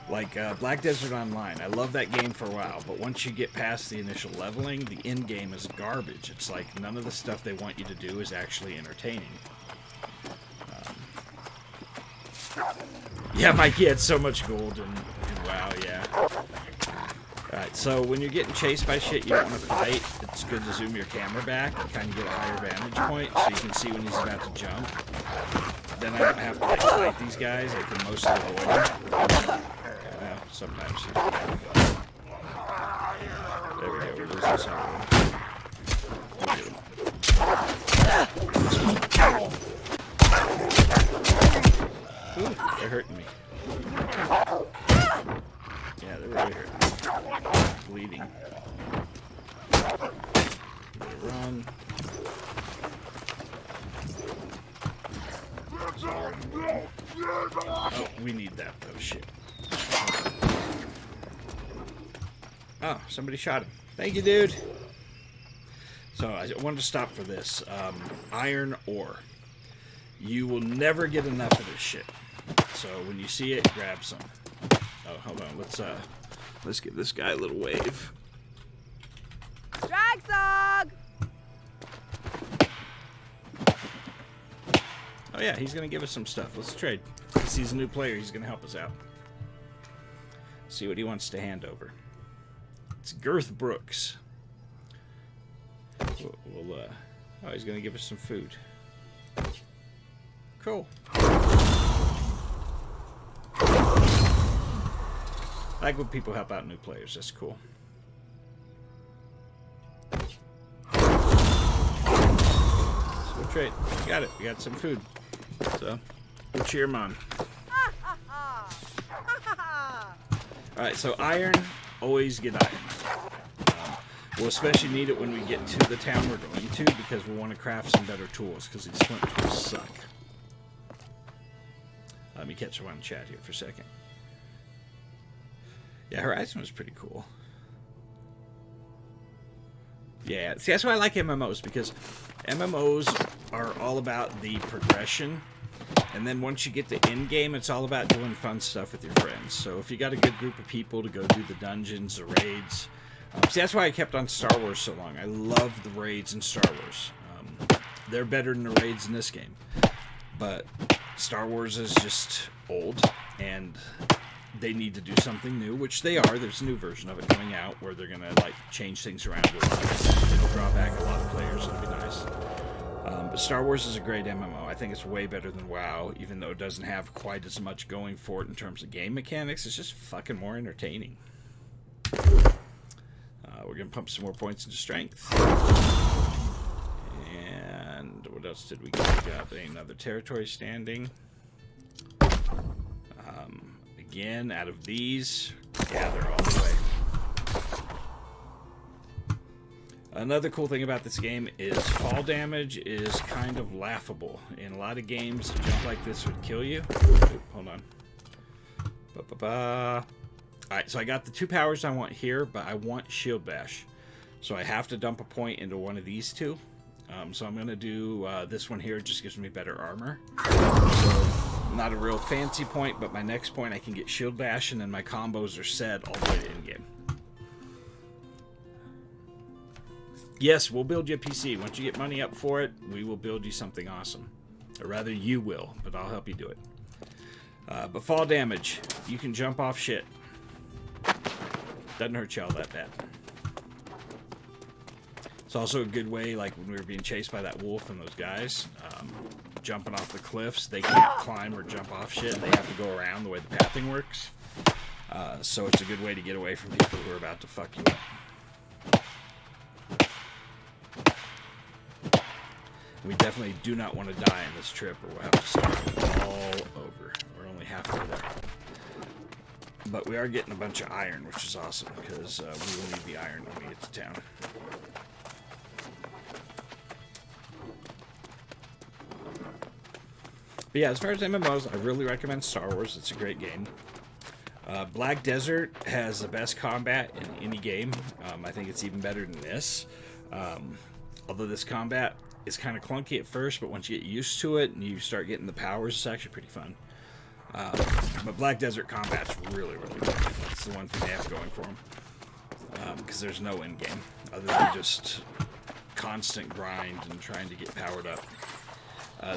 Like Black Desert Online, I love that game for a while, but once you get past the initial leveling, the end game is garbage. It's like none of the stuff they want you to do is actually entertaining. Yeah, Mikey had so much gold and WoW, yeah. Alright, so when you're getting chased by shit you don't want to fight, it's good to zoom your camera back and kind of get a higher vantage point so you can see when he's about to jump. Then I don't have to like, fight these guys, I can mostly avoid them. Well, sometimes. There we go, we're losing someone. Ooh, they're hurting me. Yeah, they're really hurting me. Bleeding. Run. Oh, we need that though, shit. Oh, somebody shot him. Thank you, dude. So I wanted to stop for this. Iron ore. You will never get enough of this shit. So when you see it, grab some. Oh, hold on. Let's give this guy a little wave. Dragzog! Oh yeah, he's gonna give us some stuff. Let's trade. Since he's a new player, he's gonna help us out. See what he wants to hand over. It's Girth Brooks. Oh, he's gonna give us some food. Cool. I like when people help out new players. That's cool. So we'll trade. We got it. We got some food. So we'll cheer him on. Alright, so iron. Always get iron. We'll especially need it when we get to the town we're going to because we want to craft some better tools because these flint tools suck. Let me catch one in chat here for a second. Yeah, Horizon was pretty cool. Yeah, see, that's why I like MMOs, because MMOs are all about the progression, and then once you get to end game, it's all about doing fun stuff with your friends. So if you got a good group of people to go do the dungeons, the raids, see, that's why I kept on Star Wars so long. I love the raids in Star Wars. They're better than the raids in this game, but Star Wars is just old, and they need to do something new, which they are. There's a new version of it coming out where they're gonna like change things around a lot. It'll draw back a lot of players. It'll be nice. But Star Wars is a great MMO. I think it's way better than WoW, even though it doesn't have quite as much going for it in terms of game mechanics. It's just fucking more entertaining. We're gonna pump some more points into strength. And what else did we get? We got another territory standing. Again, out of these, gather all the way. Another cool thing about this game is fall damage is kind of laughable. In a lot of games, a jump like this would kill you. Oop, hold on. Alright, so I got the 2 powers I want here, but I want Shield Bash. So I have to dump a point into one of these two. So I'm going to do this one here. It just gives me better armor. So, not a real fancy point, but my next point I can get Shield Bash, and then my combos are set all the way to in-game. Yes, we'll build you a PC. Once you get money up for it, we will build you something awesome. Or rather, you will, but I'll help you do it. But fall damage. You can jump off shit. Doesn't hurt you all that bad. It's also a good way, like when we were being chased by that wolf and those guys, jumping off the cliffs. They can't climb or jump off shit. They have to go around the way the pathing works. So it's a good way to get away from people who are about to fuck you up. We definitely do not want to die in this trip, or we'll have to start all over. We're only halfway there. But we are getting a bunch of iron, which is awesome, because we will need the iron when we get to town. But yeah, as far as MMOs, I really recommend Star Wars. It's a great game. Black Desert has the best combat in any game. I think it's even better than this. Although this combat is kind of clunky at first, but once you get used to it and you start getting the powers, it's actually pretty fun. But Black Desert combat's really, really good. That's the one thing they have going for them. Because there's no end game other than just constant grind and trying to get powered up.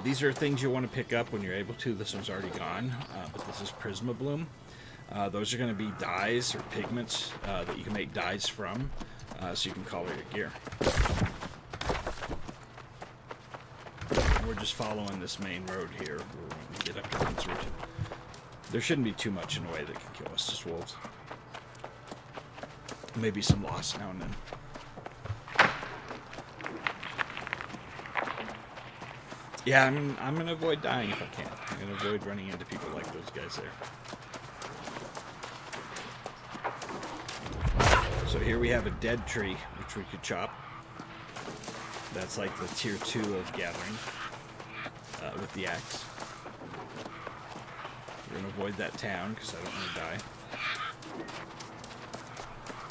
These are things you want to pick up when you're able to. This one's already gone, but this is Prisma Bloom. Those are going to be dyes or pigments that you can make dyes from, so you can color your gear. We're just following this main road here. We're going to get up to Windsor. There shouldn't be too much in the way that can kill us, just wolves. Maybe some loss now and then. Yeah, I'm going to avoid dying if I can. I'm going to avoid running into people like those guys there. So here we have a dead tree, which we could chop. That's like the tier 2 of gathering with the axe. We're going to avoid that town because I don't want to die.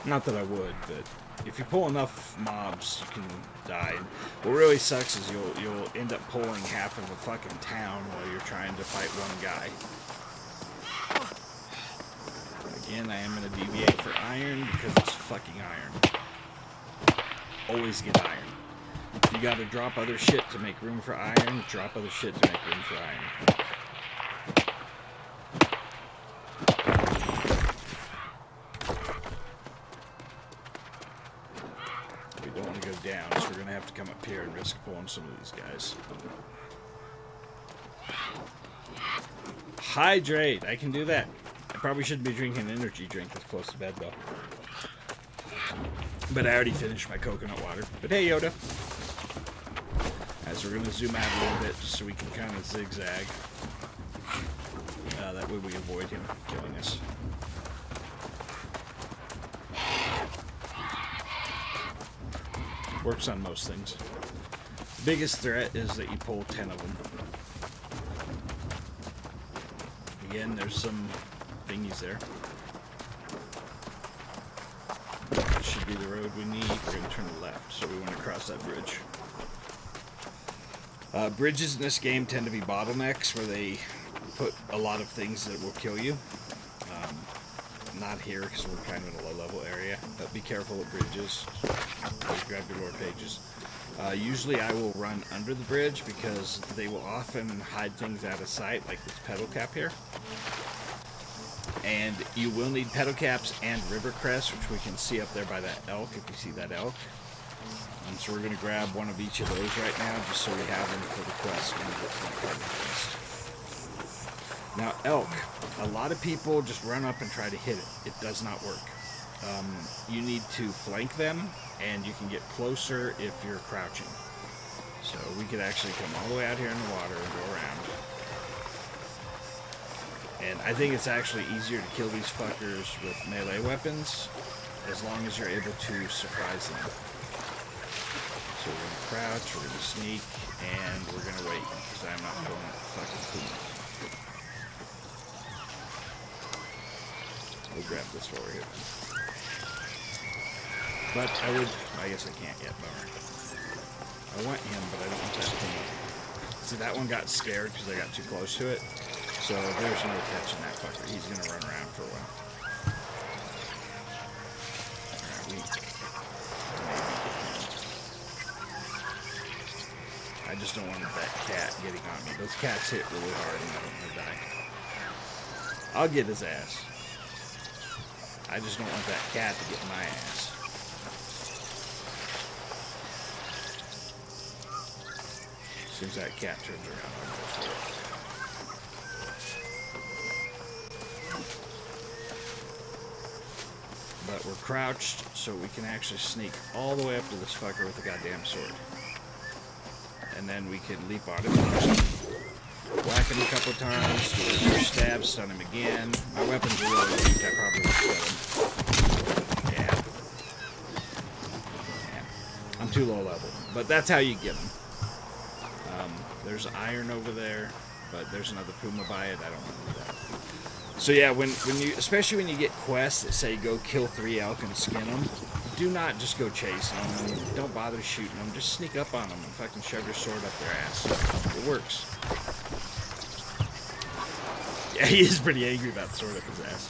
Not that I would, but if you pull enough mobs, you can die. And what really sucks is you'll end up pulling half of a fucking town while you're trying to fight one guy. Again, I am going to deviate for iron because it's fucking iron. Always get iron. If you gotta drop other shit to make room for iron, drop other shit to make room for iron. We don't want to go down, so we're gonna have to come up here and risk pulling some of these guys. Hydrate! I can do that. I probably shouldn't be drinking an energy drink this close to bed, though. But I already finished my coconut water. But hey, Yoda. As we're going to zoom out a little bit just so we can kind of zigzag. That way we avoid him killing us. Works on most things. The biggest threat is that you pull 10 of them. Again, there's some thingies there. That should be the road we need. We're going to turn left, so we want to cross that bridge. Bridges in this game tend to be bottlenecks where they put a lot of things that will kill you. Not here because we're kind of in a low-level area, but be careful with bridges. Always grab your lore pages. Usually I will run under the bridge because they will often hide things out of sight, like this pedal cap here. And you will need pedal caps and river crest, which we can see up there by that elk, if you see that elk. And so we're going to grab one of each of those right now, just so we have them for the quest when we get to that part of the quest. Now, elk. A lot of people just run up and try to hit it. It does not work. You need to flank them, and you can get closer if you're crouching. So we could actually come all the way out here in the water and go around. And I think it's actually easier to kill these fuckers with melee weapons, as long as you're able to surprise them. So we're going to crouch, we're going to sneak, and we're going to wait, because I'm not going to fucking puma. We'll grab this while we're here. But I guess I can't yet, bummer. I want him, but I don't want that puma. See, that one got scared because I got too close to it. So there's no catching that fucker. He's going to run around for a while. I just don't want that cat getting on me. Those cats hit really hard and I don't want to die. I'll get his ass. I just don't want that cat to get my ass. As soon as that cat turns around, I'll go for it. But we're crouched, so we can actually sneak all the way up to this fucker with a goddamn sword. And then we can leap on him, whack him a couple of times, do a first stab, stun him again. My weapons are really weak, I probably won't stun him. Yeah. I'm too low level. But that's how you get them. There's iron over there, but there's another puma by it. I don't want to do that. So yeah, when you, especially when you get quests that say go kill 3 elk and skin them, do not just go chasing them. Don't bother shooting them. Just sneak up on them and fucking shove your sword up their ass. It works. Yeah, he is pretty angry about the sword up his ass.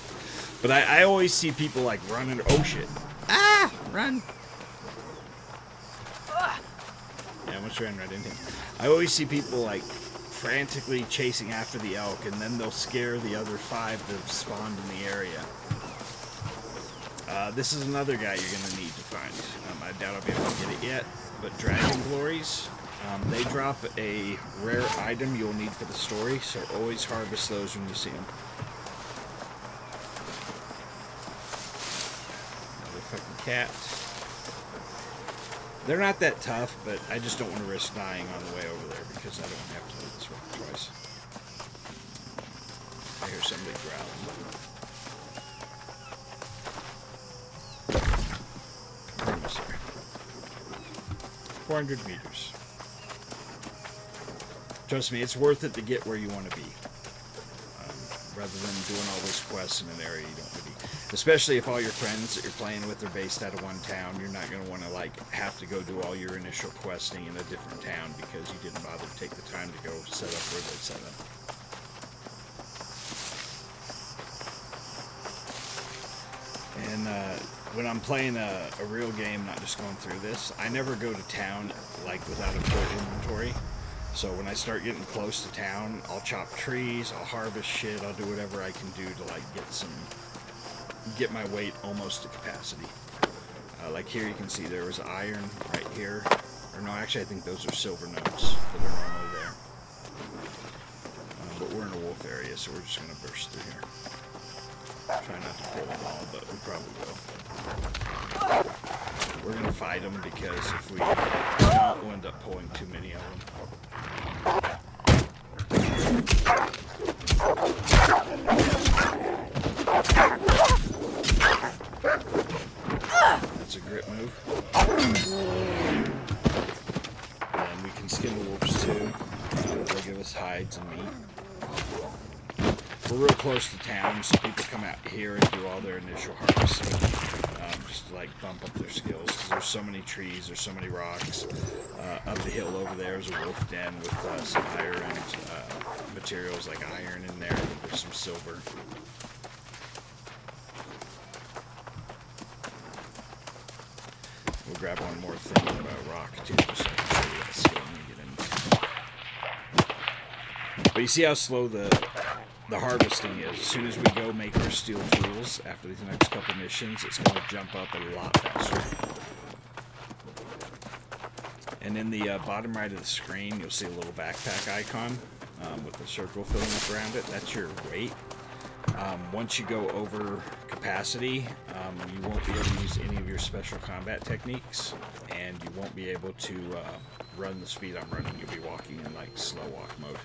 But I always see people like running. Oh shit! Ah, run! Yeah, I almost ran right into him. I always see people like frantically chasing after the elk, and then they'll scare the other 5 that have spawned in the area. This is another guy you're gonna need to find. I doubt I'll be able to get it yet, but Dragon Glories. They drop a rare item you'll need for the story, so always harvest those when you see them. Another fucking cat. They're not that tough, but I just don't want to risk dying on the way over there because I don't want to have to do this rock twice. I hear somebody growling. Almost there. 400 meters. Trust me, it's worth it to get where you want to be. Rather than doing all those quests in an area you don't want to be. Especially if all your friends that you're playing with are based out of one town, you're not going to want to like have to go do all your initial questing in a different town because you didn't bother to take the time to go set up where they set up. And when I'm playing a real game, not just going through this, I never go to town like without a full inventory. So when I start getting close to town, I'll chop trees, I'll harvest shit, I'll do whatever I can do to like get my weight almost to capacity. Like here you can see there was iron right here. Or no, actually I think those are silver notes that are normally there. But we're in a wolf area, so we're just going to burst through here. Try not to pull them all, but we probably will. We're going to fight them because if we don't, we'll end up pulling too many of them. That's a grip move. And we can skin the wolves too. They'll give us hides and meat. We're real close to town, so people come out here and do all their initial harvesting. Just to like bump up their skills because there's so many trees, there's so many rocks. Up the hill over there is a wolf den with some iron materials like iron in there. There's some silver. We'll grab one more thing of rock too, just so I can show you that skill when we get in. But you see how slow the harvesting is. As soon as we go make our steel tools after these next couple missions, it's going to jump up a lot faster. And in the bottom right of the screen, you'll see a little backpack icon with a circle filling up around it. That's your weight. Once you go over capacity, you won't be able to use any of your special combat techniques, and you won't be able to run the speed I'm running. You'll be walking in like slow walk mode.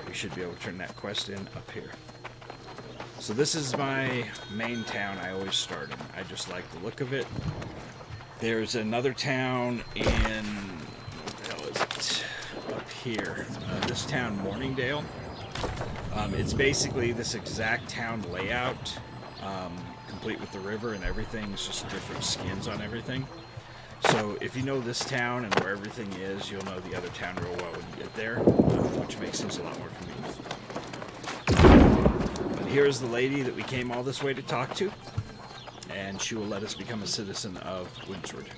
We should be able to turn that quest in up here. So this is my main town I always start in. I just like the look of it. There's another town in, what the hell is it? Up here. This town, Morningdale. It's basically this exact town layout, complete with the river and everything. It's just different skins on everything. So if you know this town and where everything is, you'll know the other town real well when you get there, which makes things a lot more convenient. But here's the lady that we came all this way to talk to, and she will let us become a citizen of Windsward.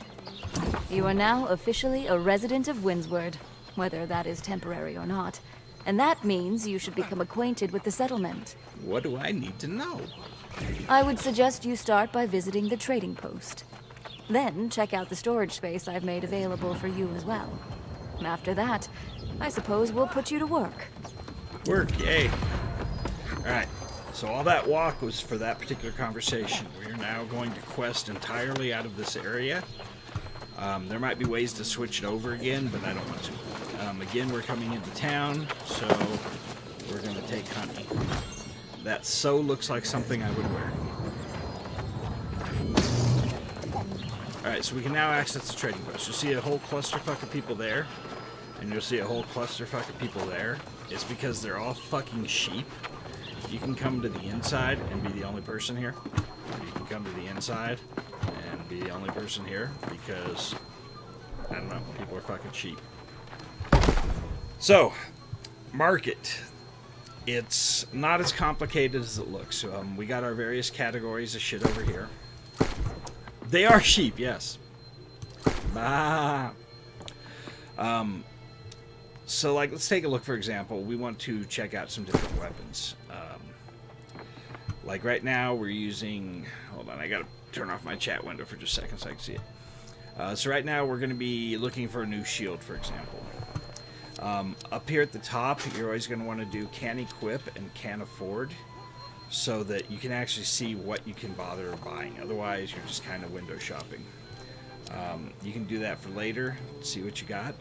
You are now officially a resident of Windsward, whether that is temporary or not. And that means you should become acquainted with the settlement. What do I need to know? I would suggest you start by visiting the trading post. Then check out the storage space I've made available for you as well. After that, I suppose we'll put you to work. Work, yay. Alright, so all that walk was for that particular conversation. We are now going to quest entirely out of this area. There might be ways to switch it over again, but I don't want to. Again, we're coming into town, so we're going to take honey. That so looks like something I would wear. Alright, so we can now access the trading post. You'll see a whole clusterfuck of people there, and you'll see a whole clusterfuck of people there. It's because they're all fucking sheep. You can come to the inside and be the only person here. Or you can come to the inside and be the only person here because, I don't know, people are fucking sheep. So, market. It's not as complicated as it looks. We got our various categories of shit over here. They are sheep, yes. Bah. So, like, let's take a look, for example. We want to check out some different weapons. Like, right now, we're using... Hold on, I gotta turn off my chat window for just a second so I can see it. So right now, we're going to be looking for a new shield, for example. Up here at the top, you're always going to want to do can equip and can afford, so that you can actually see what you can bother buying. Otherwise, you're just kind of window shopping. You can do that for later, see what you got.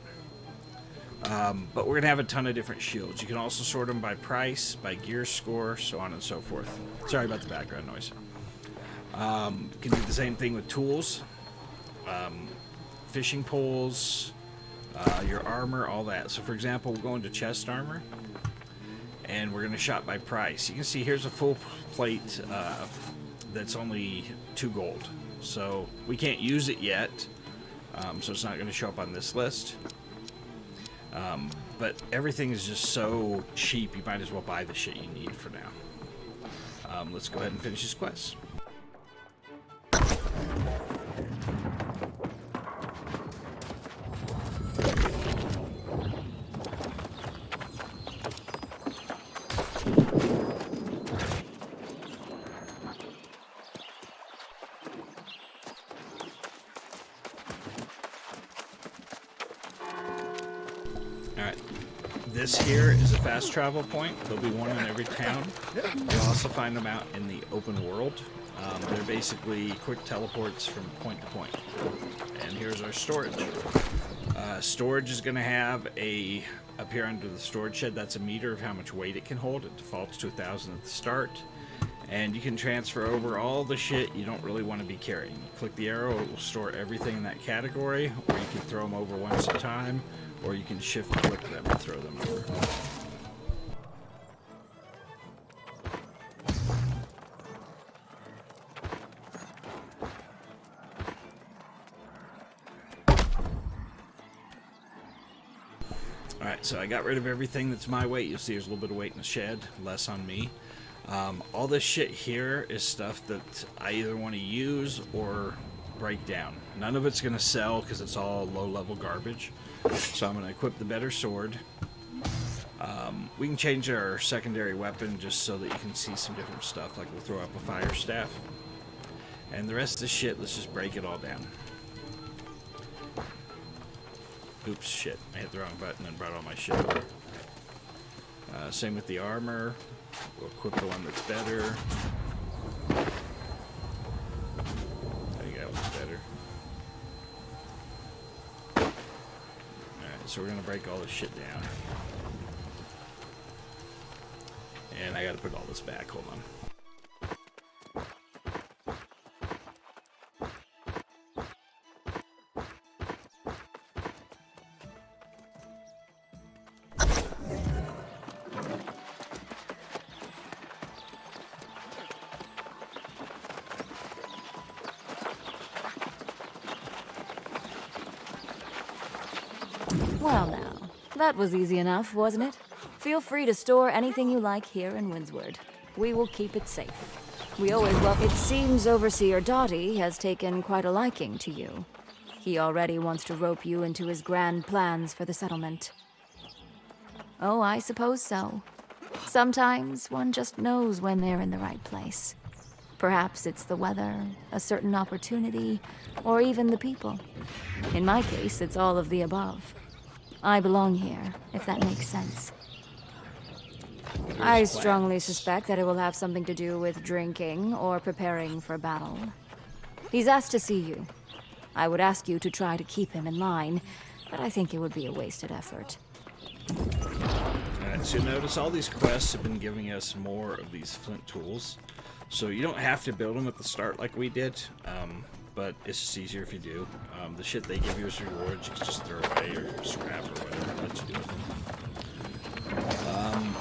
But we're going to have a ton of different shields. You can also sort them by price, by gear score, so on and so forth. Sorry about the background noise. You can do the same thing with tools, fishing poles, your armor, all that. So for example, we'll go into chest armor, and we're going to shop by price. You can see here's a full plate that's only 2 gold. So we can't use it yet, so it's not going to show up on this list. But everything is just so cheap, you might as well buy the shit you need for now. Let's go ahead and finish this quest. Alright, this here is a fast travel point. There'll be one in every town. You'll also find them out in the open world. They're basically quick teleports from point to point. And here's our storage. Storage is going to have up here under the storage shed, that's a meter of how much weight it can hold. It defaults to 1,000 at the start. And you can transfer over all the shit you don't really want to be carrying. You click the arrow, it will store everything in that category, or you can throw them over once at a time, or you can shift click them and throw them over. Alright, so I got rid of everything that's my weight. You'll see there's a little bit of weight in the shed, less on me. All this shit here is stuff that I either want to use or break down. None of it's going to sell because it's all low-level garbage. So I'm going to equip the better sword. We can change our secondary weapon just so that you can see some different stuff. Like we'll throw up a fire staff. And the rest of the shit, let's just break it all down. Oops, shit. I hit the wrong button and brought all my shit over. Same with the armor. We'll equip the one that's better. I think that one's better. Alright, so we're gonna break all this shit down. And I gotta put all this back, hold on. Well now, that was easy enough, wasn't it? Feel free to store anything you like here in Windsward. We will keep it safe. We always welcome. It seems Overseer Dottie has taken quite a liking to you. He already wants to rope you into his grand plans for the settlement. Oh, I suppose so. Sometimes one just knows when they're in the right place. Perhaps it's the weather, a certain opportunity, or even the people. In my case, it's all of the above. I belong here, if that makes sense. I strongly suspect that it will have something to do with drinking or preparing for battle. He's asked to see you. I would ask you to try to keep him in line, but I think it would be a wasted effort. Alright, so notice all these quests have been giving us more of these flint tools. So you don't have to build them at the start like we did, but it's just easier if you do. The shit they give you as rewards, you can just throw away or scrap or whatever. Let you do with them.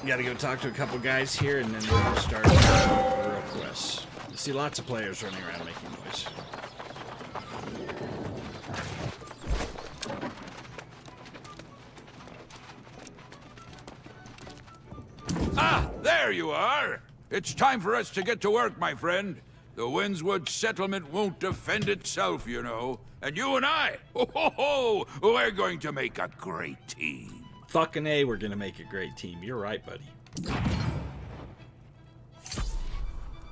Gotta go talk to a couple guys here, and then we'll start the real quests. You see lots of players running around making noise. There you are! It's time for us to get to work, my friend. The Windswood settlement won't defend itself, you know. And you and I, we're going to make a great team. Fucking A, we're gonna make a great team. You're right, buddy.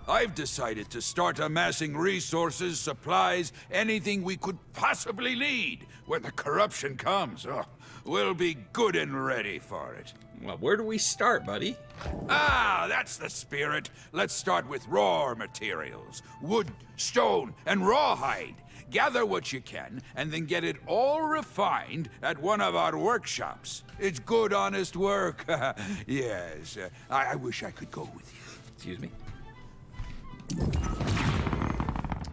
I've decided to start amassing resources, supplies, anything we could possibly need. When the corruption comes, we'll be good and ready for it. Well, where do we start, buddy? Ah, that's the spirit. Let's start with raw materials. Wood, stone, and rawhide. Gather what you can, and then get it all refined at one of our workshops. It's good, honest work. Yes, I wish I could go with you. Excuse me.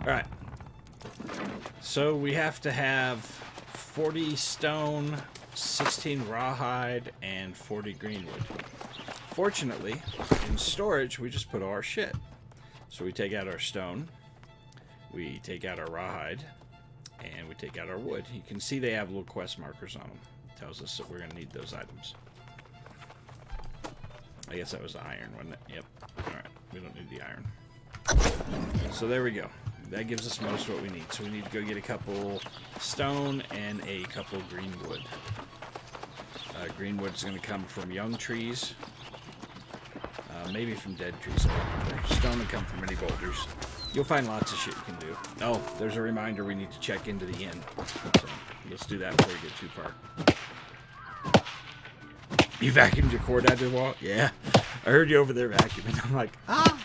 Alright. So we have to have 40 stone, 16 rawhide, and 40 greenwood. Fortunately, in storage, we just put all our shit. So we take out our stone, we take out our rawhide, and we take out our wood. You can see they have little quest markers on them. It tells us that we're going to need those items. I guess that was the iron, wasn't it? Yep. Alright, we don't need the iron. So there we go. That gives us most of what we need. So we need to go get a couple stone and a couple greenwood. Greenwood's going to come from young trees. Maybe from dead trees. Stone will come from any boulders. You'll find lots of shit you can do. Oh, there's a reminder we need to check into the inn. So let's do that before we get too far. You vacuumed your cord out of the wall? Yeah. I heard you over there vacuuming. I'm like, ah!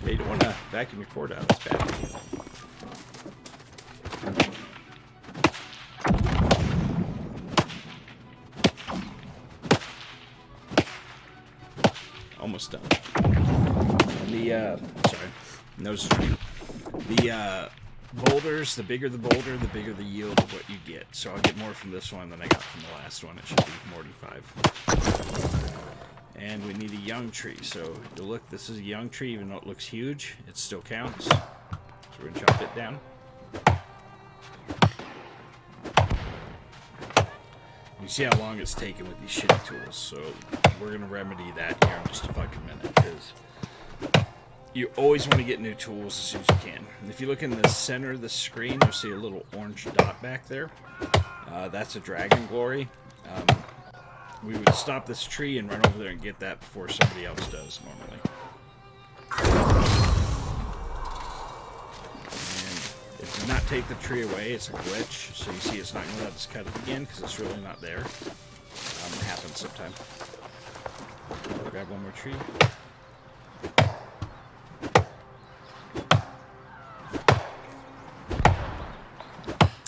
Yeah, you don't want to vacuum your cord out. That's bad. Almost done. And nose string. The boulders, the bigger the boulder, the bigger the yield of what you get. So I'll get more from this one than I got from the last one. It should be more than 5. And we need a young tree. So you look, this is a young tree, even though it looks huge, it still counts. So we're gonna chop it down. You see how long it's taken with these shitty tools. So we're gonna remedy that here in just a fucking minute, because you always want to get new tools as soon as you can. And if you look in the center of the screen, you'll see a little orange dot back there. That's a dragon glory. We would stop this tree and run over there and get that before somebody else does normally. And it did not take the tree away. It's a glitch. So you see it's not going to let us cut it again because it's really not there. It happens sometime. Grab one more tree.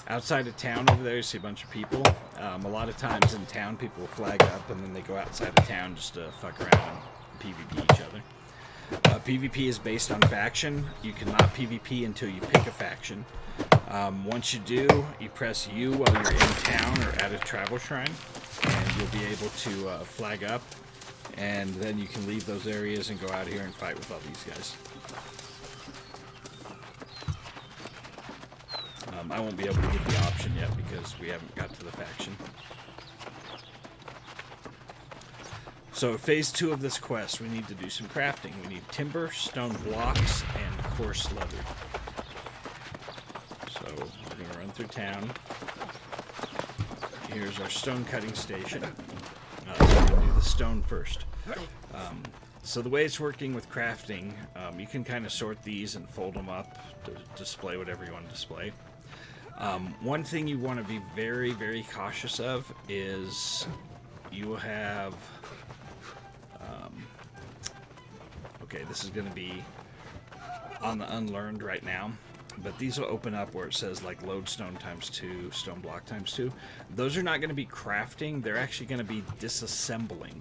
Outside of town over there, you see a bunch of people. A lot of times in town, people will flag up and then they go outside of town just to fuck around and PvP each other. PvP is based on faction. You cannot PvP until you pick a faction. Once you do, you press U while you're in town or at a travel shrine, and you'll be able to flag up, and then you can leave those areas and go out here and fight with all these guys. I won't be able to get the option yet because we haven't got to the faction. So phase 2 of this quest, we need to do some crafting. We need timber, stone blocks, and coarse leather. So we're going to run through town. Here's our stone cutting station. So we're going to do the stone first. So the way it's working with crafting, you can kind of sort these and fold them up to display whatever you want to display. One thing you want to be very, very cautious of is you will have... okay, this is going to be on the unlearned right now, but these will open up where it says like lodestone ×2, stone block ×2. Those are not going to be crafting, they're actually going to be disassembling.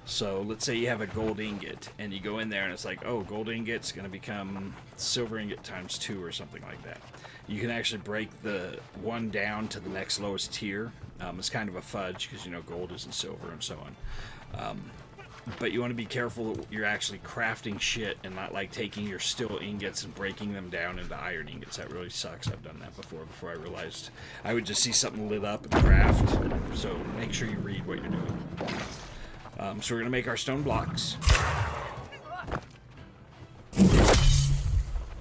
So let's say you have a gold ingot and you go in there and it's like, oh, gold ingot's going to become silver ingot ×2 or something like that. You can actually break the one down to the next lowest tier. It's kind of a fudge because, you know, gold isn't silver and so on. But you want to be careful that you're actually crafting shit and not like taking your steel ingots and breaking them down into iron ingots. That really sucks. I've done that before I realized I would just see something lit up and craft. So make sure you read what you're doing. So we're going to make our stone blocks.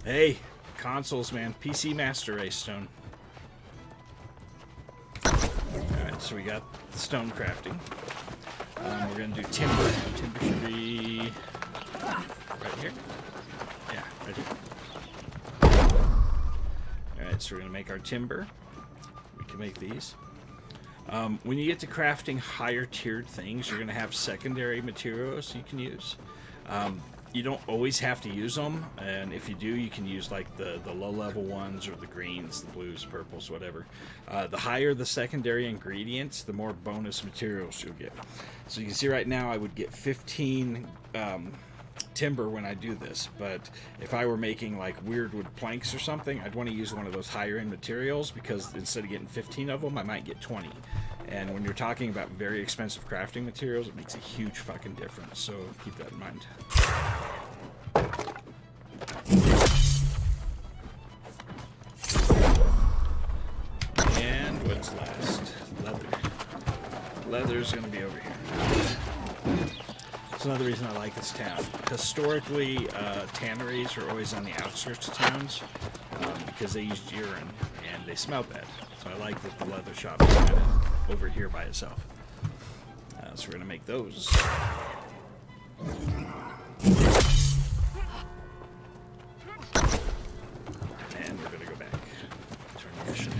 Hey, consoles, man. PC Master Race stone. Alright, so we got the stone crafting. We're going to do timber. Timber should be right here. Yeah, right here. Alright, so we're going to make our timber. We can make these. When you get to crafting higher tiered things, you're going to have secondary materials you can use. You don't always have to use them, and if you do, you can use like the low level ones or the greens, the blues, purples, whatever. The higher the secondary ingredients, the more bonus materials you'll get. So you can see right now I would get 15 timber when I do this, but if I were making like weird wood planks or something, I'd want to use one of those higher end materials, because instead of getting 15 of them, I might get 20. And when you're talking about very expensive crafting materials, it makes a huge fucking difference, so keep that in mind. And what's last? Leather. Leather's gonna be over here. That's another reason I like this town. Historically, tanneries are always on the outskirts of towns because they use urine and they smell bad. So I like that the leather shop is kind of over here by itself. So we're going to make those. And we're going to go back. Turn the mission.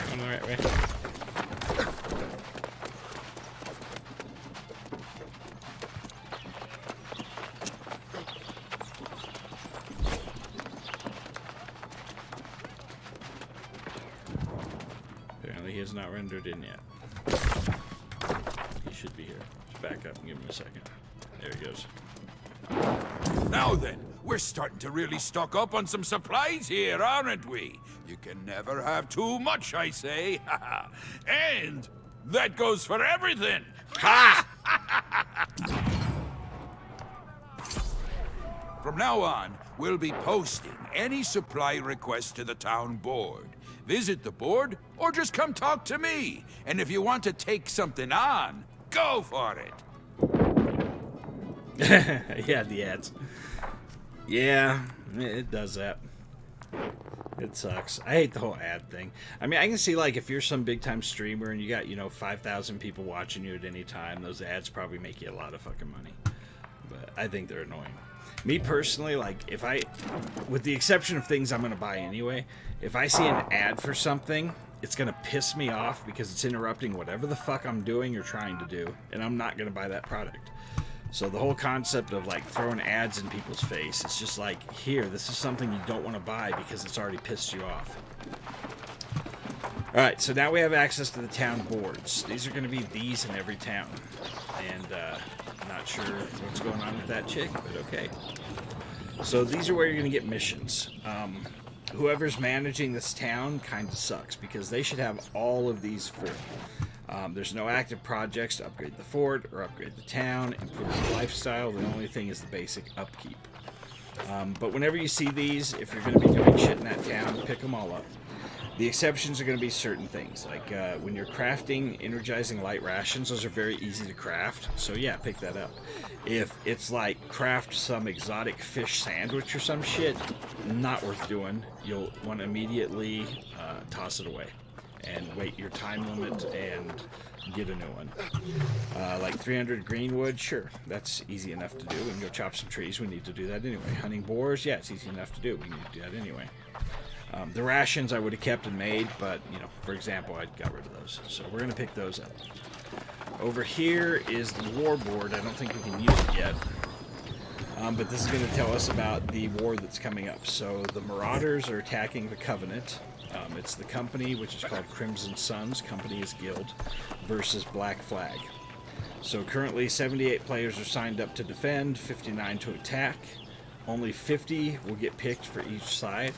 Going the right way. Apparently he has not rendered in yet. He should be here. Just back up and give him a second. There he goes. Now then, we're starting to really stock up on some supplies here, aren't we? You can never have too much, I say. And that goes for everything. Ha! From now on, we'll be posting any supply requests to the town board. Visit the board, or just come talk to me. And if you want to take something on, go for it. Yeah, the ads. Yeah, it does that. It sucks. I hate the whole ad thing. I mean, I can see, like, if you're some big-time streamer and you got, 5,000 people watching you at any time, those ads probably make you a lot of fucking money. But I think they're annoying. Me personally, like, with the exception of things I'm going to buy anyway, if I see an ad for something, it's going to piss me off because it's interrupting whatever the fuck I'm doing or trying to do, and I'm not going to buy that product. So the whole concept of, like, throwing ads in people's face, it's just like, here, this is something you don't want to buy because it's already pissed you off. Alright, so now we have access to the town boards. These are going to be these in every town. And, I'm not sure what's going on with that chick, but okay. So these are where you're going to get missions. Whoever's managing this town kind of sucks because they should have all of these full. There's no active projects to upgrade the fort or upgrade the town, improve the lifestyle. The only thing is the basic upkeep. But whenever you see these, if you're going to be doing shit in that town, pick them all up. The exceptions are going to be certain things, like when you're crafting energizing light rations, those are very easy to craft, so yeah, pick that up. If it's like craft some exotic fish sandwich or some shit, not worth doing. You'll want to immediately toss it away and wait your time limit and get a new one. Like 300 greenwood, sure, that's easy enough to do. We can go chop some trees, we need to do that anyway. Hunting boars, yeah, it's easy enough to do. We need to do that anyway. The rations I would have kept and made, but, for example, I got rid of those. So we're going to pick those up. Over here is the war board. I don't think we can use it yet. But this is going to tell us about the war that's coming up. So the Marauders are attacking the Covenant. It's the company, which is called Crimson Sons. Company is Guild, versus Black Flag. So currently 78 players are signed up to defend, 59 to attack. Only 50 will get picked for each side.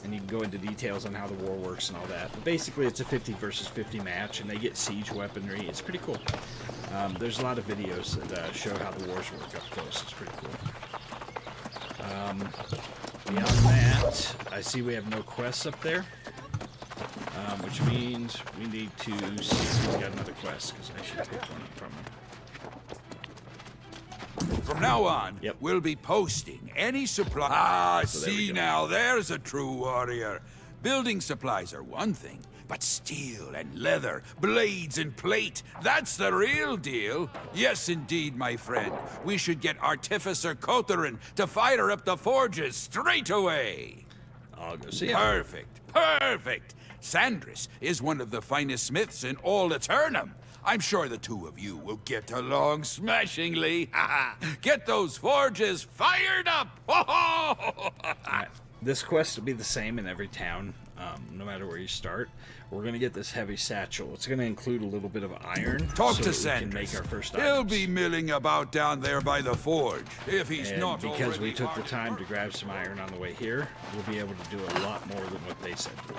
And you can go into details on how the war works and all that. But basically, it's a 50 versus 50 match, and they get siege weaponry. It's pretty cool. There's a lot of videos that show how the wars work up close. It's pretty cool. Beyond that, I see we have no quests up there, which means we need to see if we've got another quest, because I should pick one up from him. From now on, Yep. we'll be posting any supply. Ah, So there we see go. now, there's a true warrior. Building supplies are one thing, but steel and leather, blades and plate, that's the real deal. Yes, indeed, my friend. We should get Artificer Kotherin to fire up the forges straight away. I'll go see him. Perfect, perfect. Sandris is one of the finest smiths in all Eternum. I'm sure the two of you will get along smashingly. Get those forges fired up! Alright, this quest will be the same in every town, no matter where you start. We're going to get this heavy satchel. It's going to include a little bit of iron. Talk so to that we can Sandris. make our first He'll items. be milling about down there by the forge, if he's And not because already we took the hard time at to work. grab some iron on the way here, we'll be able to do a lot more than what they said to do.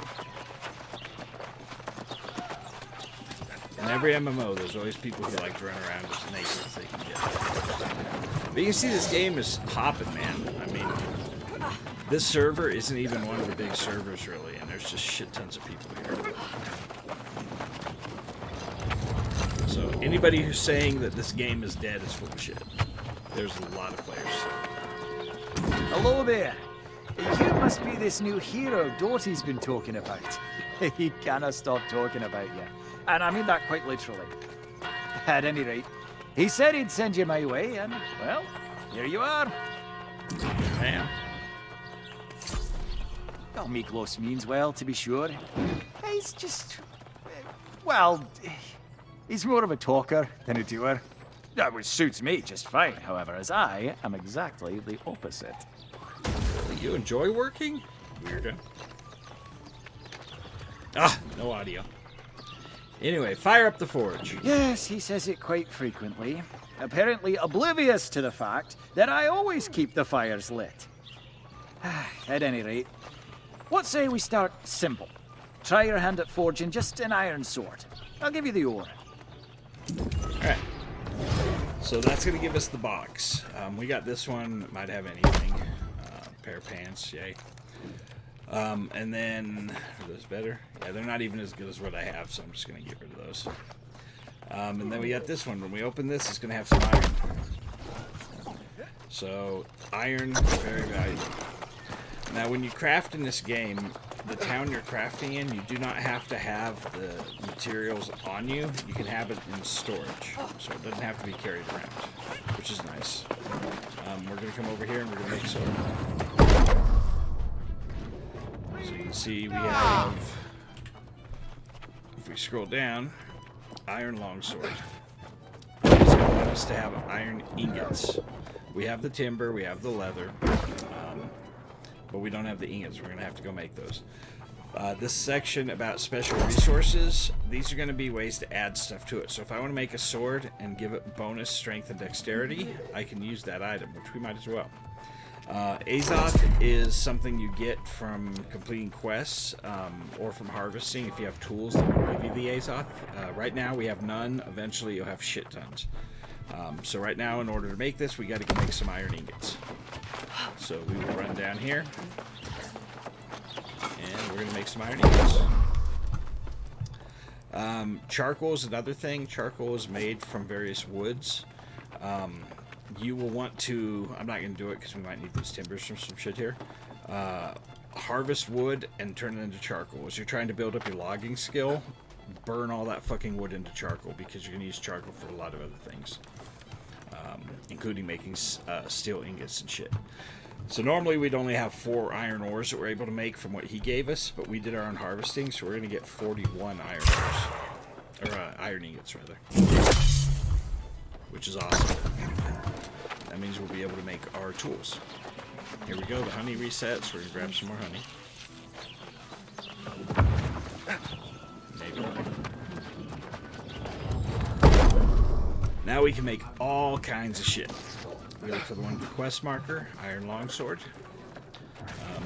In every MMO, there's always people who like to run around as naked as they can get. But you can see this game is popping, man. I mean, this server isn't even one of the big servers, really, and there's just shit tons of people here. So anybody who's saying that this game is dead is full of shit. There's a lot of players. Hello there. You must be this new hero Doty's been talking about. He cannot stop talking about you. And I mean that quite literally. At any rate, he said he'd send you my way, and, well, here you are. Man. Well, Miklos means well, to be sure. He's just... well, he's more of a talker than a doer. Which suits me just fine, however, as I am exactly the opposite. You enjoy working? Weirdo. Ah, no audio. Anyway, fire up the forge. Yes, he says it quite frequently. Apparently oblivious to the fact that I always keep the fires lit. At any rate, what say we start simple? Try your hand at forging just an iron sword. I'll give you the ore. Alright. So that's going to give us the box. We got this one. Might have anything. Pair of pants. Yay. And then, are those better? Yeah, they're not even as good as what I have, so I'm just going to get rid of those. And then we got this one. When we open this, it's going to have some iron. So, iron, very valuable. Now, when you craft in this game, the town you're crafting in, you do not have to have the materials on you. You can have it in storage, so it doesn't have to be carried around, which is nice. We're going to come over here and we're going to make sword. So you can see we have, if we scroll down, iron longsword. It's going to want us to have iron ingots. We have the timber, we have the leather, but we don't have the ingots. We're going to have to go make those. This section about special resources, these are going to be ways to add stuff to it. So if I want to make a sword and give it bonus strength and dexterity, I can use that item, which we might as well. Azoth is something you get from completing quests or from harvesting if you have tools that will give you the Azoth. Right now we have none. Eventually you'll have shit tons. So right now, in order to make this, we got to go make some iron ingots. So we will run down here, and we're going to make some iron ingots. Charcoal is another thing. Charcoal is made from various woods. You will want to, I'm not going to do it because we might need these timbers from some shit here, harvest wood and turn it into charcoal. As you're trying to build up your logging skill, burn all that fucking wood into charcoal, because you're going to use charcoal for a lot of other things, including making steel ingots and shit. So normally we'd only have 4 iron ores that we're able to make from what he gave us, but we did our own harvesting, so we're going to get 41 iron ores, or iron ingots rather, which is awesome. That means we'll be able to make our tools. Here we go, the honey resets. We're going to grab some more honey. Maybe. Now we can make all kinds of shit. We look for the one with the quest marker, iron longsword.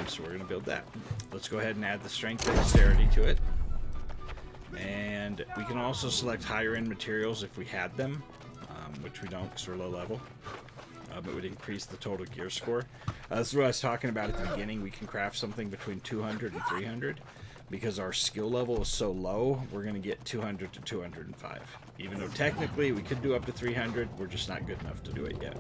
So we're going to build that. Let's go ahead and add the strength and dexterity to it. And we can also select higher end materials if we had them, which we don't because we're low level. it would increase the total gear score. This is what I was talking about at the beginning. We can craft something between 200 and 300. Because our skill level is so low, we're going to get 200 to 205. Even though technically we could do up to 300, we're just not good enough to do it yet.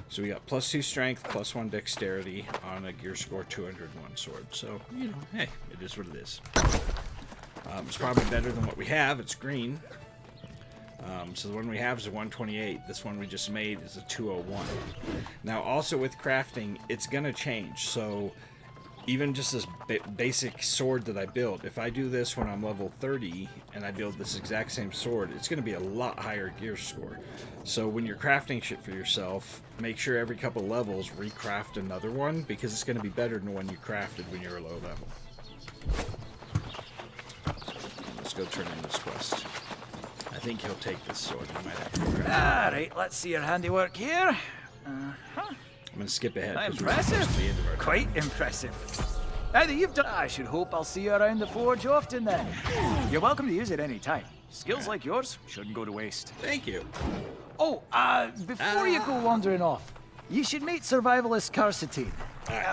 So we got +2 strength, +1 dexterity on a gear score 201 sword. So, you know, hey, it is what it is. It's probably better than what we have. It's green. So the one we have is a 128. This one we just made is a 201. Now, also with crafting, it's going to change. So even just this basic sword that I built, if I do this when I'm level 30 and I build this exact same sword, it's going to be a lot higher gear score. So when you're crafting shit for yourself, make sure every couple levels recraft another one, because it's going to be better than the one you crafted when you're low level. Let's go turn in this quest. I think he'll take this sword. He might have to grab it. Alright, let's see your handiwork here. I'm gonna skip ahead. Impressive. Quite impressive. Now that you've done, I should hope I'll see you around the forge often then. You're welcome to use it any time. Skills like yours shouldn't go to waste. Thank you. Oh, before you go wandering off, you should meet survivalist Carcitine.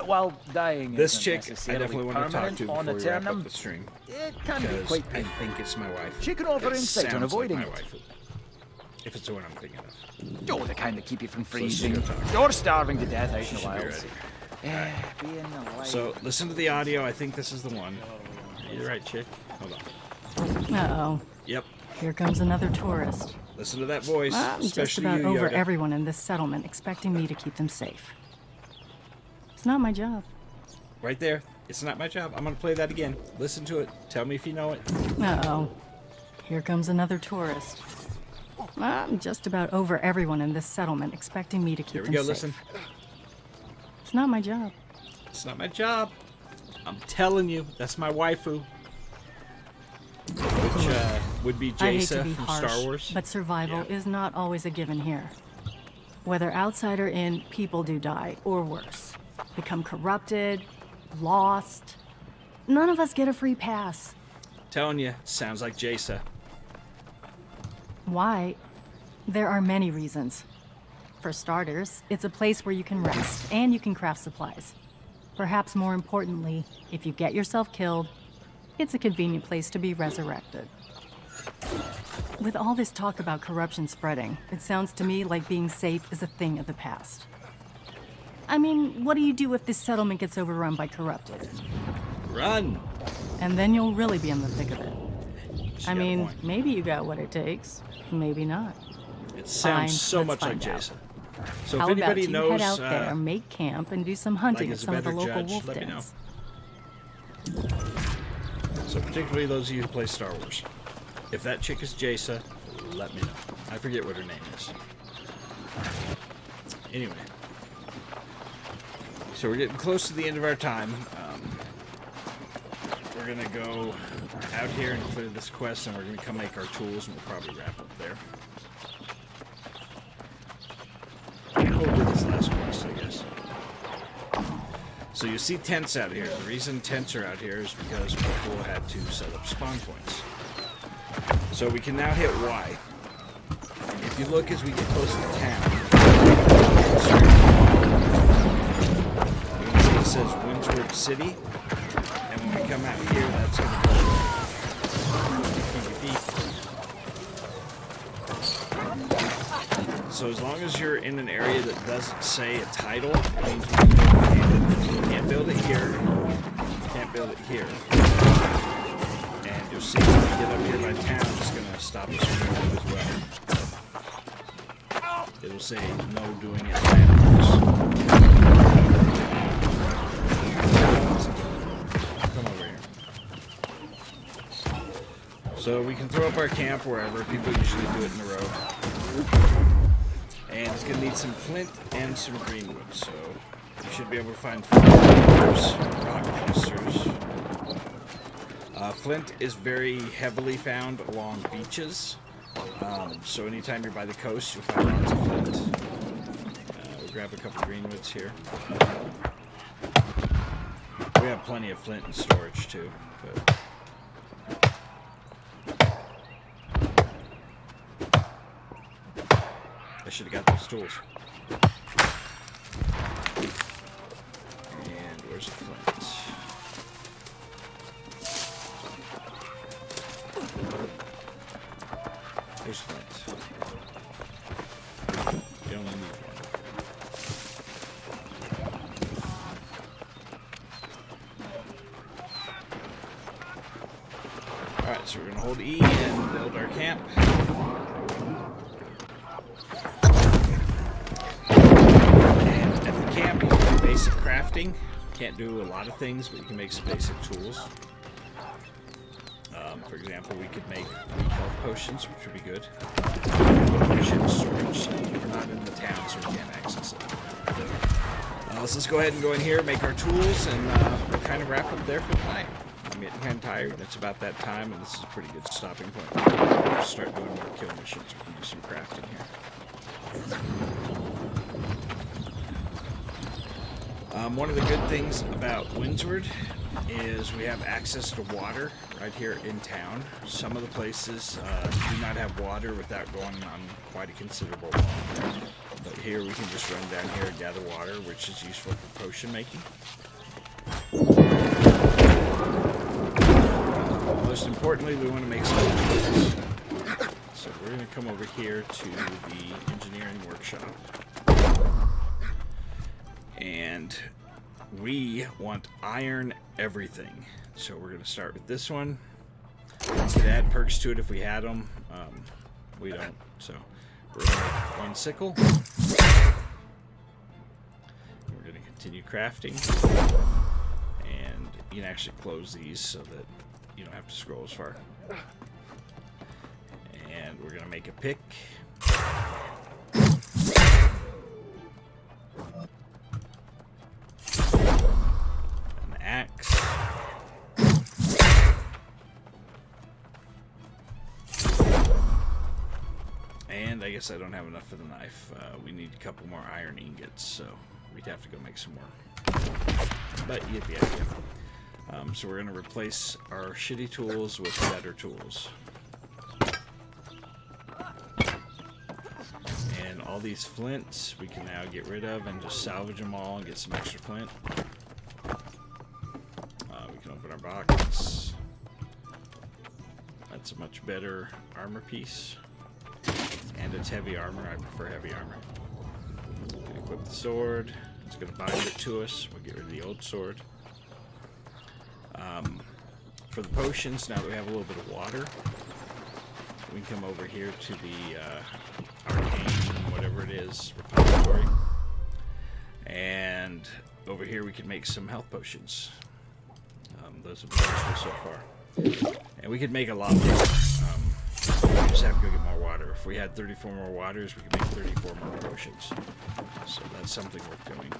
While dying this isn't chick, I necessarily definitely want to talk to on before we wrap Eternum, up the stream. It can be Because quite I painful. think it's my wife. She can offer It insight on sounds avoiding like my it. wife. If it's the one I'm thinking of. Oh, the kind that keep you from So let's freezing go talk. or starving to death out in She the should be wilds. ready. Being alive. So listen to the audio. I think this is the one. You're right, chick. Hold on. Uh-oh. Yep. Here comes another tourist. Listen to that voice. I'm just especially about you, over Yoda. everyone in this settlement expecting me to keep them safe. It's not my job. Right there. It's not my job. I'm gonna play that again. Listen to it. Tell me if you know it. Uh-oh. Here comes another tourist. I'm just about over everyone in this settlement expecting me to keep Here we them go. safe. Listen. It's not my job. It's not my job. I'm telling you, that's my waifu. Which would be I hate to Jaisa be from harsh, Star Wars. but survival Yeah. is not always a given here. Whether outside or in, people do die, or worse. Become corrupted, lost. None of us get a free pass. Telling you, sounds like Jaisa. Why? There are many reasons. For starters, it's a place where you can rest, and you can craft supplies. Perhaps more importantly, if you get yourself killed, it's a convenient place to be resurrected. With all this talk about corruption spreading, it sounds to me like being safe is a thing of the past. I mean, what do you do if this settlement gets overrun by corrupted? Run! And then you'll really be in the thick of it. She I got a mean, point. maybe you got what it takes, maybe not. It sounds Fine, so let's much like find out. Jaisa. So How if anybody about you knows, head out there, make camp, and do some hunting like at is a some of the better local judge, wolf let me know. dens. So particularly those of you who play Star Wars. If that chick is Jaisa, let me know. I forget what her name is. Anyway. So we're getting close to the end of our time. We're going to go out here and clear this quest, and we're going to come make our tools, and we'll probably wrap up there. We'll do this last quest, I guess. So you see tents out here. The reason tents are out here is because people had to set up spawn points. So we can now hit Y. If you look as we get close to town, you can see it says Windsward City. And when we come out here, that's going to go PvP. So as long as you're in an area that doesn't say a title, it means you can't build it here, you can't build it here. And you'll see when we get up here by town, it's going to stop us from doing it as well. It'll say no doing it landmarks. Come over here. So we can throw up our camp wherever. People usually do it in the road. And it's going to need some flint and some greenwood, so you should be able to find flint, rock clusters. Flint is very heavily found along beaches, so anytime you're by the coast, you'll find lots of flint. We'll grab a couple greenwoods here. We have plenty of flint in storage too, but... I should have got those tools. And where's the flint? There's flint. You only need one. Alright, so we're going to hold E and build our camp. And at the camp, you can do basic crafting. Can't do a lot of things, but you can make some basic tools. For example, we could make weak health potions, which would be good. Ship storage. We're not in the town, so we can't access it. So let's go ahead and go in here, make our tools, and we'll kind of wrap up there for the night. I'm getting kind of tired. It's about that time, and this is a pretty good stopping point. We'll start doing more kill missions. We can do some crafting here. One of the good things about Windsward is we have access to water right here in town. Some of the places do not have water without going on quite a considerable long. But here we can just run down here and gather water, which is useful for potion making. Most importantly, we want to make some tools. So we're going to come over here to the engineering workshop. And we want iron everything. So we're going to start with this one. We could add perks to it if we had them. We don't. So we're going to make one sickle. We're going to continue crafting. And you can actually close these so that you don't have to scroll as far. And we're going to make a pick. An axe. And I guess I don't have enough for the knife. We need a couple more iron ingots, so we'd have to go make some more. But you get the idea. So we're going to replace our shitty tools with better tools. And all these flints we can now get rid of and just salvage them all and get some extra flint. We can open our box. That's a much better armor piece. And it's heavy armor. I prefer heavy armor. We can equip the sword. It's going to bind it to us. We'll get rid of the old sword. For the potions, now that we have a little bit of water, we can come over here to the arcane, whatever it is, repository. And over here we can make some health potions. Those have been useful so far. And we could make a lot more. We just have to go get more water. If we had 34 more waters, we could make 34 more potions. So that's something worth doing.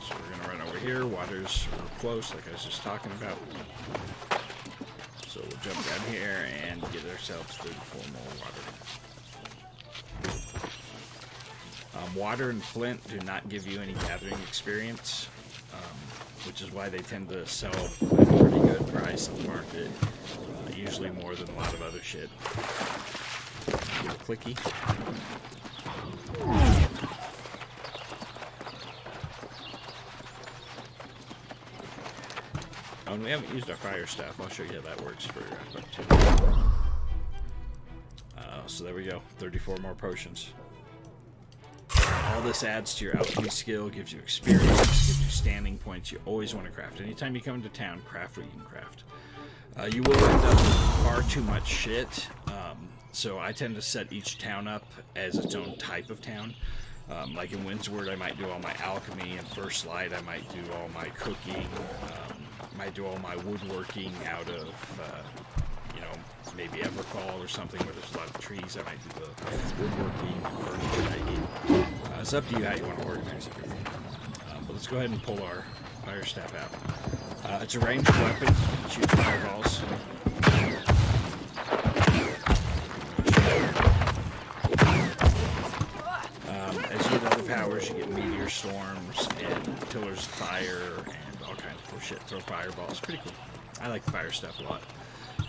So we're going to run over here. Waters are close, like I was just talking about. So we'll jump down here and get ourselves 34 more water. Water and flint do not give you any gathering experience, which is why they tend to sell at a pretty good price on the market. Usually more than a lot of other shit. Get a clicky. Oh, and we haven't used our fire staff. I'll show you how that works for part 2. So there we go. 34 more potions. All this adds to your alchemy skill, gives you experience, gives you standing points. You always want to craft. Anytime you come into town, craft what you can craft. You will end up with far too much shit. So I tend to set each town up as its own type of town. Like in Windsward, I might do all my alchemy. In First Light, I might do all my cooking. Might do all my woodworking out of, maybe Everfall or something where there's a lot of trees. I might do the woodworking, furniture making. It's up to you how you want to organize everything. But let's go ahead and pull our fire staff out. It's a ranged weapon. It shoots fireballs. As you get other powers, you get meteor storms and pillars of fire and all kinds of cool shit. Throw fireballs. Pretty cool. I like the fire stuff a lot.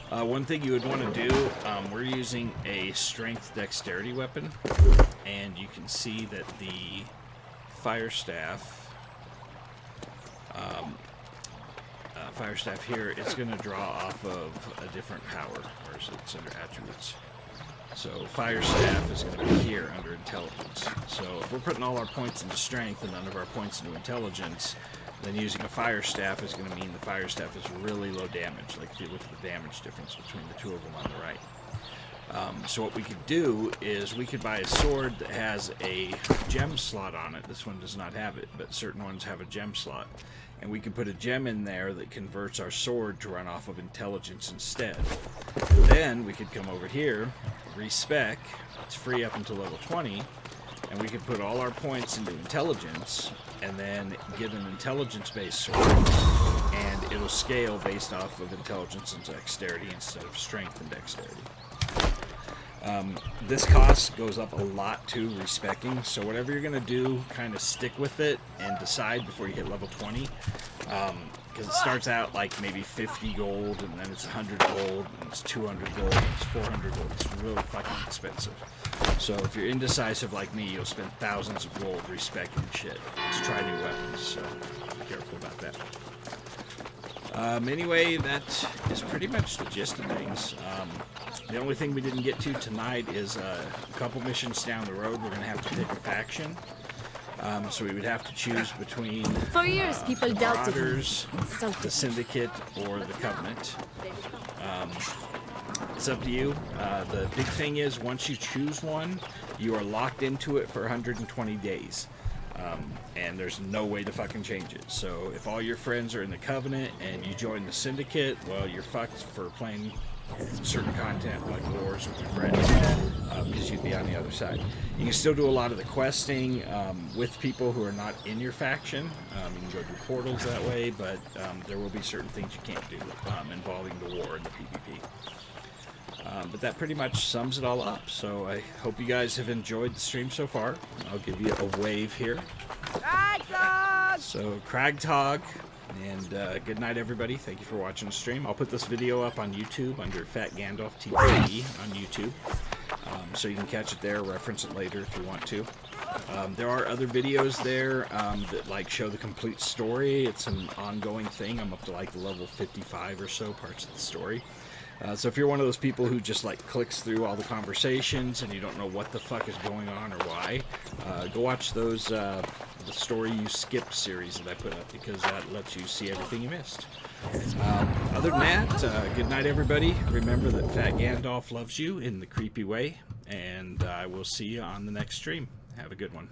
One thing you would want to do, we're using a strength dexterity weapon, and you can see that the fire staff here, it's going to draw off of a different power, or it's under attributes. So fire staff is going to be here under intelligence. So if we're putting all our points into strength and none of our points into intelligence, then using a fire staff is going to mean the fire staff is really low damage. Like if you look at the damage difference between the two of them on the right. So what we could do is we could buy a sword that has a gem slot on it. This one does not have it, but certain ones have a gem slot. And we can put a gem in there that converts our sword to run off of intelligence instead. Then we could come over here, respec, it's free up until level 20, and we could put all our points into intelligence, and then get an intelligence-based sword, and it'll scale based off of intelligence and dexterity instead of strength and dexterity. This cost goes up a lot to respecking, so whatever you're going to do, kind of stick with it and decide before you hit level 20, because it starts out like maybe 50 gold, and then it's 100 gold, and it's 200 gold, and it's 400 gold. It's really fucking expensive. So if you're indecisive like me, you'll spend thousands of gold respecting shit to try new weapons, so be careful about that. Anyway, that is pretty much the gist of things. The only thing we didn't get to tonight is a couple missions down the road. We're going to have to pick a faction. So we would have to choose between For years, people the doubted me. Marauders, the Syndicate, or the Covenant. It's up to you. The big thing is, once you choose one, you are locked into it for 120 days. And there's no way to fucking change it. So if all your friends are in the Covenant and you join the Syndicate, well, you're fucked for playing certain content like wars with your friends, because you'd be on the other side. You can still do a lot of the questing with people who are not in your faction. You can go through portals that way, but there will be certain things you can't do involving the war and the PvP. But that pretty much sums it all up. So I hope you guys have enjoyed the stream so far. I'll give you a wave here. So Cragtog, and good night everybody. Thank you for watching the stream. I'll put this video up on YouTube under Fat Gandalf TV on YouTube. So you can catch it there, reference it later if you want to. There are other videos there that like show the complete story. It's an ongoing thing. I'm up to like level 55 or so parts of the story. So if you're one of those people who just like clicks through all the conversations and you don't know what the fuck is going on or why, go watch those the Story You Skipped series that I put up, because that lets you see everything you missed. Other than that, good night everybody. Remember that Fat Gandalf loves you in the creepy way, and I will see you on the next stream. Have a good one.